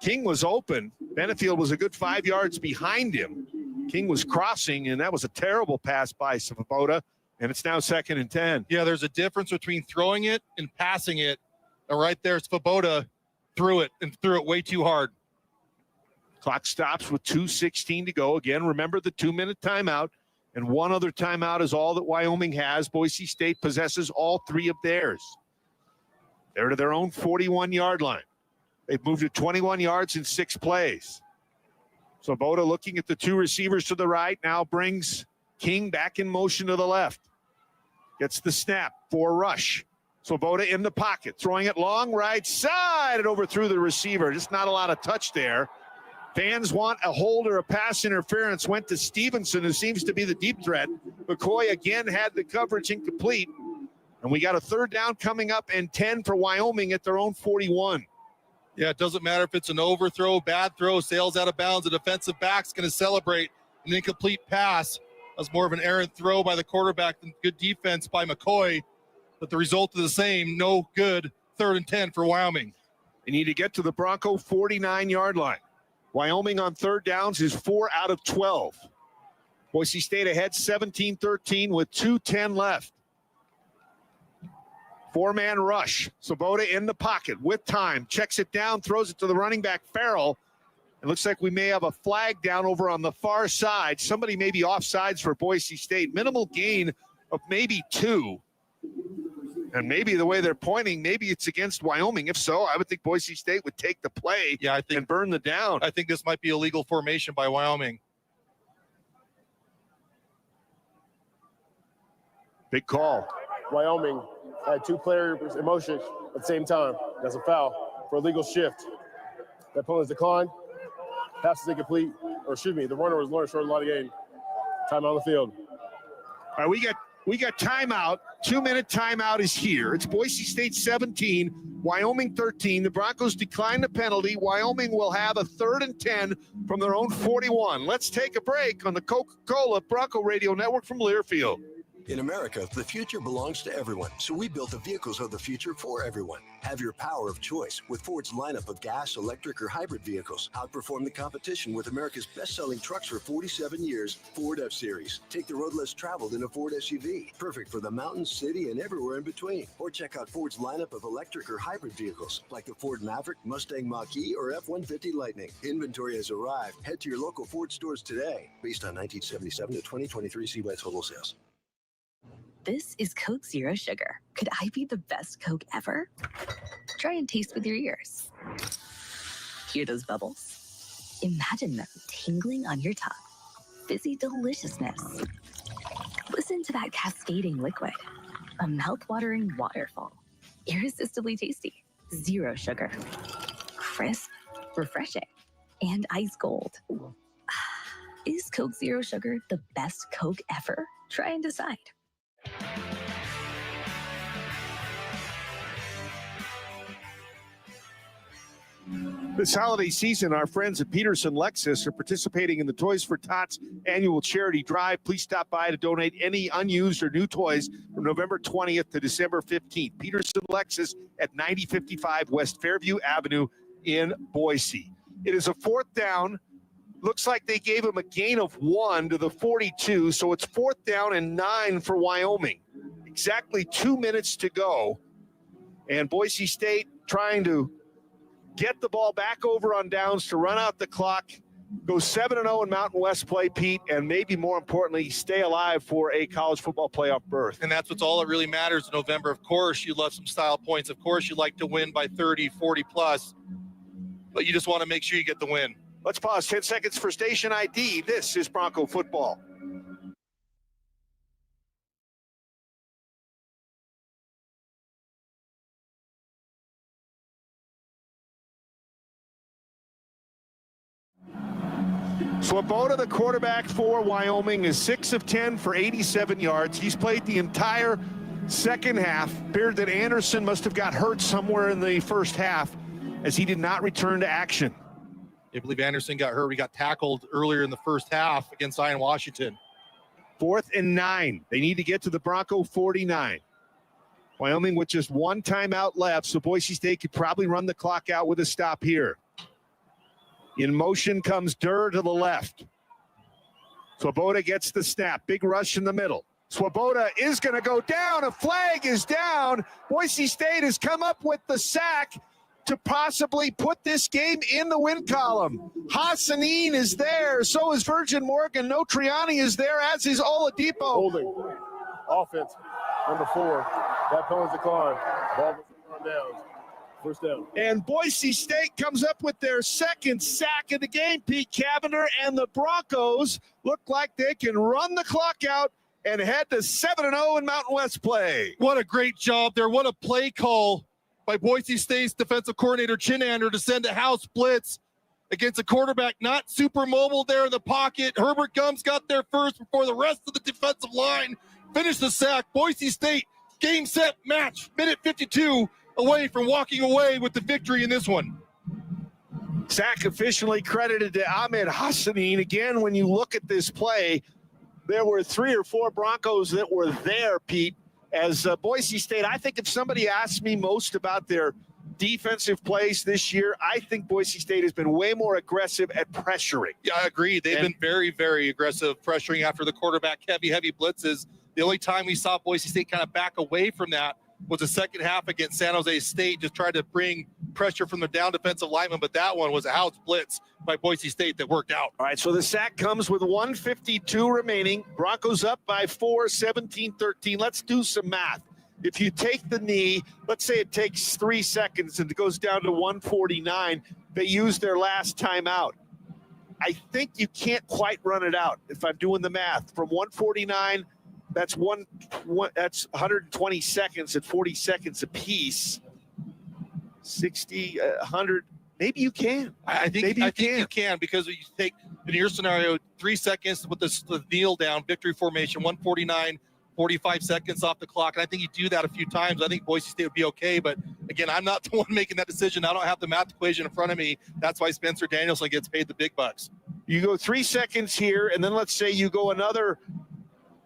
King was open. Benefield was a good 5 yards behind him. King was crossing, and that was a terrible pass by Svoboda. And it's now 2nd and 10. Yeah, there's a difference between throwing it and passing it. And right there, Svoboda threw it way too hard. Clock stops with 2:16 to go. Again, remember the 2-minute timeout. And one other timeout is all that Wyoming has. Boise State possesses all 3 of theirs. They're to their own 41-yard line. They've moved to 21 yards in 6 plays. Svoboda looking at the 2 receivers to the right, now brings King back in motion to the left. Gets the snap for rush. Svoboda in the pocket, throwing it long right side and overthrew the receiver. Just not a lot of touch there. Fans want a hold or a pass interference. Went to Stevenson, who seems to be the deep threat. McCoy again had the coverage incomplete. And we got a 3rd down coming up and 10 for Wyoming at their own 41. Yeah, it doesn't matter if it's an overthrow, bad throw, sails out of bounds. The defensive back's going to celebrate an incomplete pass. That was more of an errant throw by the quarterback than good defense by McCoy. But the result is the same. No good. 3rd and 10 for Wyoming. They need to get to the Bronco 49-yard line. Wyoming on 3rd downs is 4 out of 12. Boise State ahead 17-13 with 2:10 left. 4-man rush. Svoboda in the pocket with time. Checks it down, throws it to the running back, Farrell. It looks like we may have a flag down over on the far side. Somebody may be offsides for Boise State. Minimal gain of maybe 2. And maybe the way they're pointing, maybe it's against Wyoming. If so, I would think Boise State would take the play and burn the down. I think this might be illegal formation by Wyoming. Big call. Wyoming had 2 players in motion at the same time. That's a foul for a legal shift. That opponent's declined. Pass is incomplete. Or excuse me, the runner was learning short of the line of game. Time on the field. All right, we got timeout. 2-minute timeout is here. It's Boise State 17, Wyoming 13. The Broncos decline the penalty. Wyoming will have a 3rd and 10 from their own 41. Let's take a break on the Coca-Cola Bronco Radio Network from Learfield. In America, the future belongs to everyone, so we built the vehicles of the future for everyone. Have your power of choice with Ford's lineup of gas, electric, or hybrid vehicles. Outperform the competition with America's best-selling trucks for 47 years, Ford F-Series. Take the road less traveled in a Ford SUV, perfect for the mountains, city, and everywhere in between. Or check out Ford's lineup of electric or hybrid vehicles, like the Ford Maverick, Mustang Mach-E, or F-150 Lightning. Inventory has arrived. Head to your local Ford stores today. Based on 1977 to 2023 CY total sales. This is Coke Zero Sugar. Could I be the best Coke ever? Try and taste with your ears. Hear those bubbles? Imagine them tingling on your tongue. Fizzy deliciousness. Listen to that cascading liquid. A mouth-watering waterfall. Irresistibly tasty. Zero sugar. Crisp, refreshing, and ice cold. Is Coke Zero Sugar the best Coke ever? Try and decide. This holiday season, our friends at Peterson Lexus are participating in the Toys for Tots annual charity drive. Please stop by to donate any unused or new toys from November 20th to December 15th. Peterson Lexus at 9055 West Fairview Avenue in Boise. It is a 4th down. Looks like they gave him a gain of 1 to the 42, so it's 4th down and 9 for Wyoming. Exactly 2 minutes to go. And Boise State trying to get the ball back over on downs to run out the clock, go 7-0 in Mountain West play, Pete, and maybe more importantly, stay alive for a college football playoff berth. And that's what's all that really matters in November. Of course, you love some style points. Of course, you like to win by 30, 40 plus, but you just want to make sure you get the win. Let's pause 10 seconds for station ID. This is Bronco football. Swoboda, the quarterback for Wyoming, is 6 of 10 for 87 yards. He's played the entire second half. Appeared that Anderson must have got hurt somewhere in the first half as he did not return to action. I believe Anderson got hurt. He got tackled earlier in the first half against Zion Washington. 4th and 9. They need to get to the Bronco 49. Wyoming with just 1 timeout left, so Boise State could probably run the clock out with a stop here. In motion comes Durr to the left. Swoboda gets the snap. Big rush in the middle. Swoboda is going to go down. A flag is down. Boise State has come up with the sack to possibly put this game in the win column. Hassanin is there. So is Virgin Morgan. Notriani is there, as is Oladipo. Holding. Offense. Number 4. That penalty's declined. Ball was down. First down. And Boise State comes up with their second sack of the game, Pete Cavender, and the Broncos look like they can run the clock out and head to 7-0 in Mountain West play. What a great job there. What a play call by Boise State's defensive coordinator, Chinander, to send a house blitz against a quarterback not super mobile there in the pocket. Herbert Gums got there first before the rest of the defensive line finished the sack. Boise State, game, set, match, minute 52 away from walking away with the victory in this one. Sack officially credited to Ahmed Hassanin. Again, when you look at this play, there were 3 or 4 Broncos that were there, Pete. As Boise State, I think if somebody asked me most about their defensive plays this year, I think Boise State has been way more aggressive at pressuring. Yeah, I agree. They've been very, very aggressive pressuring after the quarterback heavy blitzes. The only time we saw Boise State kind of back away from that was the second half against San Jose State, just tried to bring pressure from the down defensive lineman, but that one was a house blitz by Boise State that worked out. All right, so the sack comes with 1:52 remaining. Broncos up by 4, 17-13. Let's do some math. If you take the knee, let's say it takes 3 seconds and it goes down to 1:49, they use their last timeout. I think you can't quite run it out if I'm doing the math. From 1:49, that's 120 seconds at 40 seconds apiece. 60, 100. Maybe you can. I think you can because you take, in your scenario, 3 seconds with the kneel down, victory formation, 1:49, 45 seconds off the clock. And I think you do that a few times. I think Boise State would be okay. But again, I'm not the one making that decision. I don't have the math equation in front of me. That's why Spencer Danielson gets paid the big bucks. You go 3 seconds here, and then let's say you go another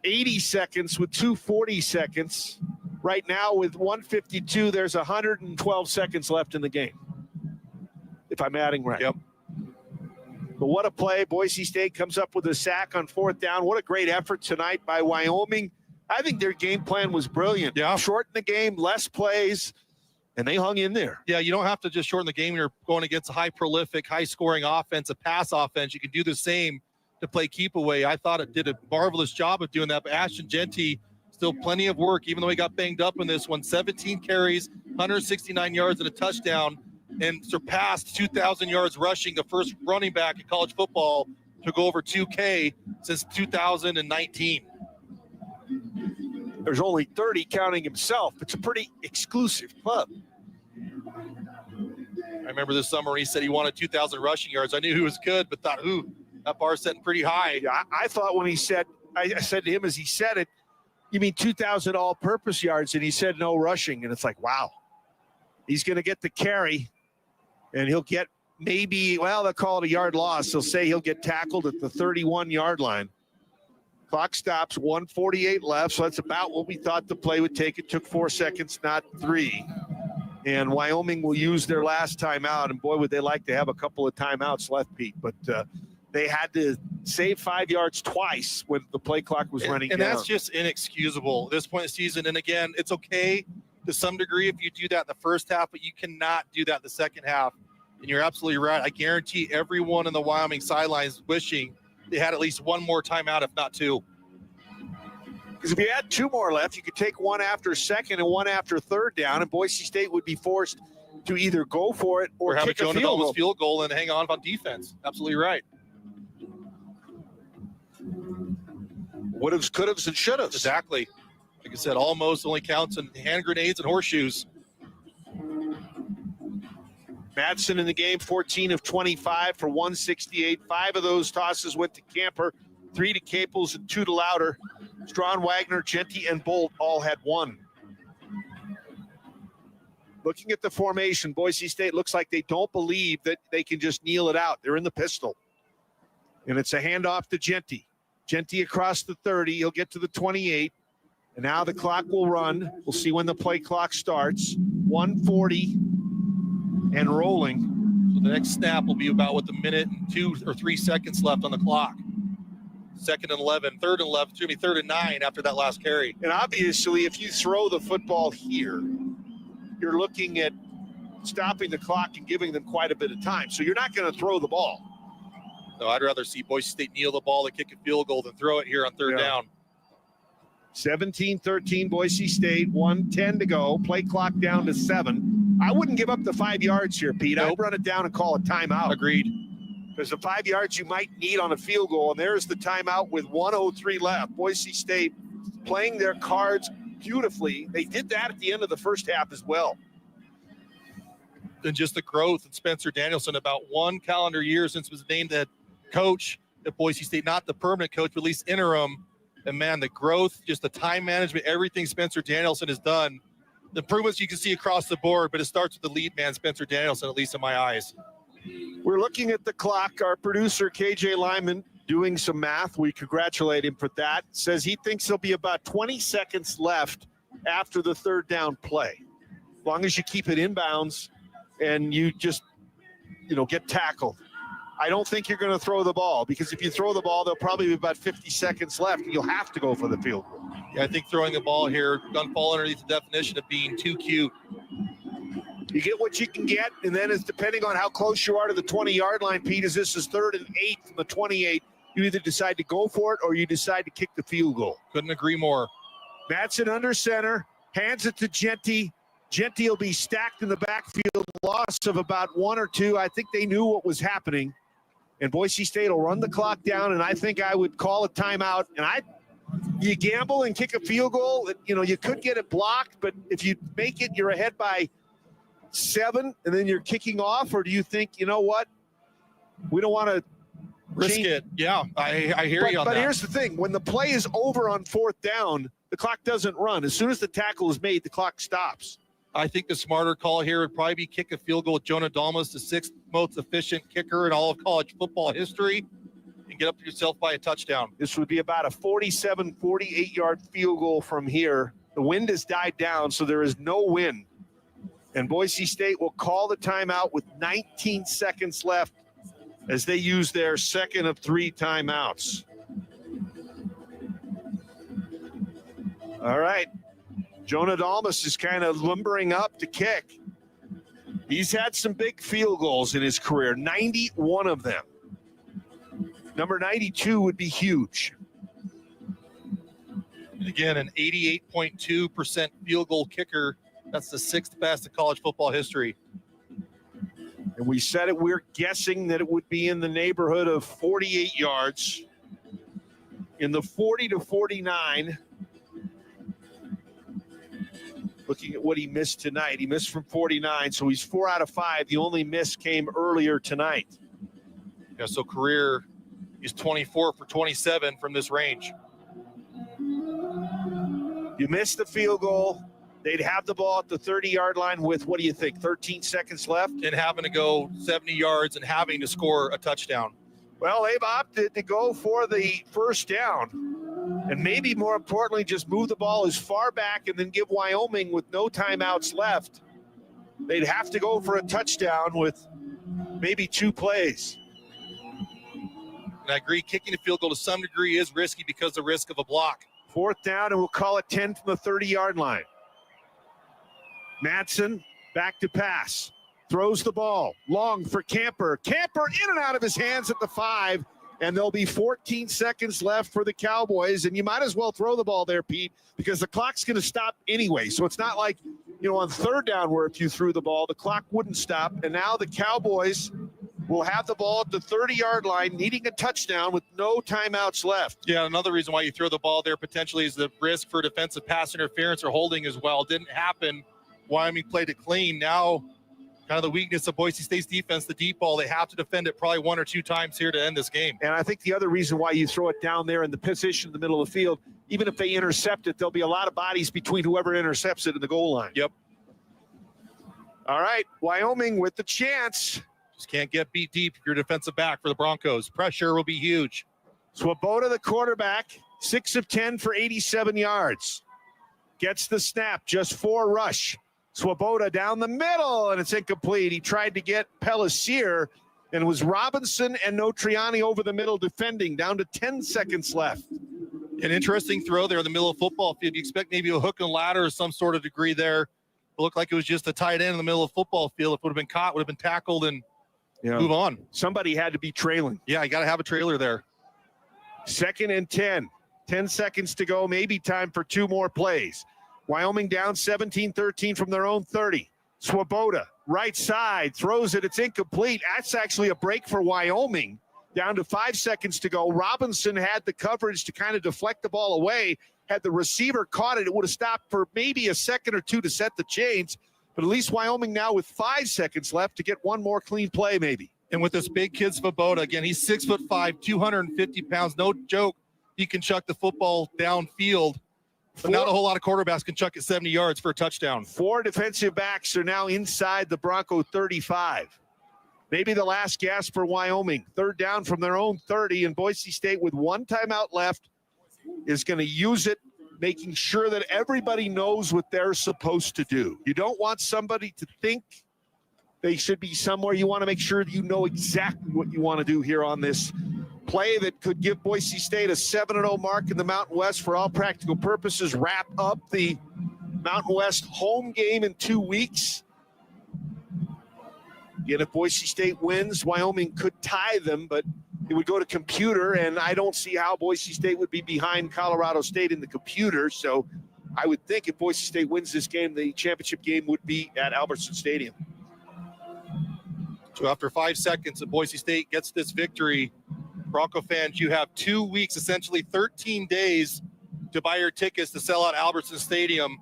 80 seconds with 240 seconds. Right now with 1:52, there's 112 seconds left in the game, if I'm adding right. Yep. But what a play. Boise State comes up with a sack on 4th down. What a great effort tonight by Wyoming. I think their game plan was brilliant. Yeah. Shorten the game, less plays, and they hung in there. Yeah, you don't have to just shorten the game. You're going against a high prolific, high scoring offense, a pass offense. You can do the same to play keep away. I thought it did a marvelous job of doing that, but Ashton Genty, still plenty of work, even though he got banged up in this one. 17 carries, 169 yards, and a touchdown, and surpassed 2,000 yards rushing, the first running back in college football to go over 2K since 2019. There's only 30 counting himself. It's a pretty exclusive club. I remember this summer he said he wanted 2,000 rushing yards. I knew he was good, but thought, that bar's setting pretty high. Yeah, I thought when he said, I said to him as he said it, you mean 2,000 all-purpose yards? And he said no rushing. And it's like, wow. He's going to get the carry, and he'll get maybe, well, they'll call it a yard loss. They'll say he'll get tackled at the 31-yard line. Clock stops, 1:48 left, so that's about what we thought the play would take. It took 4 seconds, not 3. And Wyoming will use their last timeout, and boy, would they like to have a couple of timeouts left, Pete. But they had to save 5 yards twice when the play clock was running down. And that's just inexcusable at this point in the season. And again, it's okay to some degree if you do that in the first half, but you cannot do that in the second half. And you're absolutely right. I guarantee everyone in the Wyoming sidelines wishing they had at least one more timeout, if not 2. Because if you had 2 more left, you could take one after second and one after third down, and Boise State would be forced to either go for it or have a kick a Jonah field goal. Field goal and hang on defense. Absolutely right. Would-haves, could-haves, and should-haves. Exactly. Like I said, almost only counts in hand grenades and horseshoes. Madsen in the game, 14 of 25 for 168. 5 of those tosses went to Camper, 3 to Caples, and 2 to Lauder. Strawn, Wagner, Genty, and Bolt all had 1. Looking at the formation, Boise State looks like they don't believe that they can just kneel it out. They're in the pistol. And it's a handoff to Genty. Genty across the 30. He'll get to the 28. And now the clock will run. We'll see when the play clock starts. 1:40 and rolling. So the next snap will be about with a minute and 2 or 3 seconds left on the clock. 2nd and 11, 3rd and 11, 3rd and 9 after that last carry. And obviously, if you throw the football here, you're looking at stopping the clock and giving them quite a bit of time. So you're not going to throw the ball. No, I'd rather see Boise State kneel the ball to kick a field goal than throw it here on 3rd down. 17-13 Boise State, 1:10 to go. Play clock down to 7. I wouldn't give up the 5 yards here, Pete. Nope. I'd run it down and call a timeout. Agreed. There's the 5 yards you might need on a field goal, and there's the timeout with 1:03 left. Boise State playing their cards beautifully. They did that at the end of the first half as well. And just the growth in Spencer Danielson, about 1 calendar year since he was named the coach at Boise State, not the permanent coach, but at least interim. And man, the growth, just the time management, everything Spencer Danielson has done, the improvements you can see across the board, but it starts with the lead man, Spencer Danielson, at least in my eyes. We're looking at the clock. Our producer, KJ Lyman, doing some math. We congratulate him for that. Says he thinks there'll be about 20 seconds left after the 3rd down play. As long as you keep it inbounds and you just, get tackled. I don't think you're going to throw the ball, because if you throw the ball, there'll probably be about 50 seconds left, and you'll have to go for the field goal. Yeah, I think throwing the ball here doesn't fall underneath the definition of being too cute. You get what you can get, and then it's depending on how close you are to the 20-yard line, Pete, as this is 3rd and 8 from the 28. You either decide to go for it or you decide to kick the field goal. Couldn't agree more. Matson under center, hands it to Genty. Genty will be stacked in the backfield, loss of about 1 or 2. I think they knew what was happening. And Boise State will run the clock down, and I think I would call a timeout. And you gamble and kick a field goal. You know, you could get it blocked, but if you make it, you're ahead by 7, and then you're kicking off. Or do you think, you know what, we don't want to risk it? Yeah, I hear you on that. But here's the thing. When the play is over on 4th down, the clock doesn't run. As soon as the tackle is made, the clock stops. I think the smarter call here would probably be kick a field goal with Jonah Dalmas, the 6th most efficient kicker in all of college football history, and get up to yourself by a touchdown. This would be about a 47, 48-yard field goal from here. The wind has died down, so there is no wind. And Boise State will call the timeout with 19 seconds left as they use their second of 3 timeouts. All right. Jonah Dalmas is kind of lumbering up to kick. He's had some big field goals in his career, 91 of them. Number 92 would be huge. And again, an 88.2% field goal kicker. That's the 6th best in college football history. And we said it, we're guessing that it would be in the neighborhood of 48 yards. In the 40 to 49. Looking at what he missed tonight. He missed from 49, so he's 4 out of 5. The only miss came earlier tonight. Yeah, so career is 24 for 27 from this range. You missed the field goal. They'd have the ball at the 30-yard line with, what do you think, 13 seconds left? And having to go 70 yards and having to score a touchdown. Well, they've opted to go for the first down. And maybe more importantly, just move the ball as far back and then give Wyoming, with no timeouts left, they'd have to go for a touchdown with maybe 2 plays. And I agree, kicking a field goal to some degree is risky because of the risk of a block. 4th down, and we'll call it 10 from the 30-yard line. Matson back to pass. Throws the ball. Long for Camper. Camper in and out of his hands at the 5. And there'll be 14 seconds left for the Cowboys. And you might as well throw the ball there, Pete, because the clock's going to stop anyway. So it's not like, you know, on 3rd down where if you threw the ball, the clock wouldn't stop. And now the Cowboys will have the ball at the 30-yard line, needing a touchdown with no timeouts left. Yeah, another reason why you throw the ball there potentially is the risk for defensive pass interference or holding as well. Didn't happen. Wyoming played it clean. Now, kind of the weakness of Boise State's defense, the deep ball. They have to defend it probably 1 or 2 times here to end this game. And I think the other reason why you throw it down there in the position in the middle of the field, even if they intercept it, there'll be a lot of bodies between whoever intercepts it and the goal line. Yep. All right, Wyoming with the chance. Just can't get beat deep if you're defensive back for the Broncos. Pressure will be huge. Swoboda, the quarterback, 6 of 10 for 87 yards. Gets the snap, just 4 rush. Swoboda down the middle, and it's incomplete. He tried to get Pellissier, and it was Robinson and Notriani over the middle defending, down to 10 seconds left. An interesting throw there in the middle of the football field. You expect maybe a hook and ladder or some sort of degree there. It looked like it was just a tight end in the middle of the football field. If it would have been caught, would have been tackled and move on. Somebody had to be trailing. Yeah, you got to have a trailer there. 2nd and 10. 10 seconds to go, maybe time for 2 more plays. Wyoming down 17-13 from their own 30. Swoboda, right side, throws it. It's incomplete. That's actually a break for Wyoming. Down to 5 seconds to go. Robinson had the coverage to kind of deflect the ball away. Had the receiver caught it, it would have stopped for maybe a second or 2 to set the chains. But at least Wyoming now with 5 seconds left to get 1 more clean play maybe. And with this big kid Swoboda, again, he's 6'5", 250 pounds. No joke, he can chuck the football downfield. But not a whole lot of quarterbacks can chuck it 70 yards for a touchdown. 4 defensive backs are now inside the Bronco 35. Maybe the last gasp for Wyoming. 3rd down from their own 30, and Boise State with 1 timeout left is going to use it, making sure that everybody knows what they're supposed to do. You don't want somebody to think They should be somewhere. You want to make sure you know exactly what you want to do here on this play that could give Boise State a 7-0 mark in the Mountain West for all practical purposes, wrap up the Mountain West home game in 2 weeks. Again, if Boise State wins, Wyoming could tie them, but it would go to computer, and I don't see how Boise State would be behind Colorado State in the computer. So I would think if Boise State wins this game, the championship game would be at Albertson Stadium. So after 5 seconds, if Boise State gets this victory, Bronco fans, you have 2 weeks, essentially 13 days to buy your tickets to sell out Albertson Stadium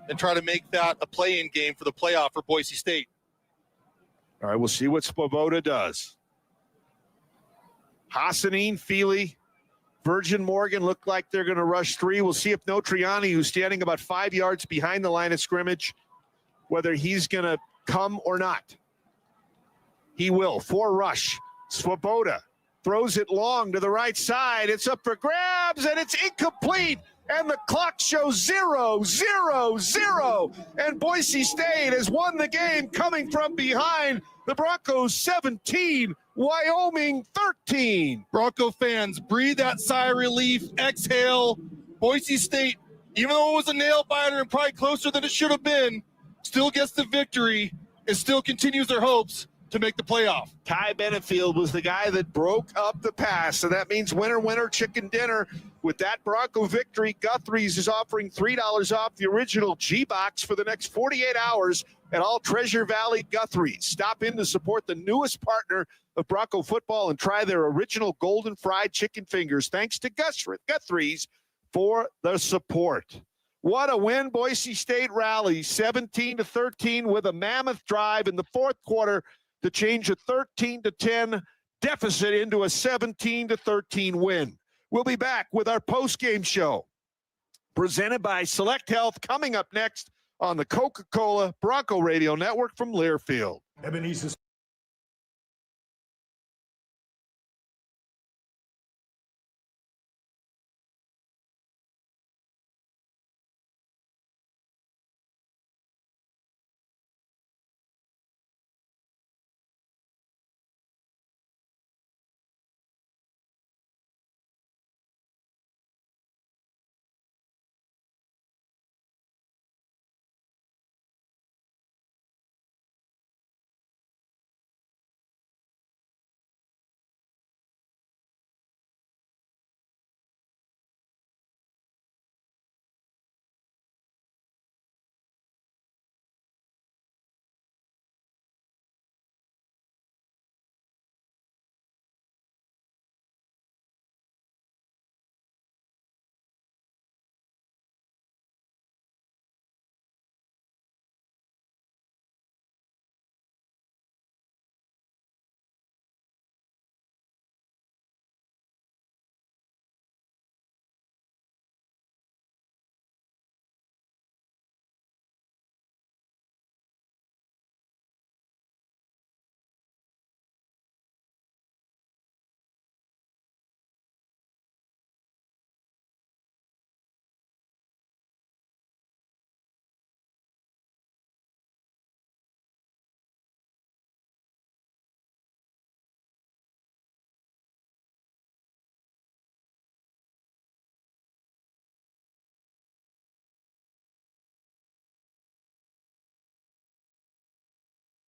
and try to make that a play-in game for the playoff for Boise State. All right, we'll see what Svoboda does. Hassanin, Feely, Virgin Morgan look like they're going to rush three. We'll see if Notriani, who's standing about 5 yards behind the line of scrimmage, whether he's going to come or not. He will. 4 rush. Svoboda throws it long to the right side. It's up for grabs, and it's incomplete. And the clock shows 0-0-0. And Boise State has won the game coming from behind. The Broncos 17, Wyoming 13. Bronco fans, breathe that sigh of relief, exhale. Boise State, even though it was a nail biter and probably closer than it should have been, still gets the victory and still continues their hopes to make the playoff. Ty Benefield was the guy that broke up the pass, so that means winner, winner, chicken dinner. With that Bronco victory, Guthrie's is offering $3 off the original G-Box for the next 48 hours at all Treasure Valley Guthrie's. Stop in to support the newest partner of Bronco football and try their original golden fried chicken fingers. Thanks to Guthrie's for the support. What a win. Boise State rallies 17-13 with a mammoth drive in the fourth quarter to change a 13-10 deficit into a 17-13 win. We'll be back with our post-game show presented by Select Health coming up next on the Coca-Cola Bronco Radio Network from Learfield. Ebenezer